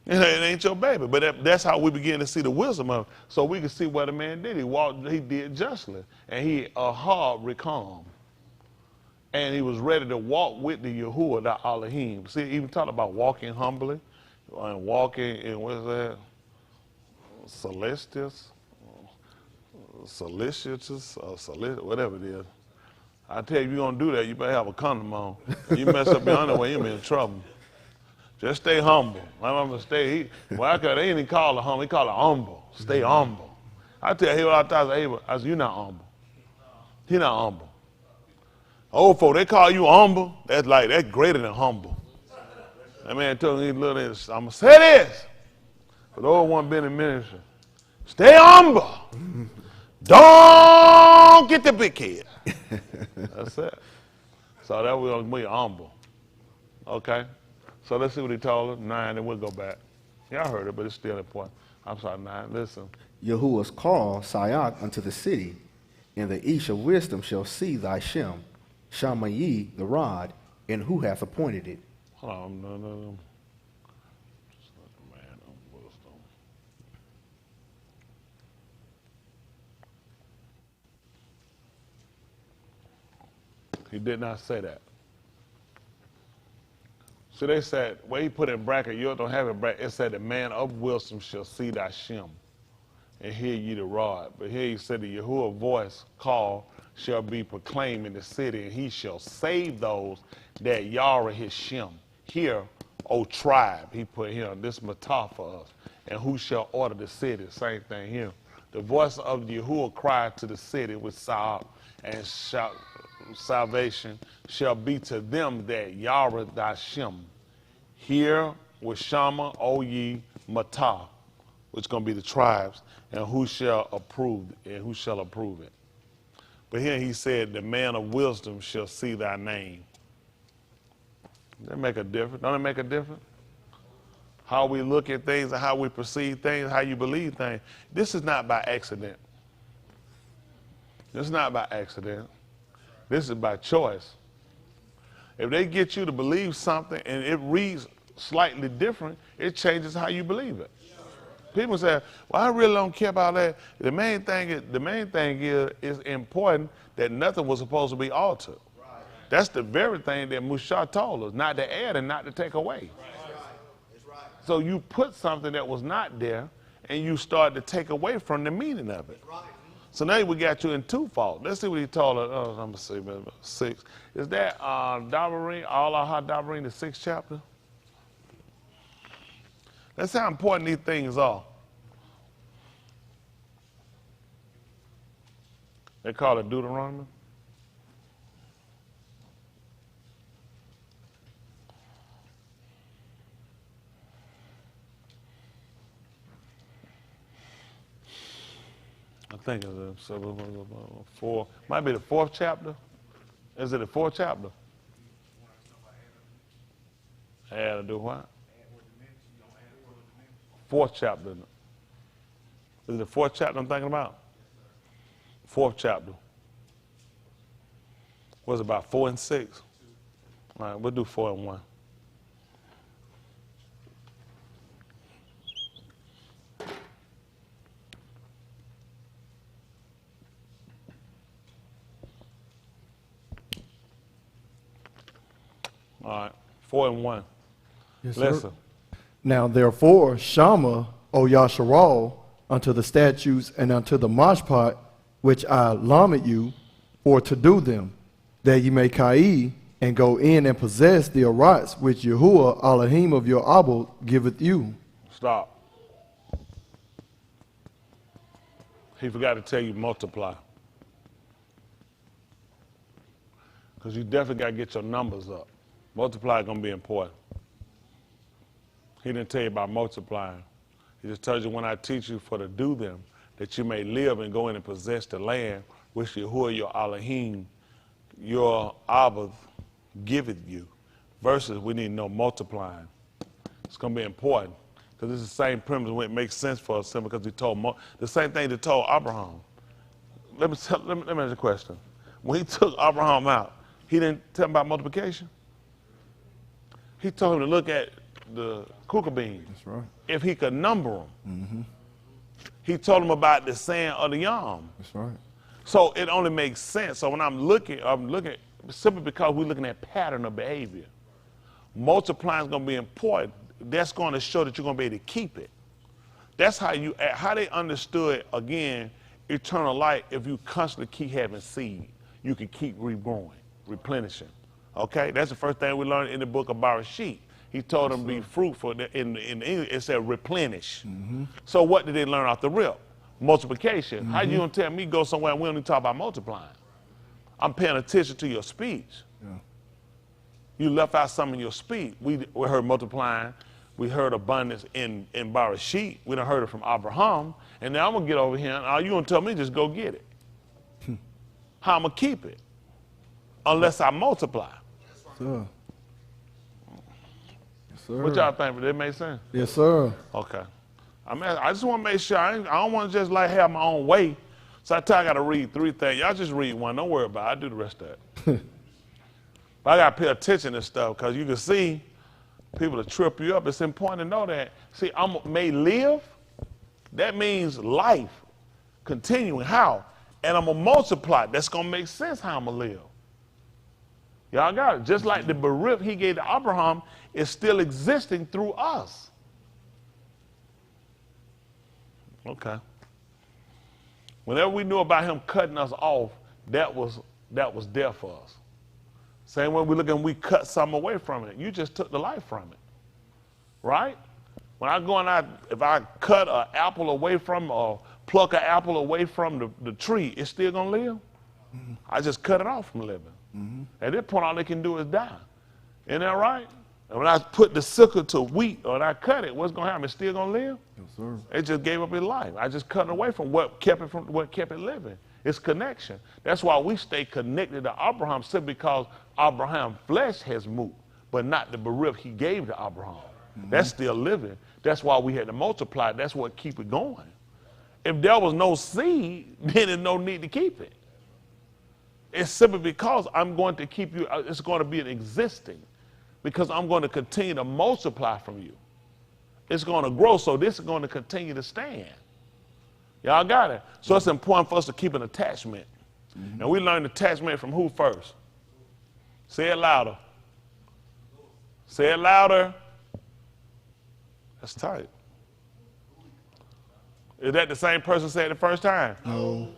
It ain't your baby. But that's how we begin to see the wisdom of it. So we can see what a man did. He did justly. And he recalm. And he was ready to walk with the Yahuwah, the Elohim. See, even talking about walking humbly and walking in, what is that? Whatever it is. I tell you, if you're going to do that, you better have a condom on. You mess up your underwear, you'll be in trouble. Just stay humble. My mama they ain't even call it humble, he call it humble. Stay humble. I tell you all the time, I said, you're not humble. He not humble. Old folk, they call you humble, that's greater than humble. That man told me, I'm going to say this. For the old one been in ministry. Stay humble. Don't get the big head. That's it. So that we're going to be humble. Okay? So let's see what he told us. 9, and we'll go back. Y'all heard it, but it's still important. I'm sorry, 9. Listen. Yahuwah's call Sayak unto the city, and the Ish of wisdom shall see thy Shem, Shamayi the rod, and who hath appointed it. Hold on, no. Just let the man of wisdom. He did not say that. So they said, where he put in bracket, you don't have it bracket, it said the man of wisdom shall see thy Shem and hear ye the rod. But here he said the Yahuwah voice call shall be proclaimed in the city, and he shall save those that Yara his Shem. Hear, O tribe, he put here, this matah for us. And who shall order the city? Same thing here. The voice of Yahuwah cried to the city with Saab, and salvation shall be to them that Yara thy Shem. Here with Shama, O ye matah, which is going to be the tribes, and who shall approve it. But here he said, the man of wisdom shall see thy name. Does that make a difference? Don't it make a difference? How we look at things and how we perceive things, how you believe things. This is not by accident. This is not by accident. This is by choice. If they get you to believe something and it reads slightly different, it changes how you believe it. People say, well, I really don't care about that. The main thing is it's important that nothing was supposed to be altered. Right. That's the very thing that Musha told us, not to add and not to take away. Right. So you put something that was not there and you start to take away from the meaning of it. Right. So now we got you in twofold. Let's see what he told us. Oh, I'm going to see, 6. Is that Dabarim, Allah Dabarim, the 6th chapter? That's how important these things are. They call it Deuteronomy. I think it's 4. Might be the 4th chapter. Is it the 4th chapter? Add to do what? 4th chapter. Is it the 4th chapter I'm thinking about? 4th chapter. Was it about 4 and 6? All right, we'll do 4 and 1. All right, 4 and 1. Yes, Listen. sir. Now therefore, Shama, O Yasharal, unto the statutes and unto the mashpat, which I lamed you, for to do them, that ye may kai and go in and possess the arats which Yahuwah Elohim of your Abel giveth you. Stop. He forgot to tell you multiply. Because you definitely got to get your numbers up. Multiply is going to be important. He didn't tell you about multiplying. He just tells you when I teach you for to do them, that you may live and go in and possess the land which Yahuwah your Elohim, your Abba, giveth you. Versus we need to know multiplying. It's going to be important. Because it's the same premise when it makes sense for us because he told the same thing he told Abraham. Let me ask you a question. when he took Abraham out, he didn't tell him about multiplication. He told him to look at the cooker beans. That's right. If he could number them. He told him about the sand of the yam. That's right. So it only makes sense. So when I'm looking simply because we're looking at pattern of behavior. Multiplying is going to be important. That's going to show that you're going to be able to keep it. That's how they understood, again, eternal life. If you constantly keep having seed, you can keep regrowing, replenishing. Okay? That's the first thing we learned in the book of Bereshit. He told them to be fruitful. In English, it said replenish. So what did they learn off the rip? Multiplication. How you going to tell me go somewhere and we don't even talk about multiplying? I'm paying attention to your speech. Yeah. You left out some of your speech. We heard multiplying. We heard abundance in Bereshit. We done heard it from Abraham. And now I'm going to get over here and all you going to tell me just go get it. How I'm going to keep it? Unless I multiply. Sir. Yes, sir. What y'all think? Did that make sense? Yes, sir. Okay. I just want to make sure. I don't want to just like have my own way. So I tell you I got to read 3 things. Y'all just read one. Don't worry about it. I do the rest of it. But I got to pay attention to stuff because you can see people to trip you up. It's important to know that. See, may live. That means life. Continuing. How? And I'm going to multiply. That's going to make sense how I'm going to live. Y'all got it. Just like the berith he gave to Abraham is still existing through us. Okay. Whenever we knew about him cutting us off, that was death for us. Same way we look and we cut something away from it. You just took the life from it. Right? When I go and if I cut an apple away from or pluck an apple away from the tree, it's still gonna live? I just cut it off from living. At this point, all they can do is die. Isn't that right? And when I put the sickle to wheat or I cut it, what's gonna happen? It's still gonna live? Yes, sir. It just gave up its life. I just cut it away from what kept it living. It's connection. That's why we stay connected to Abraham simply because Abraham's flesh has moved, but not the berith he gave to Abraham. That's still living. That's why we had to multiply. That's what keep it going. If there was no seed, then there's no need to keep it. It's simply because I'm going to keep you, it's going to be an existing, because I'm going to continue to multiply from you. It's going to grow, so this is going to continue to stand. Y'all got it? So it's important for us to keep an attachment. And we learn attachment from who first? Say it louder. Say it louder. That's tight. Is that the same person said it the first time? No.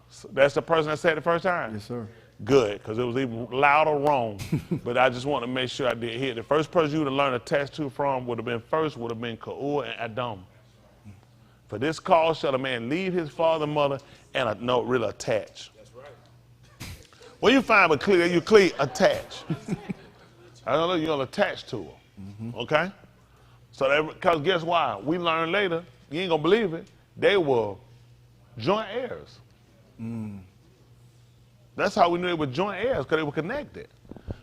So that's the person that said it the first time? Yes, sir. Good, because it was either loud or wrong. But I just want to make sure I did hear. The first person you would have learned attached to from would have been Ka'ur and Adam. For this cause shall a man leave his father and mother and not really attach. That's right. When you find a clear, you clear attach. I don't know, you're going to attach to them. Okay? So because guess why? We learned later, you ain't going to believe it, they were joint heirs. That's how we knew they were joint heirs, because they were connected.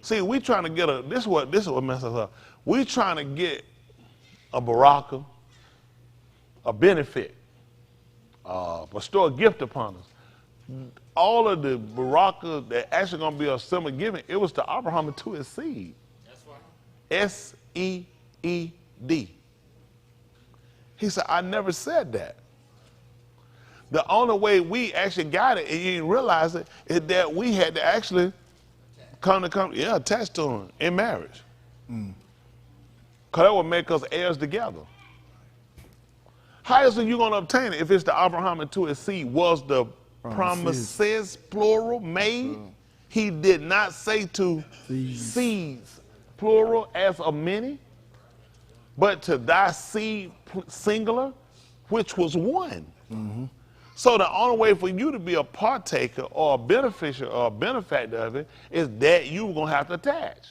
See, we trying to get this is what messes us up. We trying to get a baraka, a benefit, bestow a gift upon us. All of the baraka that actually going to be a similar giving, it was to Abraham and to his seed. That's right. S-E-E-D. He said, I never said that. The only way we actually got it, and you didn't realize it, is that we had to actually attach to him in marriage. Because that would make us heirs together. How is it you going to obtain it if it's to Abraham and to his seed? Was the promises plural made? He did not say to seeds plural as of many, but to thy seed singular, which was one. So the only way for you to be a partaker or a beneficiary or a benefactor of it is that you're going to have to attach.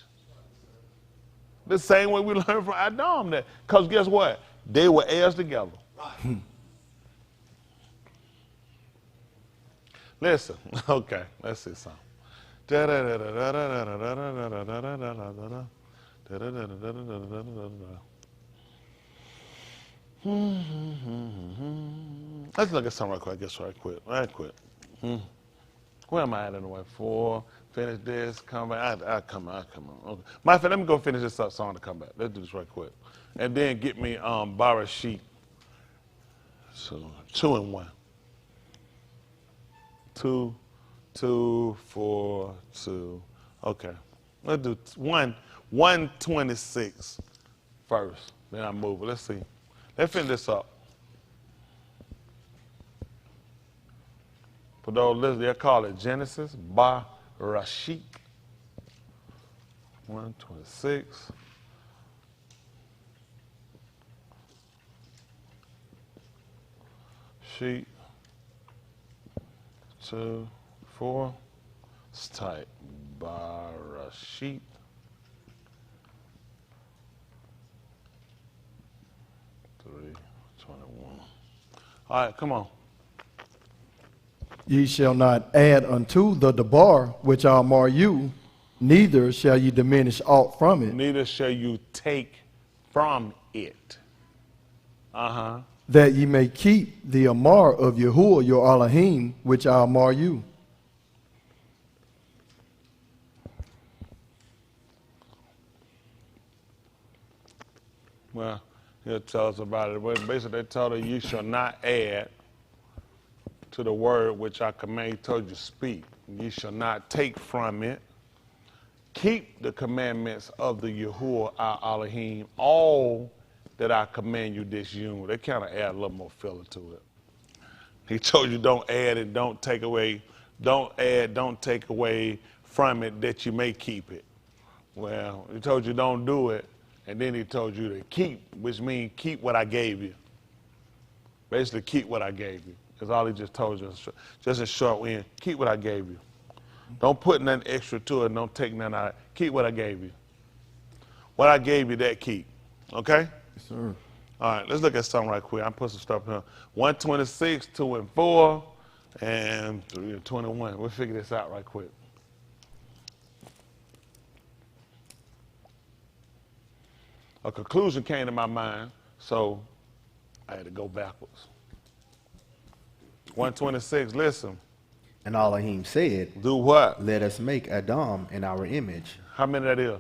The same way we learned from Adam, that because guess what? They were heirs together. Right. Listen, okay, let's see something. Let's look at something right quick. Where am I at anyway? 4, finish this, come back. I come on. Okay. Matter of fact, let me go finish this up song to come back. Let's do this right quick. And then get me Barashit. So 2 and 1. 2, 2, 4, 2. Okay. Let's do 126 first. Then I move it. Let's see. Let's finish this up. For those listeners, they'll call it Genesis Barashit. 126. Sheet. 2, 4. It's tight. Barashit. 3:21. All right, come on. Ye shall not add unto the debar which I'll mar you, neither shall ye diminish aught from it, Neither shall you take from it. that ye may keep the Amar of Yahuwah your Elohim, which I'll mar you. Well, he'll tell us about it. But basically, they told her, you shall not add to the word which I command, he told you to speak. You shall not take from it. Keep the commandments of the Yahuwah our Elohim, all that I command you this yom. They kind of add a little more filler to it. He told you don't add and don't take away. Don't add, don't take away from it that you may keep it. Well, he told you don't do it, and then he told you to keep, which means keep what I gave you. Basically, keep what I gave you. That's all he just told you, just a short wind. Keep what I gave you. Don't put nothing extra to it. Don't take nothing out. Keep what I gave you. What I gave you, that keep. Okay? Yes, sir. All right, let's look at something right quick. I put some stuff here. 126, 2 and 4, and 3 and 21. We'll figure this out right quick. A conclusion came to my mind, so I had to go backwards. 126, listen. And Elohim said, Do what? let us make Adam in our image. How many that is?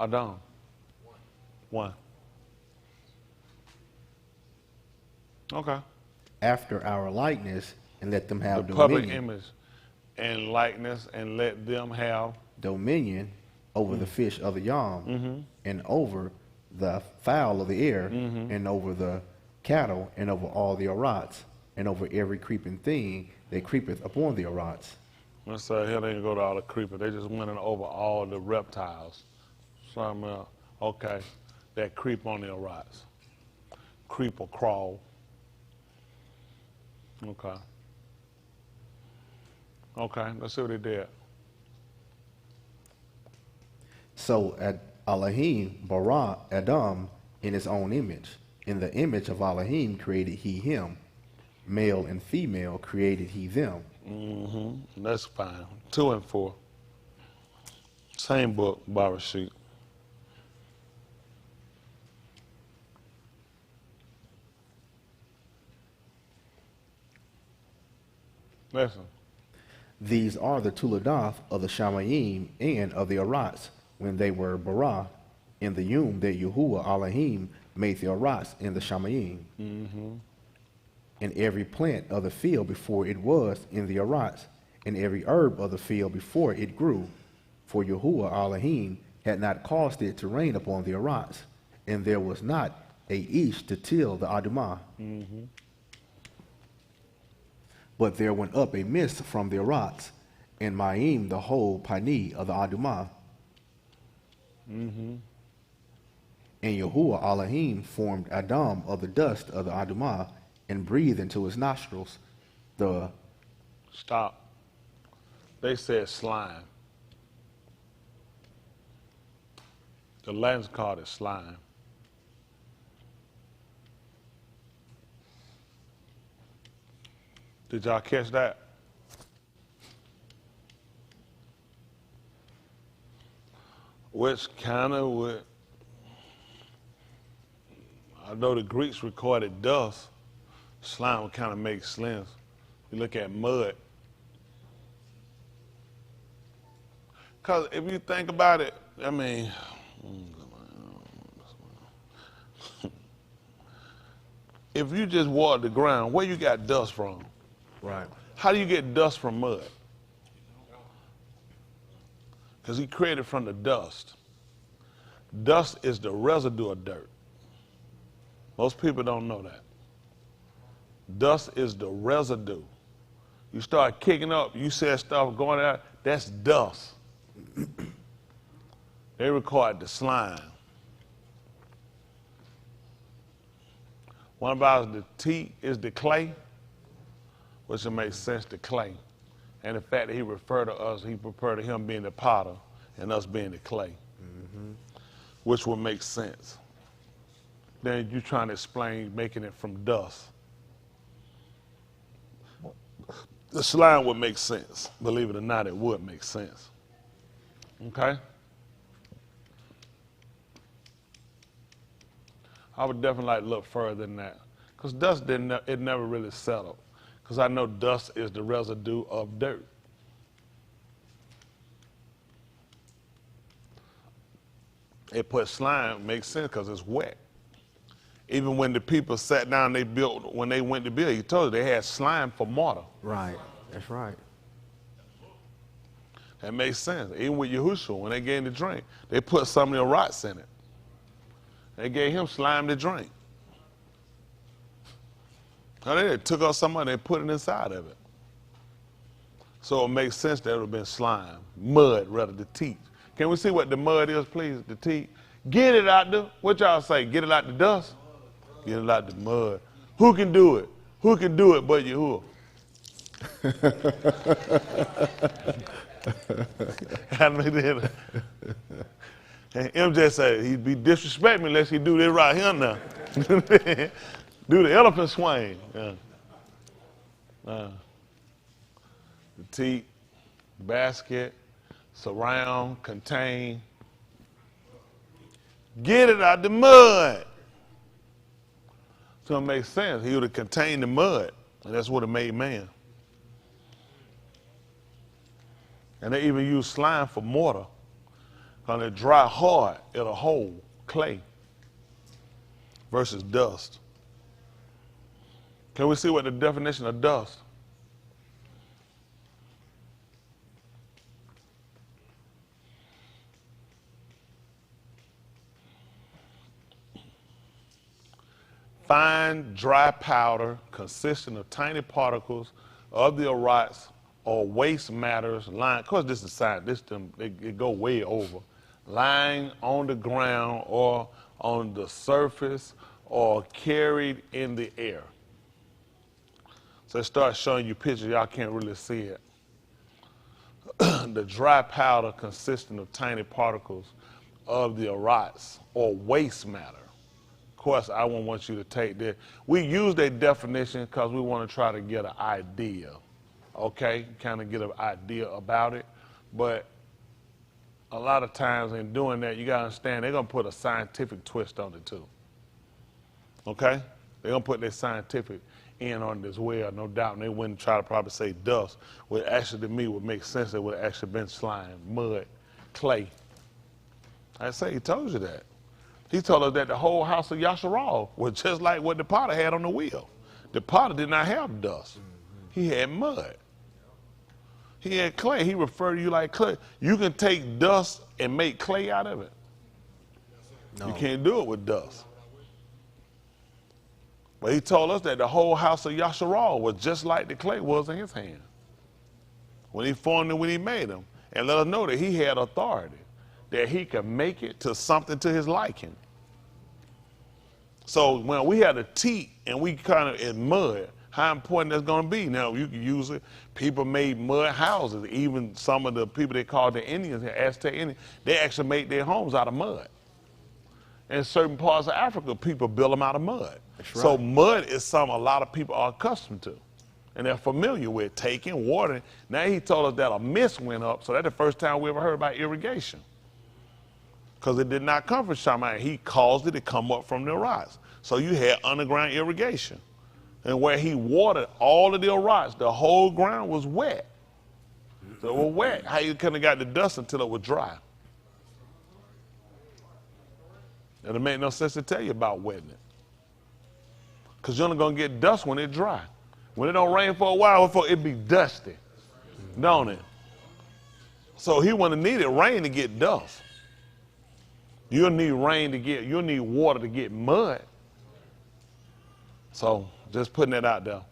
Adam. 1. Okay. After our likeness, and let them have The public dominion. image and likeness, and let them have. Dominion over the fish of the yam, and over the fowl of the air, and over the cattle, and over all the arats, and over every creeping thing that creepeth upon the arats. Let's say here they didn't go to all the creepers. They just went in over all the reptiles. Some, okay, that creep on their rots. Creep or crawl. Okay. Okay, let's see what they did. So Elohim bara Adam in his own image. In the image of Elohim created he him. Male and female created he them. That's fine. 2 and 4. Same book, Barashit. Listen. These are the Tuledath of the Shamayim and of the Arats, when they were bara, in the Yom that Yahuwah Elohim made the Arats in the Shamayim. And every plant of the field before it was in the Arats, and every herb of the field before it grew. For Yahuwah Elohim had not caused it to rain upon the Arats, and there was not a ish to till the Adumah. But there went up a mist from the Arats, and Ma'im the whole Pani of the Adumah. And Yahuwah Elohim formed Adam of the dust of the Adumah, and breathed into his nostrils the... Stop. They said slime. The Latins called it slime. Did y'all catch that? Which kind of would, I know the Greeks recorded dust, Slime would kind of make sense. You look at mud. Because if you think about it, I mean, if you just walk the ground, where you got dust from? Right. How do you get dust from mud? Because he created from the dust. Dust is the residue of dirt. Most people don't know that. Dust is the residue. You start kicking up, you said stuff going out, that's dust. They record the slime. One about the teat is the clay, which it makes sense, the clay. And the fact that he referred to us, he referred to him being the potter and us being the clay, which would make sense. Then you're trying to explain making it from dust. The slime would make sense. Believe it or not, it would make sense. Okay? I would definitely like to look further than that. Because dust it never really settled. Because I know dust is the residue of dirt. It put slime, makes sense because it's wet. Even when the people sat down, they built, when they went to build, you told you they had slime for mortar. Right. That's right. That makes sense. Even with Yahushua, when they gave him the drink, they put some of the rocks in it. They gave him slime to drink. Now they took out some of it and put it inside of it. So it makes sense that it would have been slime, mud rather than teat. Can we see what the mud is, please? The teat. Get it out the, what y'all say? Get it out the dust? Get it out the mud. Who can do it? Who can do it but Yahuwah? And MJ said he'd be disrespecting me unless he do this right here now. Do the elephant swing. Yeah. The teat, basket, surround, contain. Get it out the mud. So it makes sense. He would have contained the mud, and that's what it made man. And they even use slime for mortar. Because it dry hard, it'll hold clay versus dust. Can we see what the definition of dust? Fine, dry powder consisting of tiny particles of the aurites or waste matters lying, of course this is science, it go way over, lying on the ground or on the surface or carried in the air. So it starts showing you pictures, y'all can't really see it. The dry powder consisting of tiny particles of the aurites or waste matter. Of course, I won't want you to take this. We use that definition because we want to try to get an idea, okay? Kind of get an idea about it. But a lot of times in doing that, you got to understand they're going to put a scientific twist on it too, okay? They're going to put their scientific in on it as well, no doubt. And they wouldn't try to probably say dust, which actually to me would make sense. It would have actually been slime, mud, clay. I say he told you that. He told us that the whole house of Yasharal was just like what the potter had on the wheel. The potter did not have dust. He had mud. He had clay. He referred to you like clay. You can take dust and make clay out of it. No. You can't do it with dust. But he told us that the whole house of Yasharal was just like the clay was in his hand when he formed it, when he made them, and let us know that he had authority, that he could make it to something to his liking. So when we had a teat and we kind of in mud, how important that's going to be. Now, you can use it. People made mud houses. Even some of the people they called the Indians, the Aztec Indians, they actually made their homes out of mud. In certain parts of Africa, people build them out of mud. That's right. So mud is something a lot of people are accustomed to, and they're familiar with taking, watering. Now he told us that a mist went up, so that's the first time we ever heard about irrigation. Because it did not come from Shammai. He caused it to come up from the rocks. So you had underground irrigation. And where he watered all of the rocks, the whole ground was wet. So it was wet. How you couldn't have got the dust until it was dry? It'll make no sense to tell you about wetting it. Because you're only going to get dust when it's dry. When it don't rain for a while, it be dusty, don't it? So he wouldn't have needed rain to get dust. You'll need you'll need water to get mud. So just putting that out there.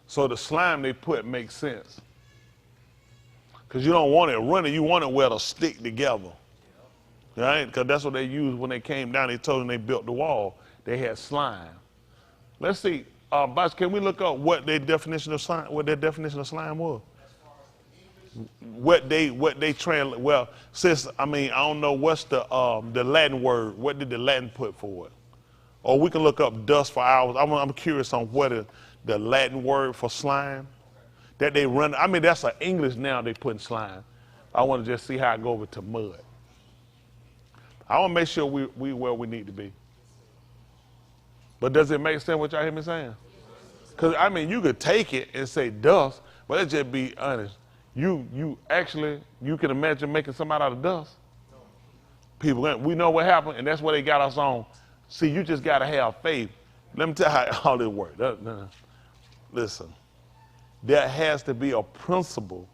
So the slime they put makes sense. Because you don't want it running, you want it where it'll stick together. Right? Because that's what they used when they came down. They told them they built the wall. They had slime. Let's see, Boss, can we look up what their definition of slime, was? Well, since I don't know what's the Latin word. What did the Latin put for it? Or we can look up dust for hours. I'm curious on what is the Latin word for slime that they run. That's an English now they put in slime. I want to just see how it go over to mud. I want to make sure we where we need to be. But does it make sense what y'all hear me saying? Because, you could take it and say dust, but let's just be honest. You can imagine making somebody out of dust. People, we know what happened, and that's where they got us on. See, you just got to have faith. Let me tell you how all this works. Listen, there has to be a principle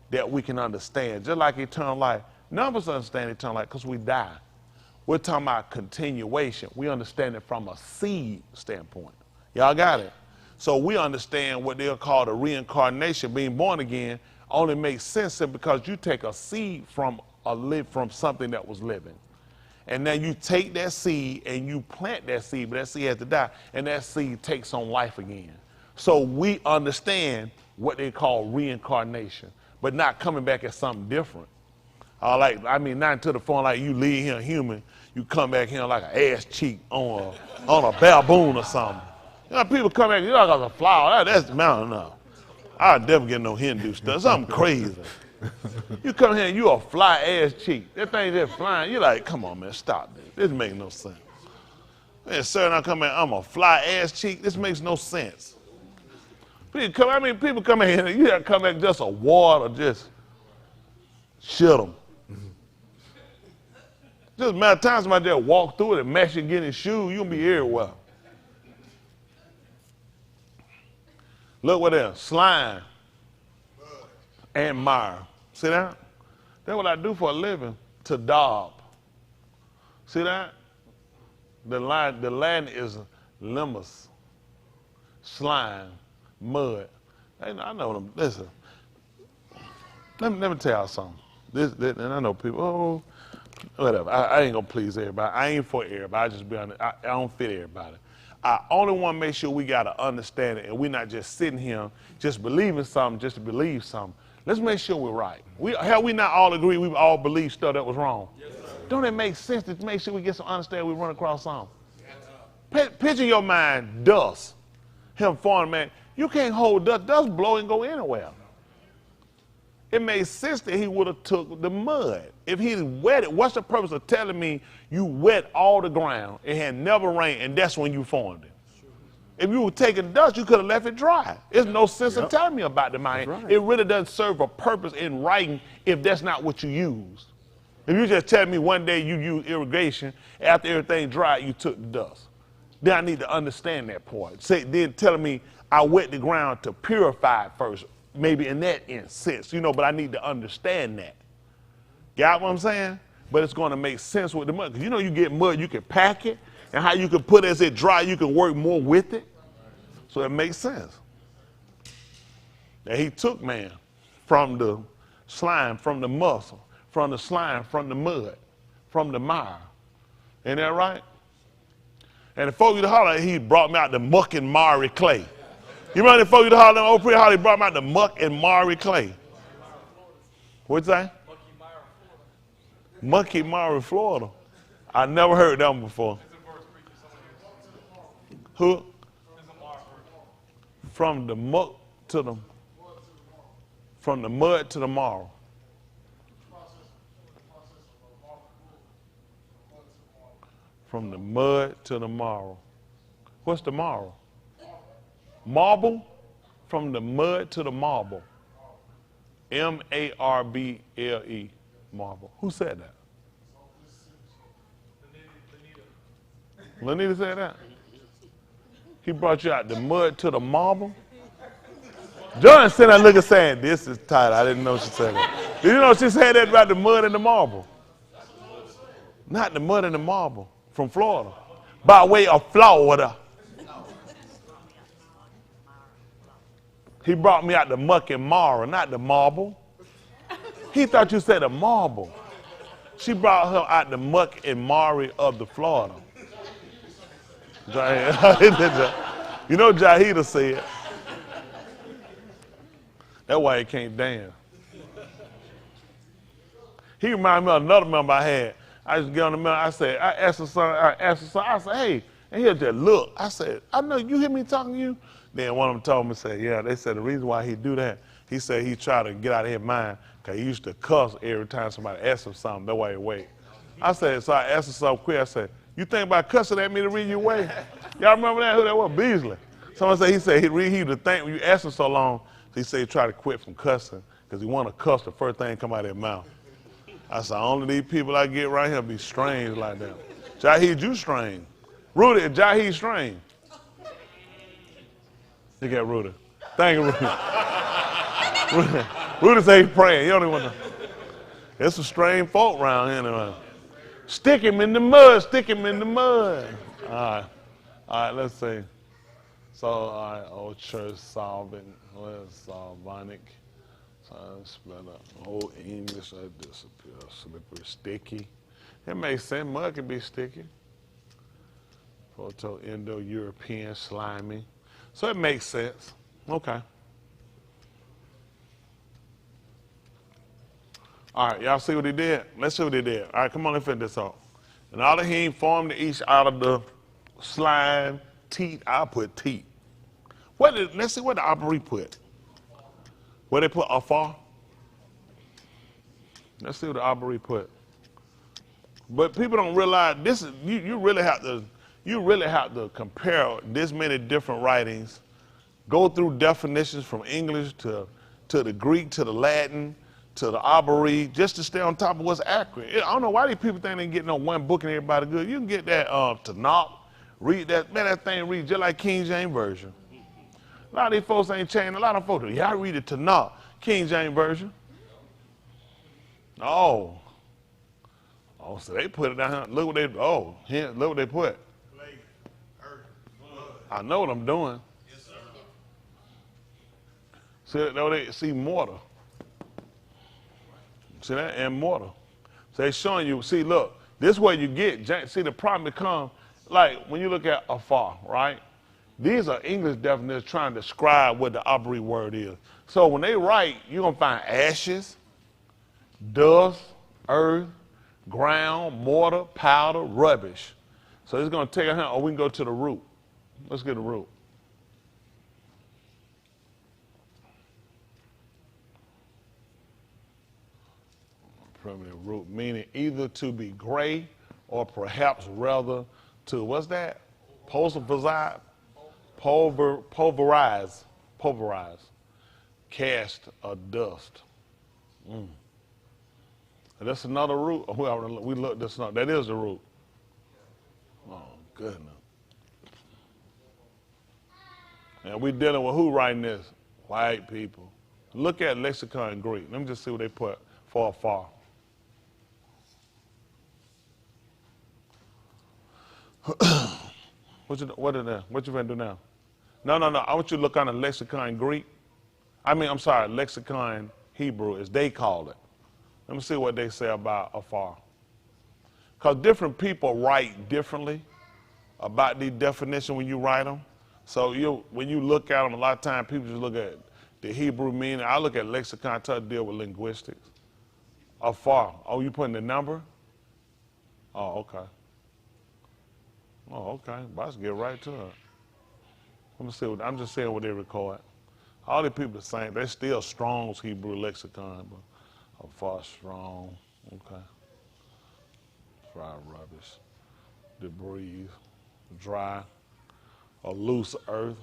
that we can understand. Just like eternal life. None of us understand eternal life because we die. We're talking about continuation. We understand it from a seed standpoint. Y'all got it? So we understand what they'll call the reincarnation, being born again, only makes sense because you take a seed from something that was living. And then you take that seed and you plant that seed, but that seed has to die, and that seed takes on life again. So we understand what they call reincarnation, but not coming back as something different. Not to the point like you leave here human, you come back here like an ass cheek on a baboon or something. People come back, like a flower. That's mountain up. I'll never get no Hindu stuff. Something crazy. You come here and you a fly ass cheek. That thing just flying. You're like, come on, man, stop this. This makes no sense. Man, sir, I come in, I'm a fly ass cheek. This makes no sense. People come in here and you have to come back just a water, just shit them. Just a matter of time somebody just walk through it and mess you get in his shoes, you'll be everywhere. Look what else, slime and mire. See that? That's what I do for a living, to daub. See that? The Latin is limbus, slime, mud. I know them. Listen, let me tell y'all something. And I know people, whatever. I ain't gonna please everybody. I ain't for everybody. I just be honest. I don't fit everybody. I only want to make sure we got to understand it and we're not just sitting here just believing something just to believe something. Let's make sure we're right. We not all agree we all believe stuff that was wrong? Yes, sir. Don't it make sense to make sure we get some understanding we run across something? Yes, picture your mind, dust. Him foreign man. You can't hold dust. Dust blow and go anywhere. It made sense that he would have took the mud. If he wet it, what's the purpose of telling me you wet all the ground, it had never rained, and that's when you formed it? Sure. If you were taking dust, you could have left it dry. There's no sense in telling me about the mind. Right. It really doesn't serve a purpose in writing if that's not what you use. If you just tell me one day you used irrigation, after everything dried, you took the dust. Then I need to understand that part. Then telling me I wet the ground to purify it first. Maybe in that sense, but I need to understand that. Got what I'm saying? But it's going to make sense with the mud. Because you get mud, you can pack it, and how you can put it as it dry, you can work more with it. So it makes sense. And he took man from the slime, from the muscle, from the slime, from the mud, from the mire. Ain't that right? And the folk you to holler, he brought me out the muck and miry clay. You remember the folk you to holler, old pretty how they brought me out the muck and miry clay? What'd you say? Monkey Mire, Florida. I never heard that one before. Who? From the muck to the, from the mud to the marl. From the mud to the marble. What's the marble? Marble? From the mud to the marble. M-A-R-B-L-E. Marble. Who said that? Lanita said that? He brought you out the mud to the marble? Jordan said that looking saying, this is tight. I didn't know she said that. Did you know she said that about the mud and the marble? Not the mud and the marble. From Florida. By way of Florida. He brought me out the muck and mire, not the marble. He thought you said a marble. She brought her out the muck and mire of the Florida. You know Jahida said. That's why he can't dance. He reminded me of another member I had. I just get on the member, I asked the son, I said, hey, and he'll just look. I said, I know, you hear me talking to you? Then one of them told me, said, yeah, they said the reason why he do that, he said he tried to get out of his mind because he used to cuss every time somebody asked him something. That's why he wait. I said, so I asked him something quick. I said, you think about cussing at me to read your way? Y'all remember that? Who that was? Beasley. Someone said, he would think when you asked him so long, he said he tried to quit from cussing because he want to cuss the first thing come out of his mouth. I said, only these people I get right here be strange like that. Jahid, you strange. Rudy, Jahid strange. Look at Rudy. Thank you, Rudy. Rudy say he's praying. You don't even want to. There's some strange folk around here anyway. Stick him in the mud. Stick him in the mud. All right, let's see. So, all right, old church solving. Where's Salvonic? Split up. Old English, that disappear. Slippery, sticky. It makes sense. Mud can be sticky. Proto-Indo-European, slimy. So it makes sense. Okay. All right, y'all see what he did? Let's see what he did. All right, come on, let's finish this off. And all the heme formed the east out of the slime, teeth. I'll put teeth. Let's see what the Opry put. Where they put afar? Let's see what the Opry put. But people don't realize this is you really have to compare this many different writings, go through definitions from English to the Greek to the Latin to the Opry just to stay on top of what's accurate. I don't know why these people think they can get no one book and everybody good. You can get that Tanakh, read that, man, that thing reads just like King James Version. A lot of these folks ain't changing. A lot of folks, yeah, I read it Tanakh, King James Version. Oh, so they put it down here. Look what look what they put. Clay, earth, blood. I know what I'm doing. Yes, sir. See mortar. See that? And mortar. So they're showing you, see, look, this is what you get. See, the problem becomes, like, when you look at afar, right? These are English definitions trying to describe what the Opry word is. So when they write, you're going to find ashes, dust, earth, ground, mortar, powder, rubbish. So it's going to take a hint, or we can go to the root. Let's get the root. Primitive root, meaning either to be gray or perhaps rather to, what's that? Pulverize, cast or dust. And that's another root. We looked this up. That is the root. Oh, goodness. And we dealing with who writing this? White people. Look at lexicon Greek. Let me just see what they put for afar. What you gonna do now? No. I want you to look on the lexicon Greek. Lexicon Hebrew, as they call it. Let me see what they say about afar. Because different people write differently about the definition when you write them. So when you look at them, a lot of times people just look at the Hebrew meaning. I look at lexicon to deal with linguistics. Afar. Oh, you putting the number? Oh, okay. Oh, okay. Let's get right to it. I'm just saying what they record. All the people the same. They're still Strong's Hebrew lexicon, but afar strong. Okay. Fried rubbish. debris, dry or loose earth,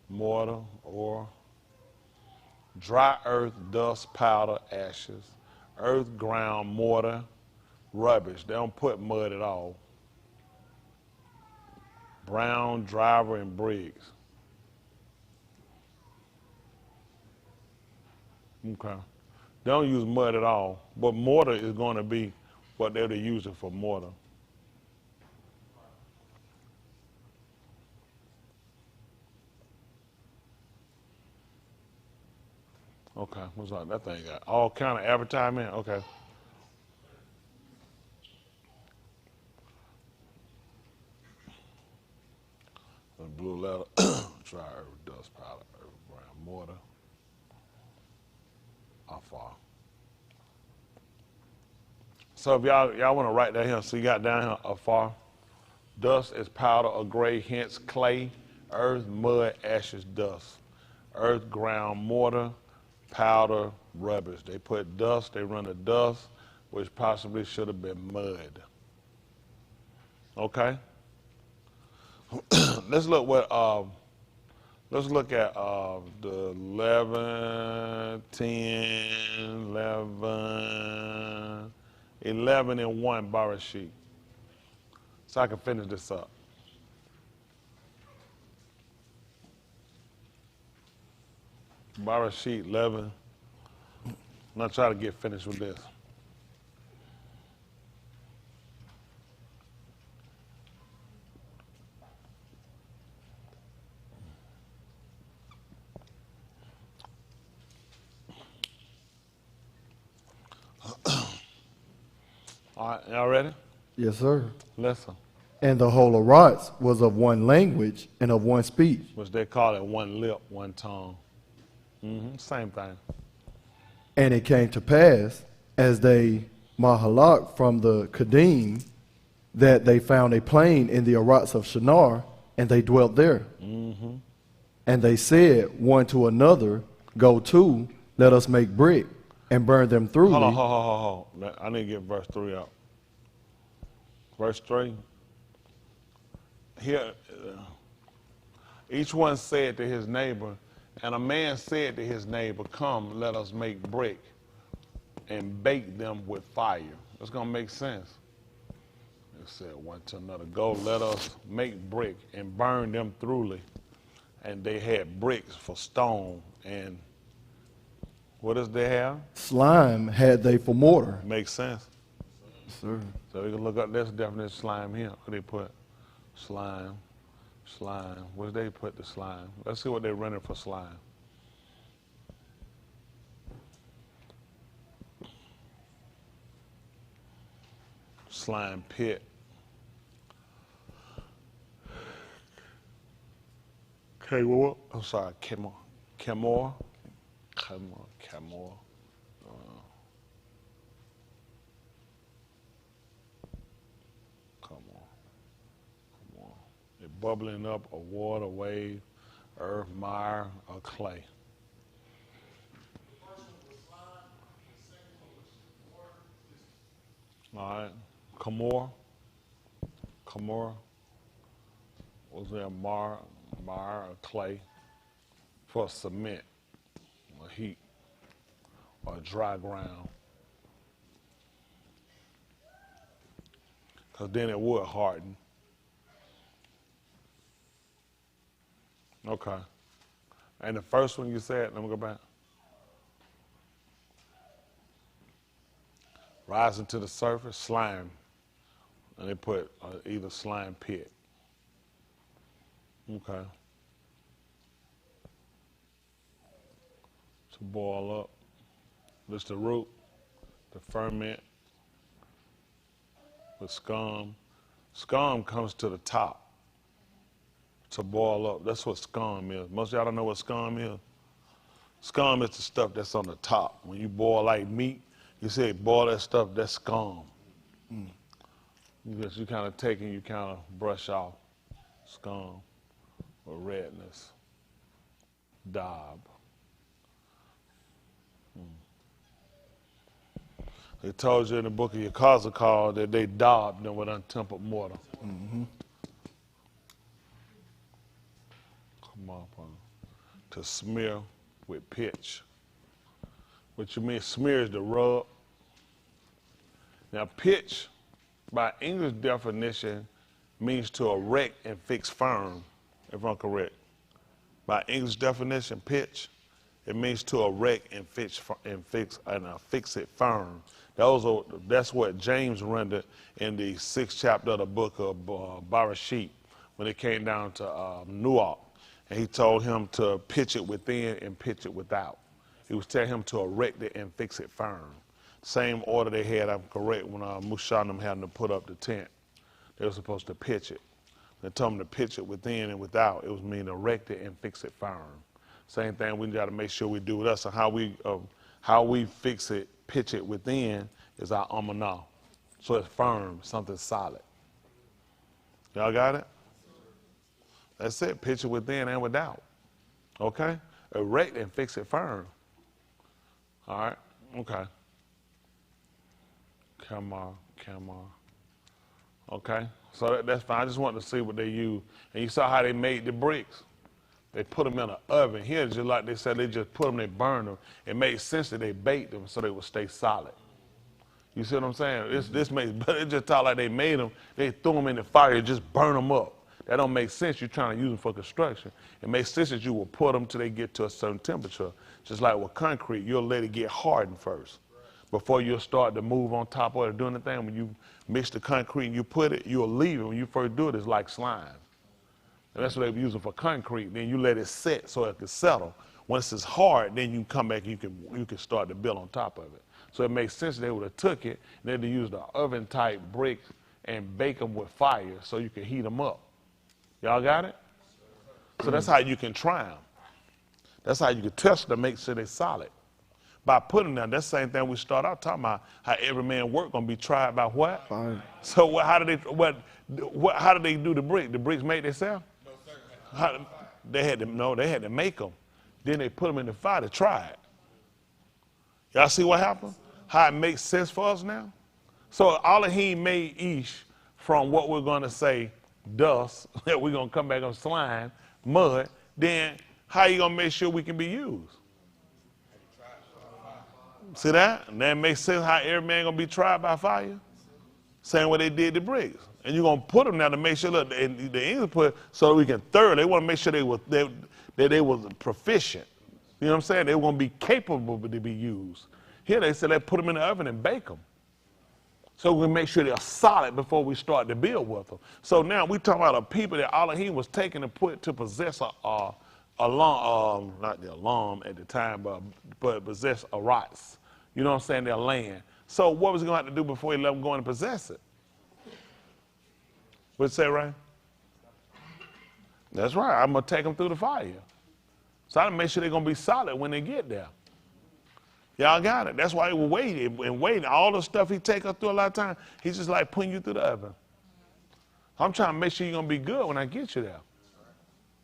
mortar, or dry earth, dust, powder, ashes, earth, ground, mortar, rubbish. They don't put mud at all. Brown, Driver, and Briggs. Okay. They don't use mud at all, but mortar is going to be what they're using for mortar. Okay, what's that? That thing got all kind of advertisement. Okay. The blue letter, dry earth, dust, powder, earth, brown, mortar, afar. So if y'all want to write that here, so you got down here afar. Dust is powder or gray, hence clay, earth, mud, ashes, dust. Earth, ground, mortar, powder, rubbish. They put dust, they run the dust, which possibly should have been mud. Okay? Let's look at the 11, 10, 11 and 1 bar sheet. So I can finish this up. Bar sheet 11. I'm not trying to get finished with this. All right, y'all ready? Yes, sir. Listen, And the whole of Rots was of one language and of one speech. which they call it one lip, one tongue. Same thing. And it came to pass, as they Mahalak from the Kadim, that they found a plain in the Arats of Shinar, and they dwelt there. And they said one to another, Go to, let us make brick, and burn them thoroughly. Hold on. I need to get verse 3 out. Verse 3. Here, each one said to his neighbor, and a man said to his neighbor, Come, let us make brick and bake them with fire. That's going to make sense. They said one to another, Go, let us make brick and burn them thoroughly. And they had bricks for stone. And what does they have? Slime had they for mortar. Makes sense. Sir. So we can look up this definition of slime here. What they put? Slime. Where they put the slime? Let's see what they rendered for slime. Slime pit. Camor. I'm sorry, Camor. Camor. Come on. They're bubbling up a water, wave, earth, mire, or clay. All right. Camor was there mire or clay for cement, or heat, or dry ground. Because then it would harden. Okay. And the first one you said, let me go back. Rising to the surface, slime. And they put either slime pit. Okay. To boil up. This the root, the ferment, the scum. Scum comes to the top to boil up. That's what scum is. Most of y'all don't know what scum is. Scum is the stuff that's on the top. When you boil like meat, you say boil that stuff, that's scum. You kind of take and you kind of brush off scum or redness, daub. It told you in the book of Yekazakal that they daubed them with untempered mortar. Come on, to smear with pitch. What you mean smear is the rub. Now pitch, by English definition, means to erect and fix firm, if I'm correct. By English definition, pitch, it means to erect and fix it firm. That's what James rendered in the 6th chapter of the book of Bereshit when it came down to Noach. And he told him to pitch it within and pitch it without. He was telling him to erect it and fix it firm. Same order they had, I'm correct, when Musha and them had to put up the tent. They were supposed to pitch it. They told them to pitch it within and without. It was mean erect it and fix it firm. Same thing we got to make sure we do with us. And how we fix it, pitch it within is our amanah. So it's firm, something solid. Y'all got it? That's it. Pitch it within and without. Okay? Erect and fix it firm. All right? Okay. Come on. Okay? So that's fine. I just wanted to see what they use. And you saw how they made the bricks. They put them in an oven. Here, just like they said, they just put them, they burned them. It made sense that they baked them so they would stay solid. You see what I'm saying? But it just thought like they made them, they threw them in the fire, just burn them up. That don't make sense. You're trying to use them for construction. It makes sense that you will put them till they get to a certain temperature. Just like with concrete, you'll let it get hardened first before you'll start to move on top of it. Doing the thing, when you mix the concrete and you put it, you'll leave it. When you first do it, it's like slime. And that's what they were using for concrete. Then you let it set so it can settle. Once it's hard, then you come back and you can start to build on top of it. So it makes sense they would have took it and they'd use the oven type bricks and bake them with fire so you can heat them up. Y'all got it? So that's how you can try them. That's how you can test them to make sure they're solid. By putting them, that's the same thing we start out talking about, how every man work gonna be tried by what? Fine. So how do they do the brick? The bricks made themselves? They had to make them. Then they put them in the fire to try it. Y'all see what happened? How it makes sense for us now? So Elohim made Ish from what we're gonna say, dust, that we're gonna come back on slime, mud. Then how you gonna make sure we can be used? See that? And that makes sense how every man gonna be tried by fire? Same way they did the bricks. And you're gonna put them now to make sure, look, the English put so we can thoroughly, they wanna make sure they was proficient. You know what I'm saying? They were gonna be capable to be used. Here they said they put them in the oven and bake them. So we make sure they're solid before we start to build with them. So now we talking about a people that Elohim was taking and put to possess not the alarm at the time, but possess a rights. You know what I'm saying? Their land. So what was he going to have to do before he let them go and possess it? What'd you say, Ray? That's right. I'm going to take them through the fire. So I got to make sure they're going to be solid when they get there. Y'all got it. That's why he was waiting and waiting. All the stuff he take us through a lot of time, he's just like putting you through the oven. I'm trying to make sure you're going to be good when I get you there.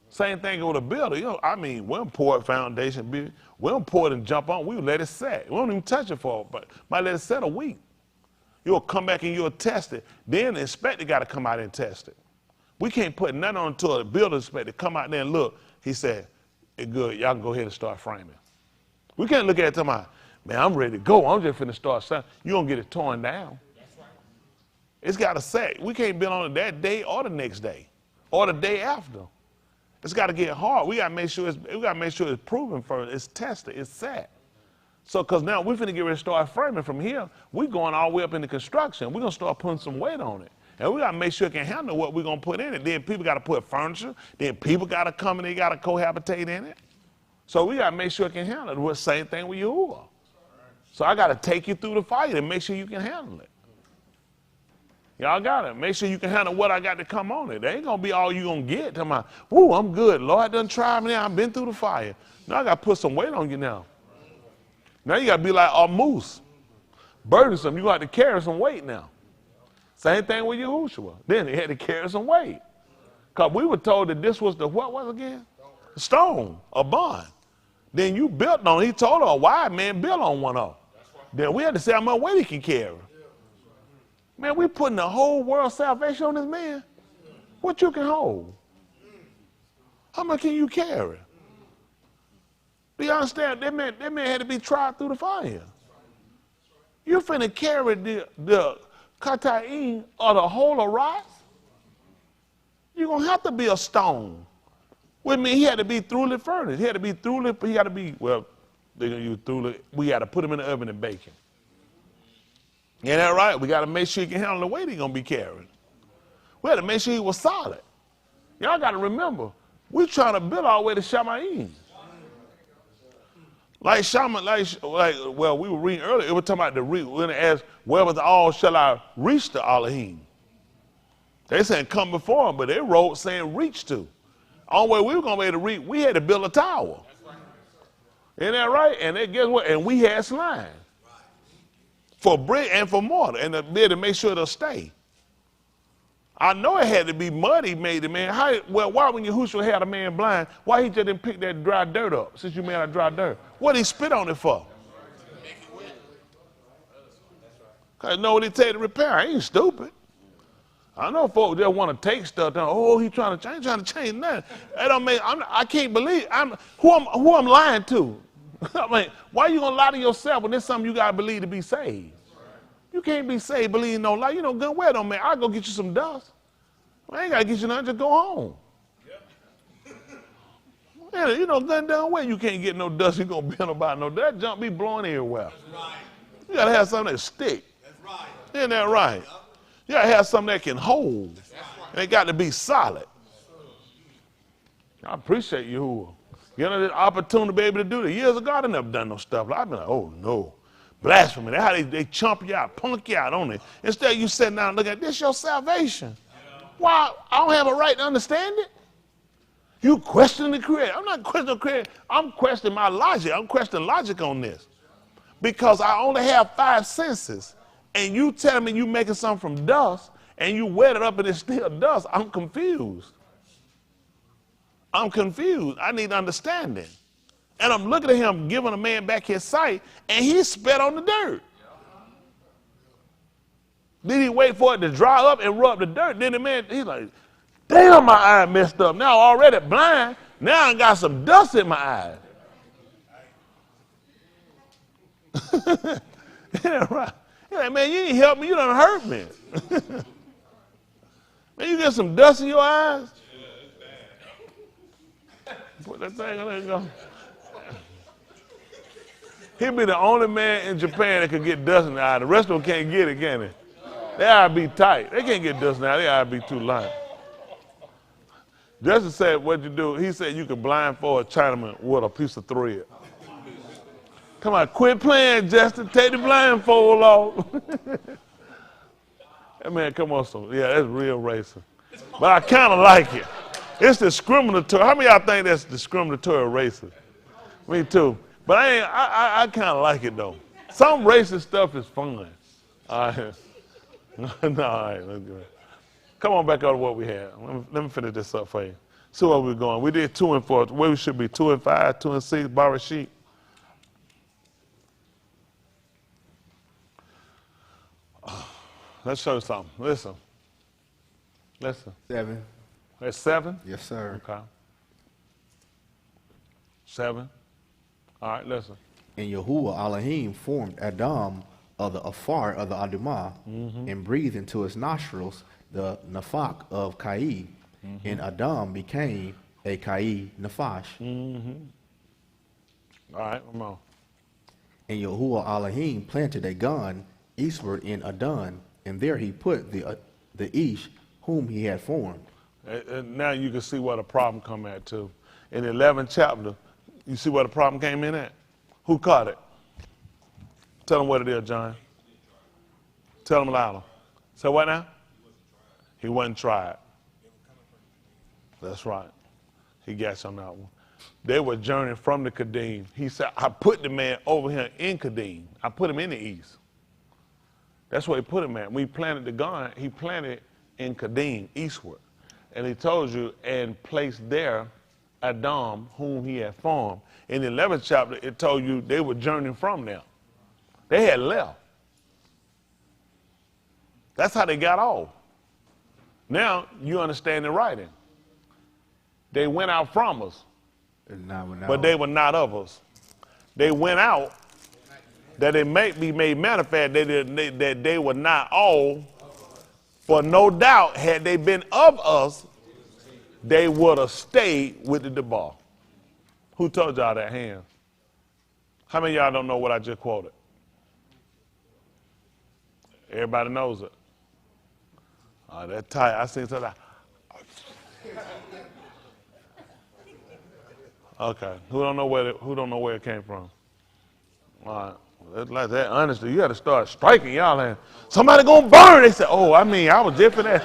Same thing with a builder. You know, I mean, we don't pour a foundation. We don't pour it and jump on. We let it set. We don't even touch it but might let it set a week. You'll come back and you'll test it. Then the inspector got to come out and test it. We can't put nothing on until the builder inspector come out there and look. He said, it's good. Y'all can go ahead and start framing. We can't look at it tomorrow. Man, I'm ready to go. I'm just finna start something. You're going to get it torn down. That's right. It's got to set. We can't build on it that day or the next day or the day after. It's got to get hard. We got to make sure it's proven first. It's tested. It's set. So, because now we're finna get ready to start framing from here. We're going all the way up into construction. We're going to start putting some weight on it. And we got to make sure it can handle what we're going to put in it. Then people got to put furniture. Then people got to come and they got to cohabitate in it. So we got to make sure it can handle it. The same thing with Yahuwah. So I got to take you through the fire to make sure you can handle it. Y'all got it. Make sure you can handle what I got to come on it. They ain't going to be all you going to get. Talking about, woo, I'm good. Lord done tried me now. I've been through the fire. Now I got to put some weight on you now. Now you got to be like a moose. Burdensome. You got to carry some weight now. Same thing with Yahushua. Then he had to carry some weight. Because we were told that this was the, what was again? Stone, a bond. Then you built on it. He told her, a wise man built on one of them. then we had to see how much weight he can carry. Man, we putting the whole world's salvation on this man. What you can hold? How much can you carry? Do you understand? That man had to be tried through the fire. You finna carry the kataim or the whole of rocks? You're gonna have to be a stone. With me, he had to be thoroughly furnished. He had to be thoroughly, he had to be, well, they're gonna use thoroughly, we had to put him in the oven and bake him. Ain't that right? We gotta make sure he can handle the weight he's gonna be carrying. We had to make sure he was solid. Y'all gotta remember, we trying to build our way to Shamayim. Like well, we were reading earlier, it was talking about we're gonna ask, where was all shall I reach to Elohim? They saying come before him, but they wrote saying reach to. Only way we were gonna be able to reach, we had to build a tower. Isn't that right? And then guess what? And we had slime. For brick and for mortar, and to be able to make sure it'll stay. I know it had to be muddy made it, man. Why when Yahushua had a man blind, why he just didn't pick that dry dirt up since you made out of dry dirt? What he spit on it for? Because know what he take to repair. I ain't stupid. I know folks just want to take stuff down. Oh, he trying to change nothing. That don't make, I can't believe, who I'm lying to? I mean, why you gonna lie to yourself when there's something you gotta believe to be saved? You can't be saved believing no lie. You know, gun where don't man. I'll go get you some dust. I ain't gotta get you nothing, just go home. Yeah, you know, gun down where you can't get no dust, you gonna bend about no dust. That junk be blowing everywhere. That's right. You gotta have something that stick. That's right. Isn't that right? You gotta have something that can hold. That's right. And it got to be solid. I appreciate you. You know, the opportunity to be able to do that. Years ago, I never done no stuff. I've been like, oh no. Blasphemy. That's how they chump you out, punk you out on it. Instead, you sit down and look at this, your salvation. Why? I don't have a right to understand it. You question the Creator. I'm not questioning the Creator. I'm questioning my logic. I'm questioning logic on this. Because I only have 5 senses. And you telling me you making something from dust and you wet it up and it's still dust. I'm confused. I'm confused. I need understanding. And I'm looking at him giving a man back his sight, and he spat on the dirt. Then he wait for it to dry up and rub the dirt. Then the man, he's like, damn, my eye messed up. Now I'm already blind. Now I got some dust in my eye. Yeah, right. He's like, man, you ain't help me. You done hurt me. Man, you get some dust in your eyes? Put that thing on there and go. He'll be the only man in Japan that can get dust in the eye. The rest of them can't get it, can they? Their eye be tight. They can't get dust in the eye. Their eye be too light. Justin said, what'd you do? He said you could blindfold a Chinaman with a piece of thread. Come on, quit playing, Justin. Take the blindfold off. That man, come on, yeah, that's real racist. But I kind of like it. It's discriminatory. How many of y'all think that's discriminatory racist? Me too. But I kind of like it though. Some racist stuff is fun. All right. No, all right, let's go. Come on back out to what we had. Let me finish this up for you. See where we're going. We did 2 and 4. Where we should be 2 and 5, 2 and 6, Barashit. Let's show you something. Listen. 7. That's 7? Yes, sir. Okay. 7. All right, listen. And Yahuwah Elohim formed Adam of the Afar of the Adumah and breathed into his nostrils the Nafak of Kai. And Adam became a Kai Nafash. All right, come on. And Yahuwah Elohim planted a gun eastward in Adon, and there he put the Ish whom he had formed. And now you can see where the problem come at too. In the 11th chapter, you see where the problem came in at? Who caught it? Tell them what it is, John. Tell them louder. Say what now? He wasn't tried. That's right. He got you on that one. They were journeying from the Kadim. He said, I put the man over here in Kadim. I put him in the east. That's where he put him at. When he planted the gun, he planted in Kadim, eastward. And he told you, and placed there Adam, whom he had formed. In the 11th chapter, it told you they were journeying from there. They had left. That's how they got off. Now you understand the writing. They went out from us, but they were not of us. They went out that it may be made manifest that they were not all. For no doubt, had they been of us, they would have stayed with the debar. Who told y'all that? Hands. How many of y'all don't know what I just quoted? Everybody knows it. That tight. I seen something. Okay. Who don't know where it came from? All right. That's like that. Honestly, you got to start striking y'all. And somebody gonna burn. They said, "Oh, I was just for that."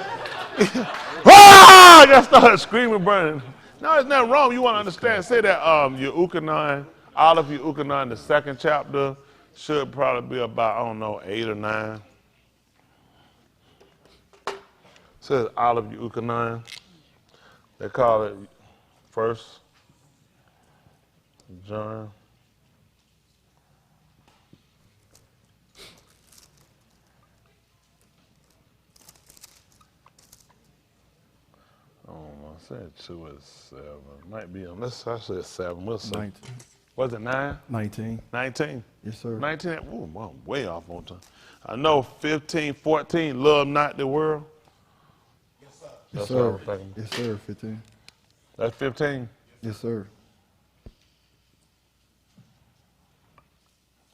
Ah! I got started screaming, burning. No, it's not wrong. You want to understand? Say that Euchanan, all of Euchanan, the second chapter should probably be about 8 or 9. Says all of Euchanan. They call it First John. I said 2 is 7. Might be on this. I said 7. We'll see. 19. Was it 9? 19. 19. Yes, sir. 19. Ooh, I'm way off on time. I know 15, 14. Love not the world. Yes, That's sir. what I was thinking. Yes, sir. 15. That's 15. Yes, sir.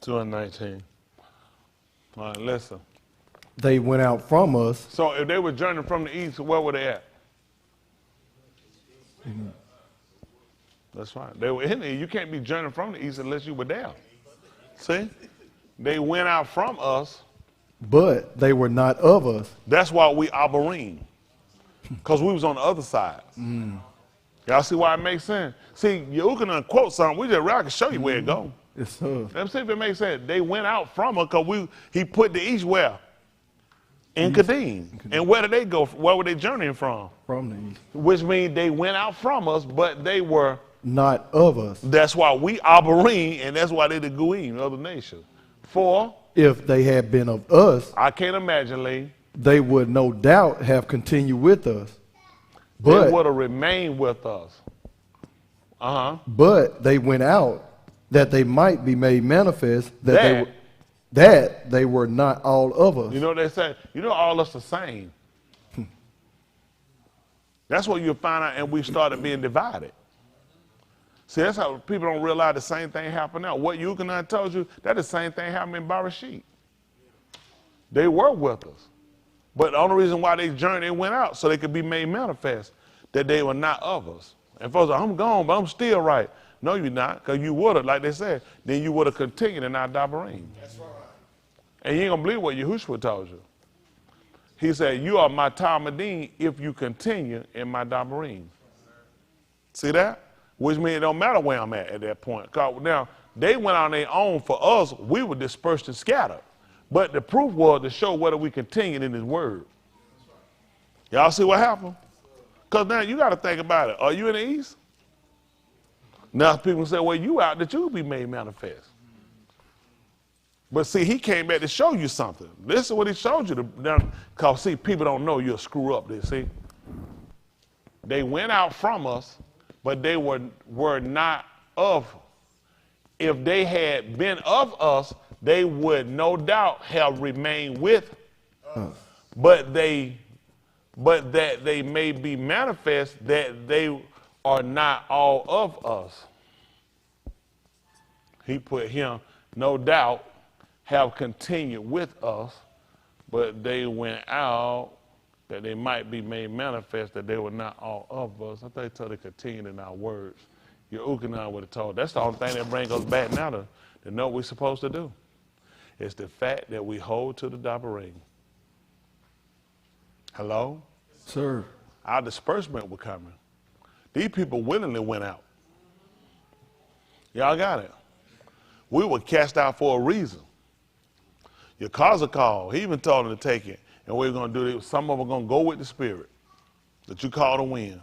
2 and 19. All right, listen. They went out from us. So if they were journeying from the east, where were they at? Mm-hmm. That's right. They were in there. You can't be journeying from the east unless you were there. See? They went out from us. But they were not of us. That's why we Abarim. Because we was on the other side. Y'all see why it makes sense? See, you can unquote something. I can show you where it goes. Yes, sir. Let me see if it makes sense. They went out from us because he put the east where? In Kadim. And where did they go? Where were they journeying from? From the east. Which means they went out from us, but they were. Not of us. That's why we Abarim, and that's why they the Goyim, other nations. For If they had been of us, I can't imagine, Lee, they would no doubt have continued with us. they But would have remained with us. but they went out that they might be made manifest that they were not all of us. You know what they say? You know, all us the same. That's what you'll find out, and we started being divided. See, that's how people don't realize the same thing happened now. What Euchanan told you, that the same thing happened in Barashit. They were with us. But the only reason why they journeyed, they went out so they could be made manifest that they were not of us. And folks are, I'm gone, but I'm still right. No, you're not, because you would have, like they said, then you would have continued in our Dabarim. That's right. And you ain't going to believe what Yahushua told you. He said, you are my Talmudim if you continue in my Dabarim. See that? Which means it don't matter where I'm at that point. Now, they went on their own. For us, we were dispersed and scattered. But the proof was to show whether we continued in his word. Y'all see what happened? Because now you got to think about it. Are you in the east? Now people say, well, you out that you be made manifest. But see, he came back to show you something. This is what he showed you. Because see, people don't know you'll screw up this, see? They went out from us, but they were not of. If they had been of us, they would no doubt have remained with us. But that they may be manifest that they are not all of us. He put him, no doubt, have continued with us, but they went out that they might be made manifest that they were not all of us. I think they continued in our words. Euchanan would have told. That's the only thing that brings us back now to know what we're supposed to do. It's the fact that we hold to the Dabarim. Hello? Sir. Our disbursement was coming. These people willingly went out. Y'all got it? We were cast out for a reason. Your causa called. He even told them to take it. And we were going to do it. Some of them are going to go with the spirit that you call the wind.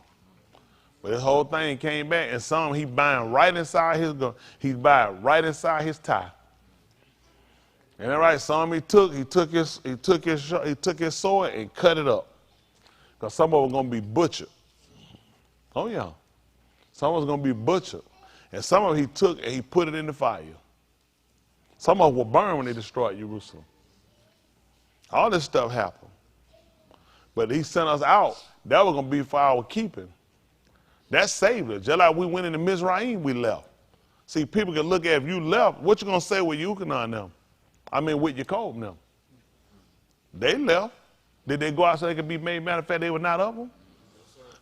But this whole thing came back, and some he bind right inside his tie. And that right, some he took his sword and cut it up. Because some of them gonna be butchered. Oh yeah. Some of them gonna be butchered. And some of them he took and he put it in the fire. Some of them will burn when they destroyed Jerusalem. All this stuff happened. But he sent us out. That was gonna be for our keeping. That saved us. Just like we went into Mizraim, we left. See, people can look at if you left, what you gonna say with Yukonon and them? I mean with Jacob and them. They left. Did they go out so they could be made? Matter of fact, they were not of them.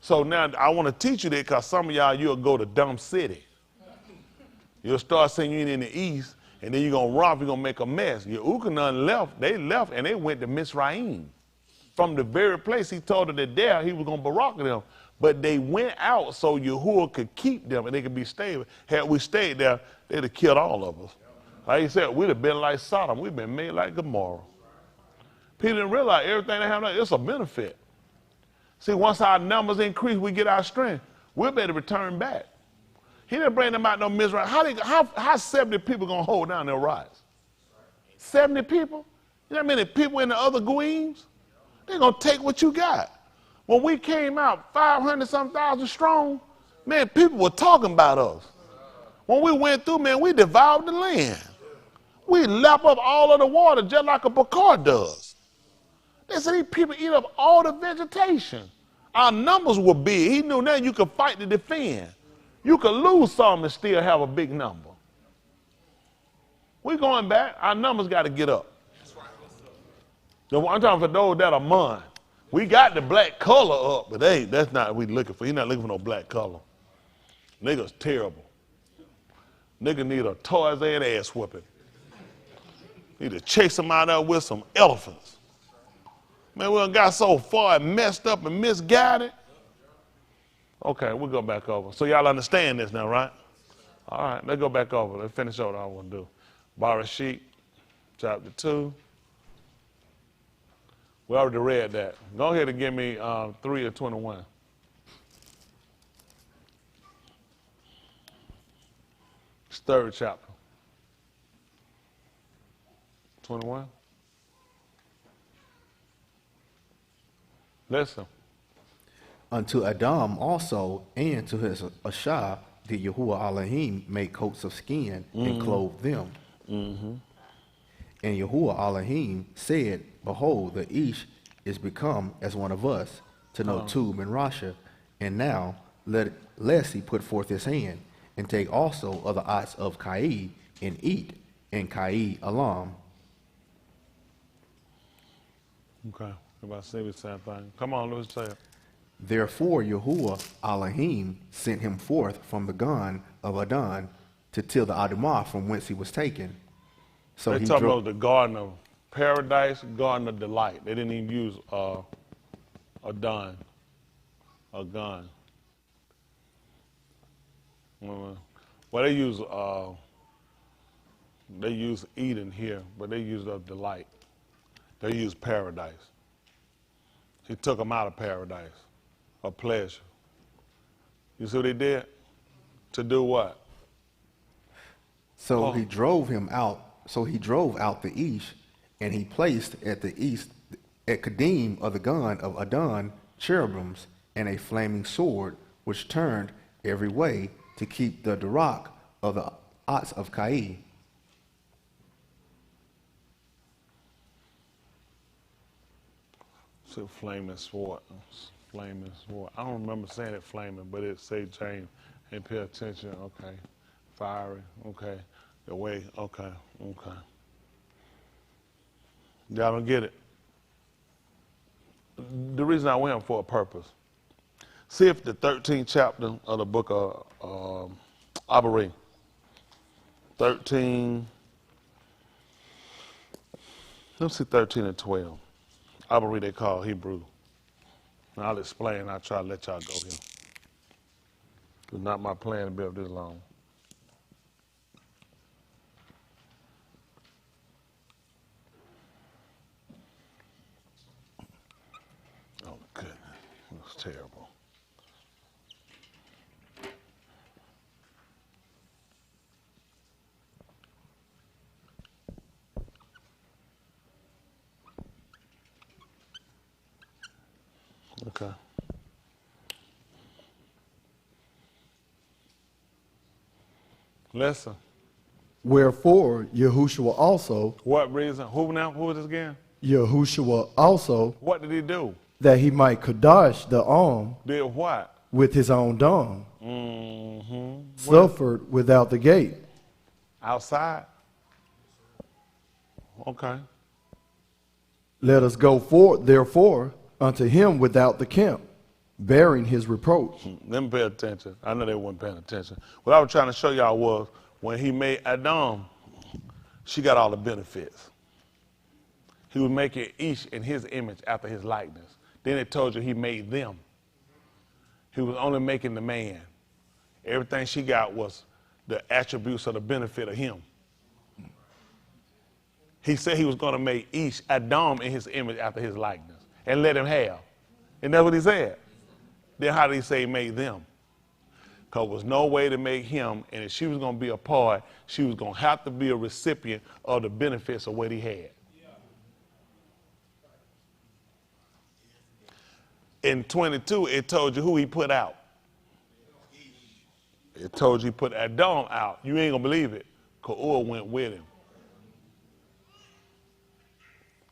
So now I want to teach you that because some of y'all, you'll go to Dumb City. You'll start saying you're in the east, and then you're going to romp, you're going to make a mess. Your Ukanon left, and they went to Mizraim. From the very place he told them that there he was going to barack them. But they went out so Yahuwah could keep them and they could be stable. Had we stayed there, they'd have killed all of us. Like he said, we'd have been like Sodom. We'd been made like Gomorrah. People didn't realize everything they have now, it's a benefit. See, once our numbers increase, we get our strength, we'll be able to return back. He didn't bring them out no misery. How 70 people going to hold down their rise? 70 people? You know how many people in the other Guims? They're going to take what you got. When we came out 500-some thousand strong, man, people were talking about us. When we went through, man, we devoured the land. We lap up all of the water just like a Bakar does. They said these people eat up all the vegetation. Our numbers were big. He knew now you could fight to defend. You could lose some and still have a big number. We're going back. Our numbers got to get up. I'm talking for those that are mine. We got the black color up, but hey, that's not what we looking for. He's not looking for no black color. Niggas terrible. Nigga need a Tarzan ass whooping. Need to chase them out there with some elephants. Man, we done got so far and messed up and misguided. Okay, we'll go back over. So y'all understand this now, right? All right, let's go back over. Let's finish what I want to do. Barashit, chapter 2. We already read that. Go ahead and give me 3 or 21. It's third chapter. 21. Listen. Unto Adam also and to his Ashah did Yahuwah Elohim make coats of skin and clothe them. And Yahuwah Elohim said, Behold, the Ish is become as one of us, to know Tub and Rasha, and now lest he put forth his hand, and take also of the ox of Kai, and eat, and Kai Alam. Okay, everybody say the same thing. Come on, let's say it. Therefore Yahuwah Elohim sent him forth from the Gan of Adon to till the Adamah from whence he was taken. So They he talking drove. about the Garden of Paradise, Garden of Delight. They didn't even use a gun. Well, they use Eden here, but they use delight. They use paradise. He took them out of paradise, of pleasure. You see what he did? To do what? So he drove him out. So he drove out the Ish, and he placed at the east, at Kadim of the Gan of Adon, cherubims and a flaming sword, which turned every way to keep the Darak of the ox of Kai. So flaming sword. Flaming sword. I don't remember saying it flaming, but it say James. And pay attention. Okay. Fiery. Okay. The way. Okay. Okay. Y'all don't get it. The reason I went for a purpose. See if the 13th chapter of the book of Abari. 13. Let's see 13 and 12. Abari they call Hebrew. And I'll explain. I'll try to let y'all go here. It's not my plan to be up this long. Oh, goodness. That's terrible. Okay. Listen. Wherefore Yahushua also, What reason? Who now? Who is this again? Yahushua also, What did he do? that he might kadosh the Did what? with his own dung, Mm-hmm. suffered without the gate. Outside? Okay. Let us go forth, therefore, unto him without the camp, bearing his reproach. Let me pay attention. I know they weren't paying attention. What I was trying to show y'all was when he made Adam, she got all the benefits. He was making each in his image after his likeness. Then it told you he made them. He was only making the man. Everything she got was the attributes of the benefit of him. He said he was going to make each Adam in his image after his likeness and let him have. And that's what he said. Then how did he say he made them? Because there was no way to make him, and if she was going to be a part, she was going to have to be a recipient of the benefits of what he had. In 22, it told you who he put out. It told you he put Adam out. You ain't going to believe it, because Ur went with him.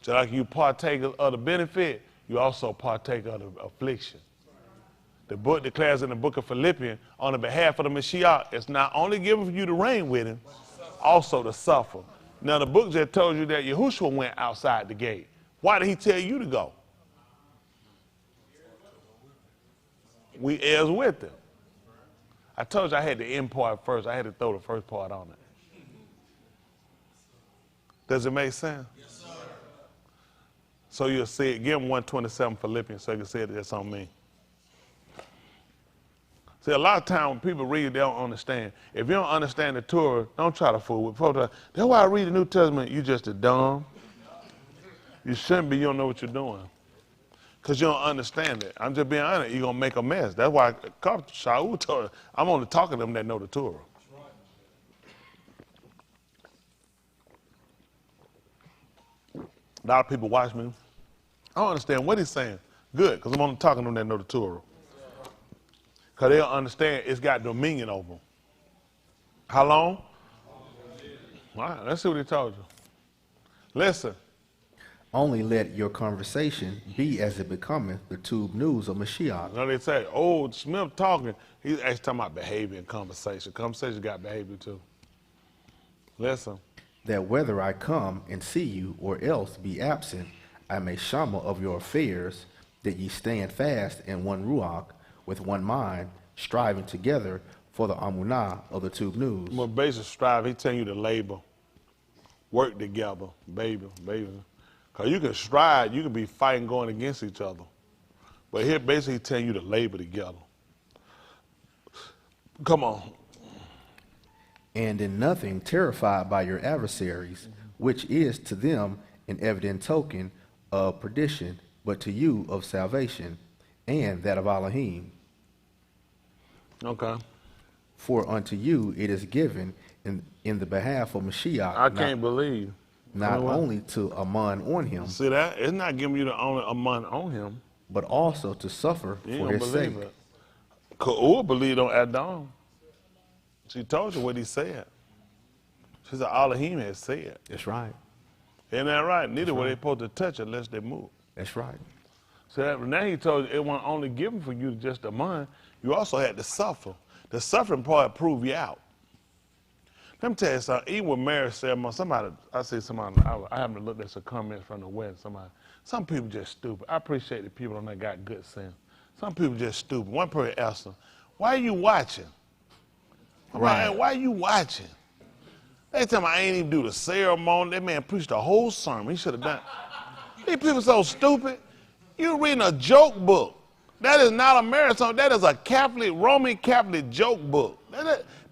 So like you partake of the benefit, you also partake of the affliction. The book declares in the book of Philippians, on the behalf of the Mashiach, it's not only given for you to reign with him, also to suffer. Now the book just told you that Yahushua went outside the gate. Why did he tell you to go? We heirs with him. I told you I had the end part first. I had to throw the first part on it. Does it make sense? Yes, sir. So you'll see it. Give him 127 Philippians so you can see it. That's on me. See, a lot of times when people read, they don't understand. If you don't understand the Torah, don't try to fool with it. That's why I read the New Testament. You just a dumb. You shouldn't be. You don't know what you're doing. Because you don't understand it. I'm just being honest. You're going to make a mess. That's why Shaul told her, I'm only talking to them that know the Torah. A lot of people watch me. I don't understand what he's saying. Good, because I'm only talking to them that know the Torah. Because they'll understand it's got dominion over them. How long? All right, let's see what he told you. Listen. Only let your conversation be as it becometh the tube news of Mashiach. Now they say, oh, Smith talking. He's actually talking about behavior and conversation. Conversation got behavior too. Listen. That whether I come and see you or else be absent, I may shama of your affairs, that ye stand fast in one ruach, with one mind, striving together for the amunah of the tube news. Well, basic strive, he telling you to labor, work together, baby. Because you can strive, you can be fighting going against each other. But here basically he's telling you to labor together. Come on. And in nothing terrified by your adversaries, which is to them an evident token of perdition, but to you of salvation, and that of Elohim. Okay. For unto you it is given in the behalf of Mashiach. I can't believe. Not only to Aman on him, See that? It's not giving you the only a month on him. but also to suffer You for don't his believe sake. it. Ka'ur believed on Adam. She told you what he said. She said Elohim had said. That's right. Isn't that right? Neither were they supposed to touch unless they move. That's right. So that, now he told you it wasn't only given for you just a month. You also had to suffer. The suffering part proved you out. Let me tell you something. Even with marriage ceremony, I happen to look at some comments from the West. Some people just stupid. I appreciate the people that got good sense. Some people just stupid. One person asked them, "Why are you watching?" I'm Right. like, "Why are you watching?" They tell me I ain't even do the ceremony. That man preached the whole sermon. He should have done. These people so stupid. You're reading a joke book. That is not a marathon. That is a Roman Catholic joke book.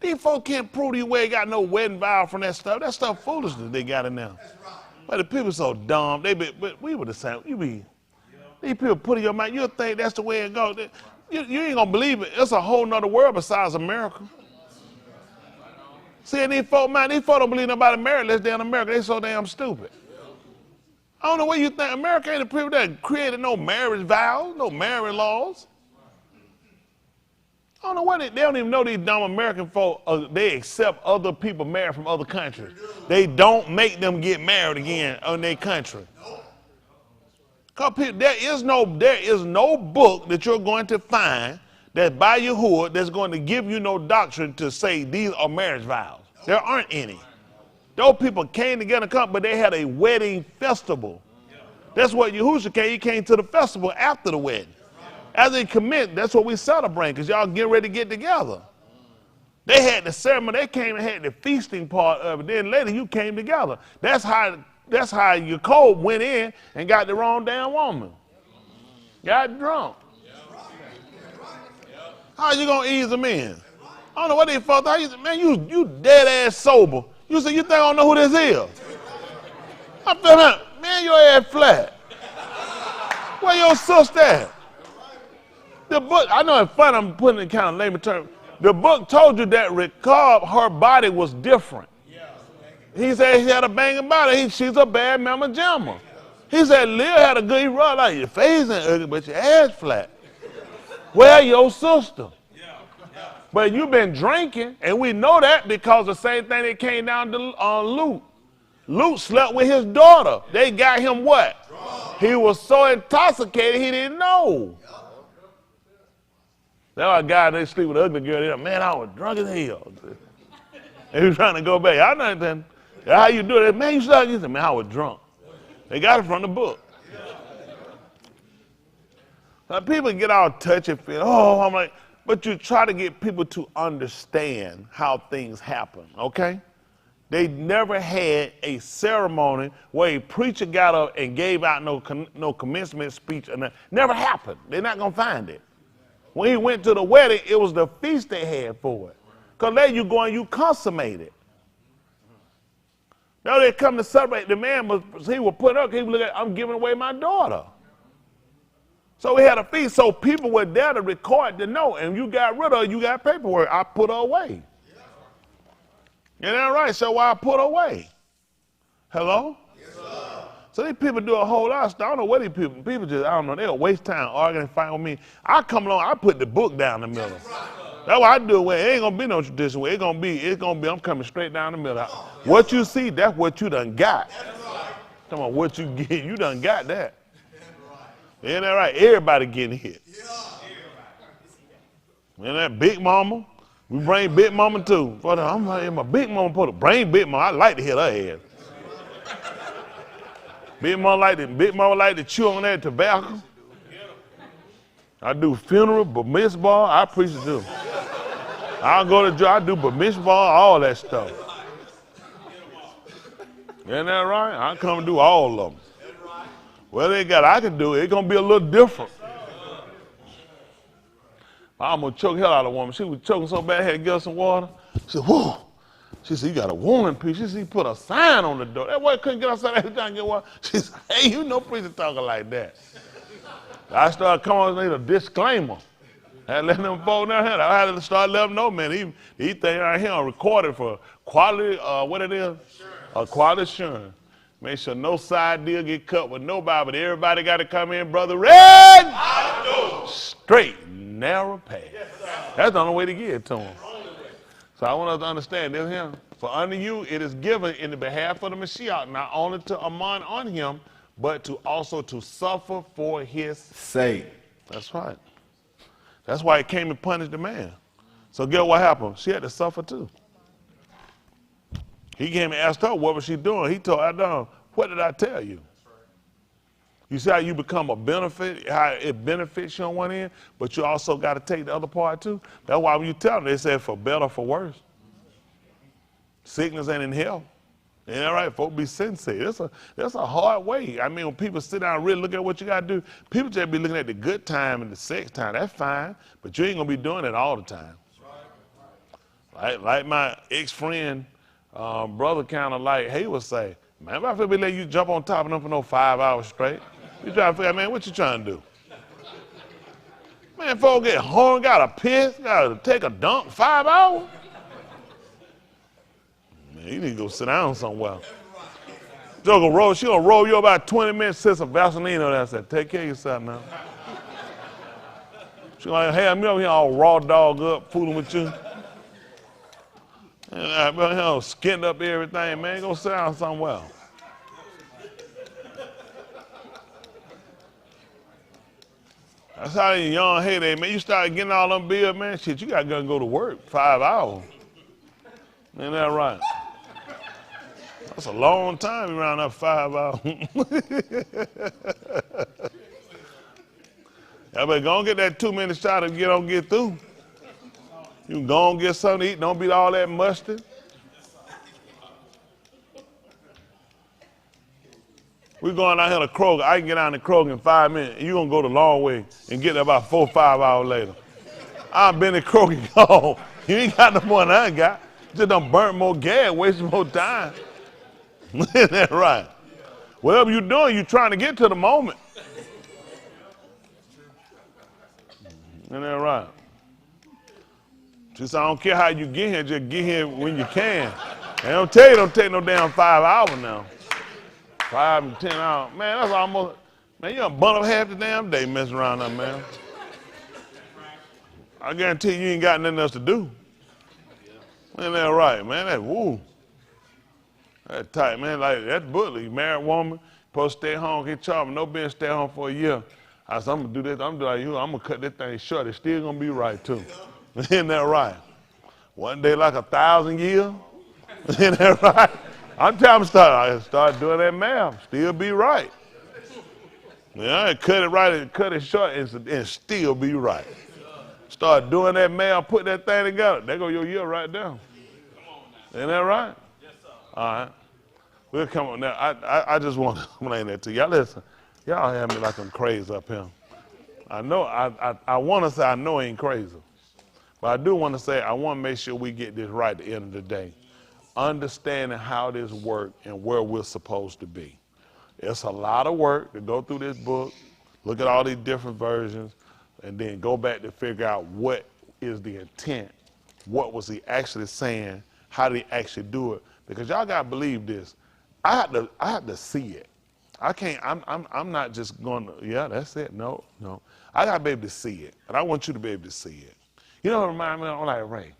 These folks can't prove to you where they got no wedding vow from that stuff. That stuff foolishness they got in there. But the people so dumb. But we were the same. These people put in your mind, you'll think that's the way it goes. You ain't going to believe it. It's a whole nother world besides America. See, these folks don't believe nobody married unless they're in America. They so damn stupid. I don't know what you think. America ain't the people that created no marriage vows, no marriage laws. I don't know what they don't even know these dumb American folk. They accept other people married from other countries. They don't make them get married again in their country. Because there is no book that you're going to find that by Yahuwah that's going to give you no doctrine to say these are marriage vows. There aren't any. Those people came together, but they had a wedding festival. That's what Yahushua came. He came to the festival after the wedding. As they commit, that's what we celebrate, because y'all getting ready to get together. They had the ceremony. They came and had the feasting part of it. Then later you came together. That's how Yaakov went in and got the wrong damn woman. Got drunk. How you gonna ease them in? I don't know what they felt. Man, you dead ass sober. You say you think I don't know who this is? I feel like, man, your ass flat. Where your sister at? The book, I know it's fun, I'm putting it kind of layman term. The book told you that Rechab, her body was different. He said she had a banging body. She's a bad mama jamma. He said Leah had a good, he run like your face ain't ugly, but your ass flat. Where your sister? But you've been drinking, and we know that because the same thing that came down to Luke. Luke slept with his daughter. They got him what? He was so intoxicated he didn't know. That's why guys, they sleep with an ugly girl. They're like, man, I was drunk as hell. And he was trying to go back. I know that. How you do that? Man, you slept. He said, man, I was drunk. They got it from the book. Now, people get all touchy feely. Oh, I'm like, but you try to get people to understand how things happen, okay? They never had a ceremony where a preacher got up and gave out no commencement speech. Never happened. They're not going to find it. When he went to the wedding, it was the feast they had for it. Because there you go and you consummate it. Now they come to celebrate. The man he was put up, he was looking at, I'm giving away my daughter. So we had a feast, so people were there to record the note, and you got rid of her, you got paperwork. I put her away. Isn't that right? So why I put her away? Hello? Yes, sir. So these people do a whole lot of stuff. I don't know what these people just, I don't know, they'll waste time arguing and fighting with me. I come along, I put the book down the middle. That's why I do it. It ain't gonna be no tradition way. It's gonna be, I'm coming straight down the middle. What you see, that's what you done got. Come on, what you get, you done got that. Isn't that right? Everybody getting hit. Isn't that Big Mama? We bring Big Mama too. I'm like, my Big Mama put to bring Big Mama. I like to hit her ass. Big Mama like to chew on that tobacco. I do funeral, bar mitzvah, I preach it too. I'll go to jail, I do bar mitzvah, all that stuff. Isn't that right? I come and do all of them. Well, I can do it. It's gonna be a little different. I'm gonna choke hell out of a woman. She was choking so bad, I had to get her some water. She said, whoa. She said, you got a warning piece. She said, you put a sign on the door. That boy couldn't get outside every time to get water. She said, hey, you know preacher talking like that. I started coming on with a disclaimer. I had to let them folk down here. I had to start letting them know, man, these things right here are recorded for quality, what it is? Quality assurance. Make sure no side deal get cut with nobody, but everybody got to come in, brother. Red! Straight, narrow path. That's the only way to get it to them. So I want us to understand this here. For unto you it is given in the behalf of the Mashiach, not only to amon on him, but to also to suffer for his sake. That's right. That's why he came to punish the man. So guess what happened? She had to suffer too. He came and asked her, what was she doing? He told her, what did I tell you? You see how you become a benefit, how it benefits you on one end, but you also got to take the other part too? That's why when you tell them, they say for better or for worse. Sickness ain't in health. Ain't that right? Folks be sincere. That's a hard way. I mean, when people sit down and really look at what you got to do, people just be looking at the good time and the sex time. That's fine, but you ain't going to be doing it all the time. Like my ex-friend, brother kind of like, he would say, man, if I feel be letting you jump on top of them for no 5 hours straight, you trying to figure out, man, what you trying to do? Man, folks get hung, gotta piss, gotta take a dump, 5 hours? Man, you need to go sit down somewhere. She gonna roll you about 20 minutes, sit some Vaseline on that. I said, take care of yourself now. She like, have me over here all raw dog up, fooling with you. And I'm here skinned up everything, man. Go sit down somewhere. That's how you young heyday, man. You start getting all them bills, man. Shit, you gotta go to work 5 hours. Ain't that right? That's a long time around that 5 hours. I better go and get that 2-minute shot and get through. You can go and get something to eat. Don't be all that mustard. We're going out here to Kroger. I can get out to Kroger in 5 minutes. You're going to go the long way and get there about 4 or 5 hours later. I've been at Kroger gone. You ain't got no more than I got. Just done burnt more gas, wasted more time. Isn't that right? Whatever you're doing, you're trying to get to the moment. Isn't that right? Just I don't care how you get here, just get here when you can. And don't tell you don't take no damn 5 hours now. 5 and 10 hours. Man, that's almost, man, you done burn up half the damn day messing around there, man. I guarantee you ain't got nothing else to do. Isn't that right, man? That woo. That tight, man. Like that bully, married woman, supposed to stay home, get charged, no being stay home for a year. I said, I'm gonna do this, I'm gonna do like you, I'm gonna cut this thing short. It's still gonna be right too. Isn't that right? One day like 1,000 years. Isn't that right? I'm telling you, I start doing that math, still be right. Yeah, cut it right and cut it short and still be right. Start doing that math, put that thing together. There go your year right there. Isn't that right? Yes, sir. All right. We'll come on now. I just want to explain that to y'all. Listen, y'all have me like I'm crazy up here. I know, I want to say I know I ain't crazy. But I do want to say I want to make sure we get this right at the end of the day. Understanding how this works and where we're supposed to be. It's a lot of work to go through this book, look at all these different versions, and then go back to figure out what is the intent, what was he actually saying, how did he actually do it? Because y'all gotta believe this. I had to see it. I can't. I'm not just going to. Yeah, that's it. No. I gotta be able to see it, and I want you to be able to see it. You know what remind me? I'm like, Ray,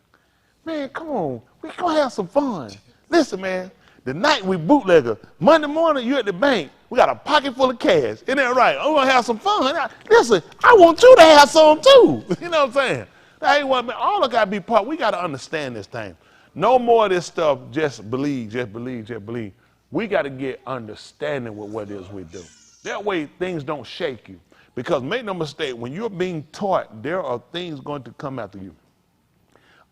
man, come on, we gonna have some fun. Listen, man, the night we bootlegger, Monday morning you at the bank, we got a pocket full of cash. Isn't that right? I'm gonna have some fun. Listen, I want you to have some too. You know what I'm saying? That ain't what, man. All of gotta be part. We gotta understand this thing. No more of this stuff. Just believe. We gotta get understanding with what it is we do. That way things don't shake you. Because make no mistake, when you're being taught, there are things going to come after you.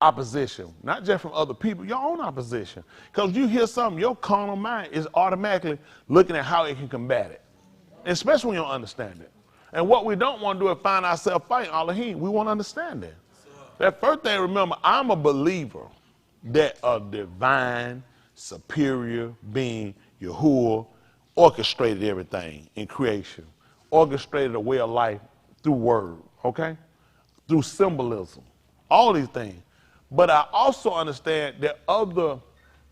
Opposition, not just from other people, your own opposition. Because you hear something, your carnal mind is automatically looking at how it can combat it, especially when you don't understand it. And what we don't want to do is find ourselves fighting Elohim. We want to understand it. That first thing, remember, I'm a believer that a divine, superior being, Yahuwah, orchestrated everything in creation, orchestrated a way of life through word, okay? Through symbolism, all these things. But I also understand that other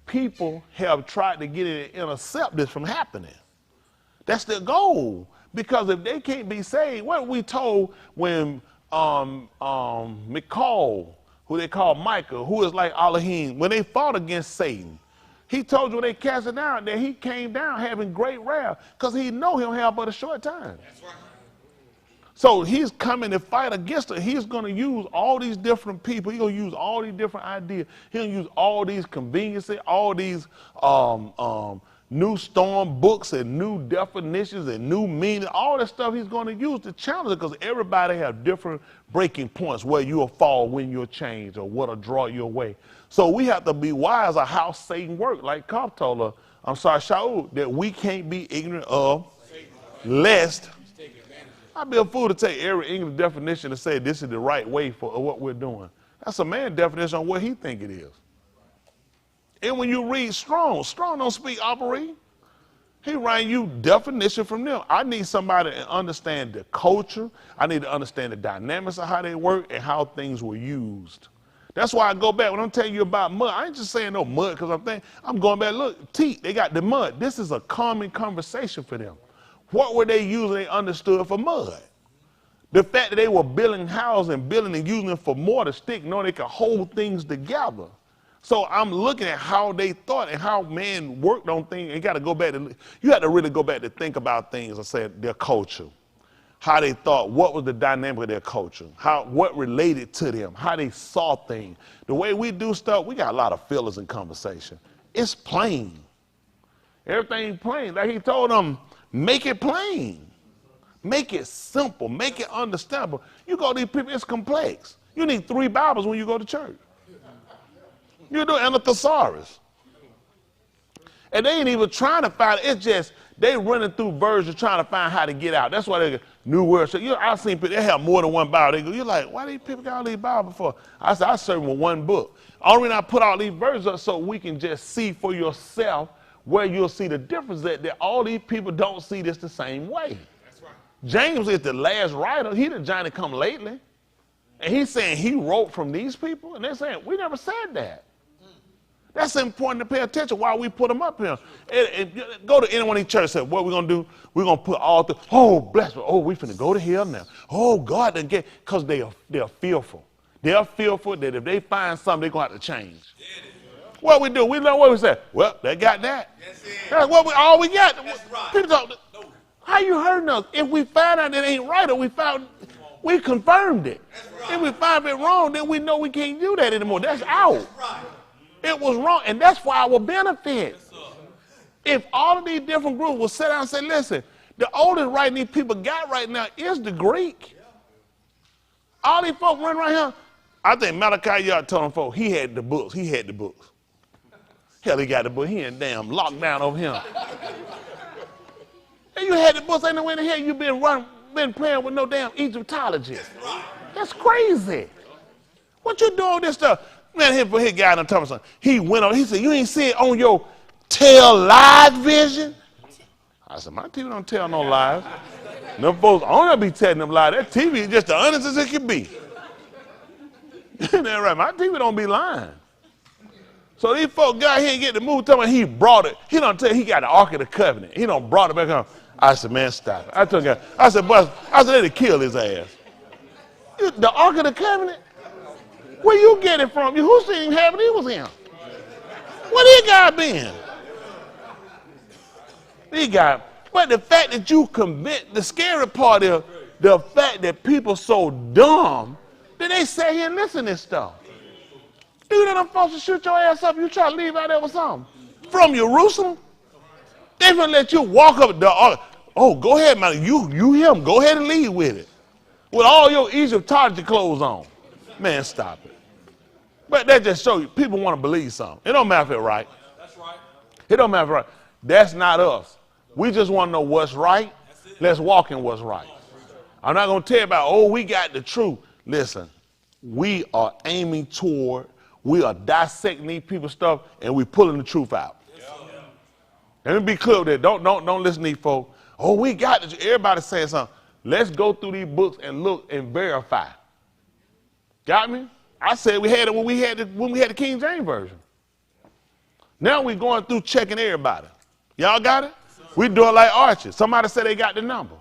people have tried to get it and intercept this from happening. That's their goal. Because if they can't be saved, what we told when Michael, who they call Michael, who is like Elohim, when they fought against Satan, he told you when they cast it down that he came down having great wrath because he know he'll have but a short time. That's right. So he's coming to fight against it. He's going to use all these different people. He's going to use all these different ideas. He'll use all these conveniences, all these new storm books and new definitions and new meaning, all that stuff he's going to use to challenge it because everybody have different breaking points where you'll fall when you'll change or what'll draw you away. So we have to be wise of how Satan works. Like Kof told her, Shaul, that we can't be ignorant of lest. I'd be a fool to take every English definition and say this is the right way for what we're doing. That's a man's definition on what he think it is. And when you read Strong don't speak Opry. He writing you definition from them. I need somebody to understand the culture. I need to understand the dynamics of how they work and how things were used. That's why I go back when I'm telling you about mud. I ain't just saying no mud because I'm going back. Look, teeth, they got the mud. This is a common conversation for them. What were they using they understood for mud? The fact that they were building houses and building and using it for mortar, stick, knowing they could hold things together. So I'm looking at how they thought and how man worked on things. You got to go back you have to really go back to think about things. I said their culture, how they thought, what was the dynamic of their culture, what related to them, how they saw things. The way we do stuff, we got a lot of fillers in conversation. It's plain. Everything plain. Like he told them, make it plain. Make it simple. Make it understandable. You go to these people, it's complex. You need 3 Bibles when you go to church. You do, and a thesaurus. And they ain't even trying to find it. It's just they running through versions trying to find how to get out. That's why they New World. So I've seen people, they have more than 1 Bible. They go, you're like, why these people got all these Bibles for? I said, I serve them with 1 book. Only reason I put all these versions up so we can just see for yourself where you'll see the difference that all these people don't see this the same way. That's right. James is the last writer. He the Johnny come lately. And he's saying he wrote from these people. And they're saying, we never said that. That's important to pay attention why we put them up here. And go to any one of these churches and say, what we're going to do, we're going to put all the, oh, bless me. Oh, we finna go to hell now. Oh, God, because they're fearful. They're fearful that if they find something, they're going to have to change. What we do, we know what we say. Well, they got that. That's what all we got. That's right. People talk, how you hurting us? If we find out it ain't right or we confirmed it. Right. If we find it wrong, then we know we can't do that anymore. That's out. That's right. It was wrong, and that's for our benefit. If all of these different groups will sit down and say, listen, the oldest writing these people got right now is the Greek. All these folks running right here, I think Malachi Yard told them folks, he had the books. He had the books. Hell, he got the book. He in damn lockdown over here. And you had the books, ain't no way in the hell you been playing with no damn Egyptologist. That's crazy. What you doing with this stuff? Man, here guy done told me something. He went on, he said, you ain't see it on your tell live vision? I said, my TV don't tell no lies. Them folks only be telling them lies. That TV is just the honest as it can be. That right? My TV don't be lying. So these folks got here and get the move, tell me he brought it. He don't tell he got the Ark of the Covenant. He don't brought it back home. I said, man, stop it. I told him, I said, boy, they kill his ass. The Ark of the Covenant? Where you get it from? Who seen him have it? He was him. Where this guy been? But the fact that you commit, the scary part is the fact that people so dumb that they sit here and listen to this stuff. You know them folks to shoot your ass up, you try to leave out there with something. From Jerusalem, they gonna let you walk up the oh, go ahead, man. You him, go ahead and leave with it. With all your Egyptology clothes on. Man, stop it. But that just shows you, people want to believe something. It don't matter if it's right. That's right. It don't matter if it's right. That's not us. We just want to know what's right. Let's walk in what's right. I'm not going to tell you about, oh, we got the truth. Listen, we are aiming toward, we are dissecting these people's stuff, and we pulling the truth out. Let me be clear with that. Don't listen to these folks. Oh, we got this. Everybody saying something. Let's go through these books and look and verify. Got me? I said we had it when we had the King James Version. Now we're going through checking everybody. Y'all got it? We do it like Archie. Somebody said they got the number.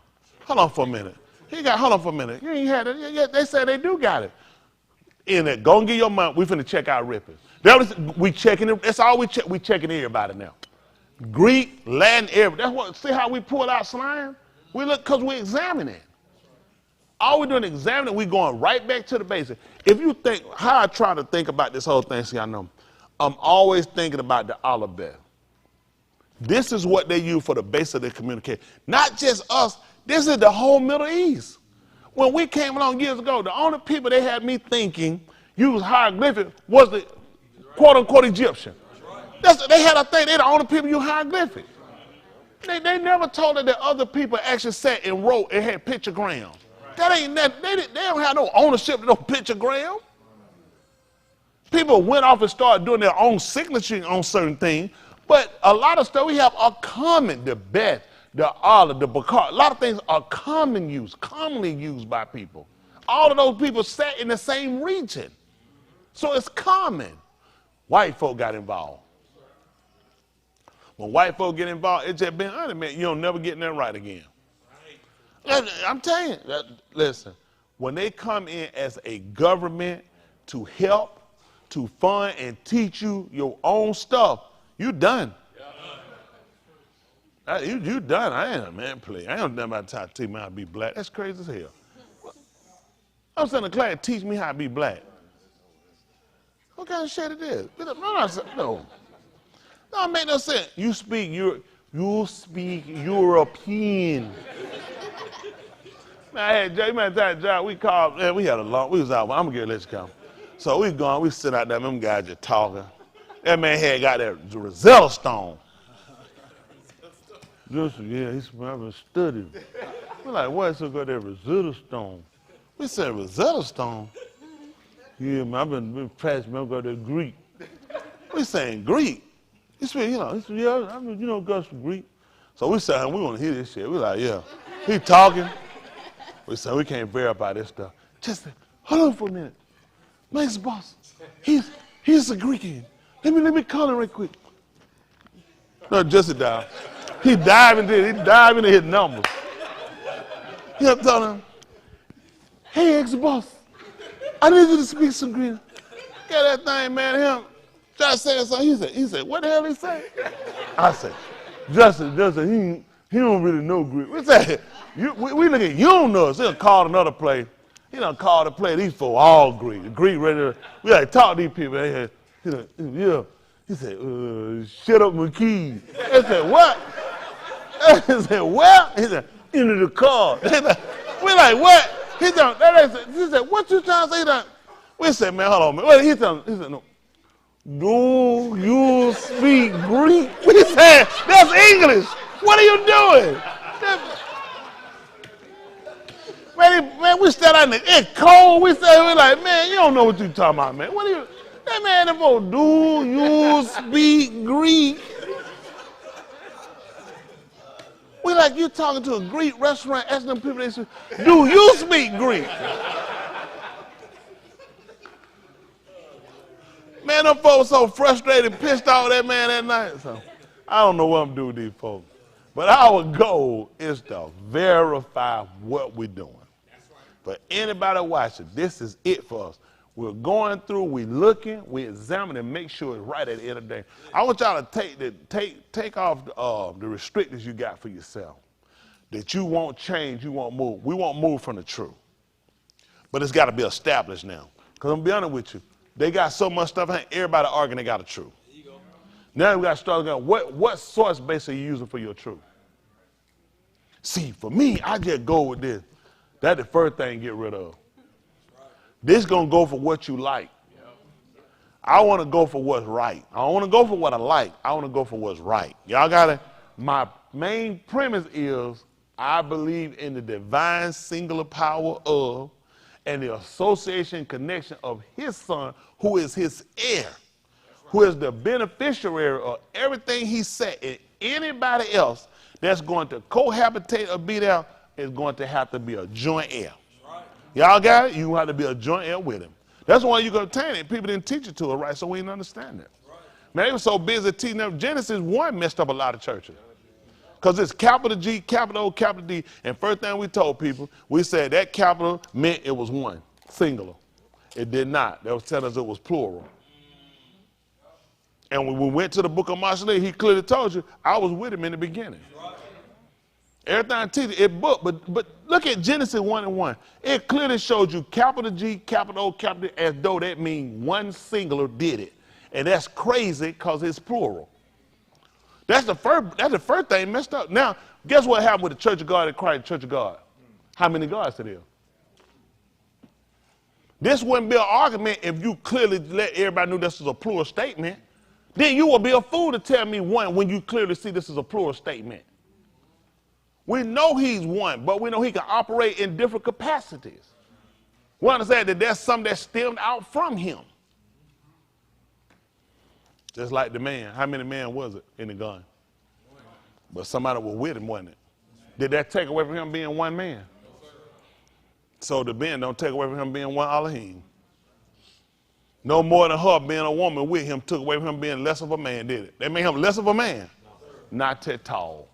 Hold on for a minute. Hold on for a minute. You ain't had it. Yeah, they said they do got it. In it, go and get your money. We finna check our rippers. We checking it. That's all we check. We checking everybody now. Greek, Latin, everything. That's what. See how we pull out slime? We look because we examine it. All we're doing is examining, we're going right back to the basics. If you think, how I try to think about this whole thing, see, I know, I'm always thinking about the alphabet. This is what they use for the base of their communication. Not just us, this is the whole Middle East. When we came along years ago, the only people they had me thinking used hieroglyphic was the quote-unquote Egyptian. They had a thing, they're the only people use hieroglyphic. They never told us that other people actually sat and wrote and had pictograms. That ain't that. They don't have no ownership to no pictogram. People went off and started doing their own signature on certain things, but a lot of stuff we have are common. The Beth, the Allah, the Bakar, a lot of things are commonly used by people. All of those people sat in the same region. So it's common. White folk got involved. When white folk get involved, it's just been honest, man. You don't never get that right again. I'm telling you, listen, when they come in as a government to help, to fund, and teach you your own stuff, you done. You done. I ain't a man play. I ain't done about time to teach me how to be black. That's crazy as hell. I'm sending a class to teach me how to be black. What kind of shit it is? No. No, it make no sense. You speak European. Man, I had Jay, man, that job, we called, man, we had a long, we was out, I'm gonna let you come. So we gone, we sit out there, them guys just talking. That man had got that Rosetta Stone. Just, yeah, he's been studying. We're like, what's so good that Rosetta Stone? We said, Rosetta Stone? Yeah, man, I've been practicing, man, got that Greek. We saying Greek. He said, he said, yeah, I mean, got some Greek. So we said, we want to hear this shit. We like, yeah. He talking. We said, we can't verify this stuff. Just hold on for a minute. Max boss, he's a Greekian. Let me call him right quick. No, just sit down. He dive into his numbers. He kept telling him, hey, ex-boss, I need you to speak some Greek. Get that thing, man, him. Try to say something. He said, what the hell he say? I said, Justin, he don't really know Greek. We said, we look at, you don't know us. He done called another play. He done called a play. These folks all Greek. Greek ready to, we had to talk to these people. He said, yeah. He said, shut up, McKee. I said, what? He said, what? He said, into the car. We like, what? He said, what you trying to say? We said, man, hold on, man. He said, no. Do you speak Greek? We said, that's English. What are you doing? Man, we stood out in the, it's cold. We like, man, you don't know what you talking about, man. What are you, that man, do you speak Greek? We like, you talking to a Greek restaurant, asking them people, they say, do you speak Greek? Man, them folks so frustrated, pissed off that man that night. So I don't know what I'm doing with these folks. But our goal is to verify what we're doing. For anybody watching, this is it for us. We're going through, we're looking, we're examining, and make sure it's right at the end of the day. I want y'all to take off the restrictions you got for yourself. That you won't change, you won't move. We won't move from the truth. But it's got to be established now. Because I'm going to be honest with you, they got so much stuff, everybody arguing they got a truth. Now we got to start looking at what source base are you using for your truth? See, for me, I just go with this. That's the first thing to get rid of. This going to go for what you like. I want to go for what's right. I don't want to go for what I like. I want to go for what's right. Y'all got it? My main premise is I believe in the divine singular power of and the association connection of his son, who is his heir, who is the beneficiary of everything he said. And anybody else that's going to cohabitate or be there is going to have to be a joint heir. Y'all got it? You have to be a joint heir with him. That's why you go obtain it. People didn't teach it to us right, so we didn't understand it. Man, they were so busy teaching them. Genesis 1 messed up a lot of churches. Because it's capital G, capital O, capital D. And first thing we told people, we said that capital meant it was one, singular. It did not. They was telling us it was plural. And when we went to the book of Marshall, he clearly told you, I was with him in the beginning. Everything I teach it book, but look at Genesis 1:1. It clearly showed you capital G, capital O, capital D, as though that means one singular did it. And that's crazy because it's plural. That's the first thing messed up. Now, guess what happened with the Church of God in Christ, Church of God? How many gods it is? This wouldn't be an argument if you clearly let everybody know this is a plural statement. Then you would be a fool to tell me one when you clearly see this is a plural statement. We know he's one, but we know he can operate in different capacities. We understand that there's some that stemmed out from him. Just like the man. How many men was it in the gun? But somebody was with him, wasn't it? Did that take away from him being one man? So the Ben don't take away from him being one Elohim. No more than her being a woman with him took away from him being less of a man, did it? They made him less of a man. Not at all.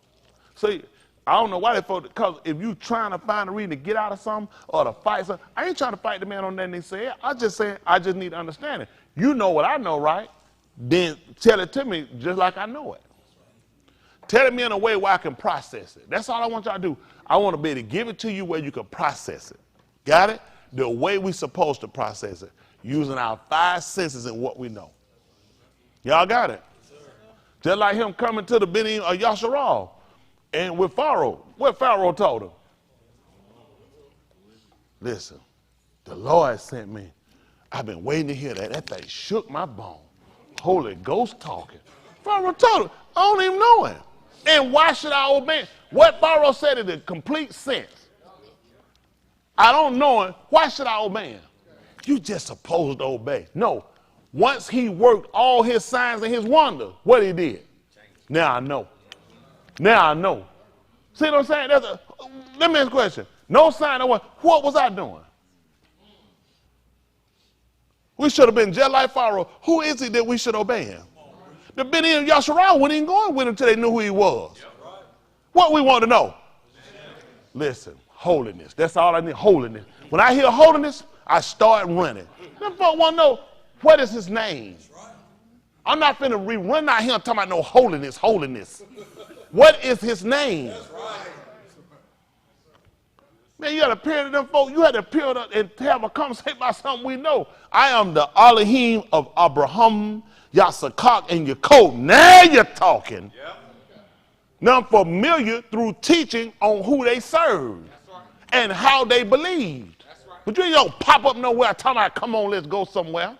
See, I don't know why they folks, because if you trying to find a reason to get out of something or to fight something, I ain't trying to fight the man on that they said. I just saying, I just need to understand it. You know what I know, right? Then tell it to me just like I know it. Tell it me in a way where I can process it. That's all I want y'all to do. I want to be able to give it to you where you can process it. Got it? The way we supposed to process it. Using our 5 senses and what we know. Y'all got it? Just like him coming to the Beni of Yasharal and with Pharaoh. What Pharaoh told him? Listen, the Lord sent me. I've been waiting to hear that. That thing shook my bone. Holy Ghost talking. Pharaoh told him, I don't even know him. And why should I obey him? What Pharaoh said in complete sense. I don't know him. Why should I obey him? You just supposed to obey. No. Once he worked all his signs and his wonders, what he did? Now I know. Now I know. See what I'm saying? Let me ask a question. No sign of what was I doing? We should have been just like Pharaoh. Who is it that we should obey him? The Beni of Yasharal wasn't even going with him until they knew who he was. What we want to know? Listen, holiness. That's all I need, holiness. When I hear holiness, I start running. Them folks want to know, what is his name? I'm not finna rerun out here talking about no holiness, holiness. What is his name? Man, you got to appear to them folks. You had to appear to and have a conversation about something we know. I am the Elohim of Abraham, Yasakak, and Yaakov. Now you're talking. Yep. Now I'm familiar through teaching on who they served and how they believed. Right. But you ain't gonna pop up nowhere talking about, come on, let's go somewhere.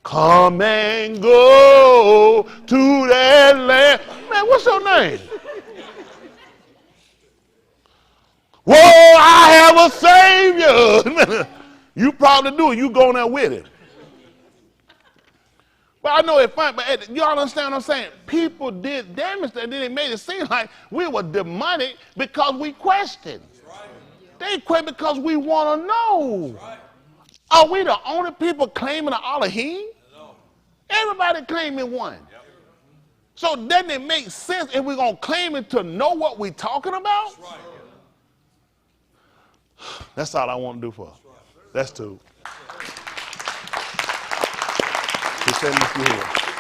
Come and go to that land. Man, what's your name? Whoa, I have a Savior. You probably do it. You going there with it. But I know it's fine, but y'all understand what I'm saying? People did damage and then it made it seem like we were demonic because we questioned. They question because we want to know. Are we the only people claiming the Elohim? Everybody claiming one. So doesn't it make sense if we're going to claim it to know what we're talking about? That's all I want to do for us. That's two. He said, Mr. Hill.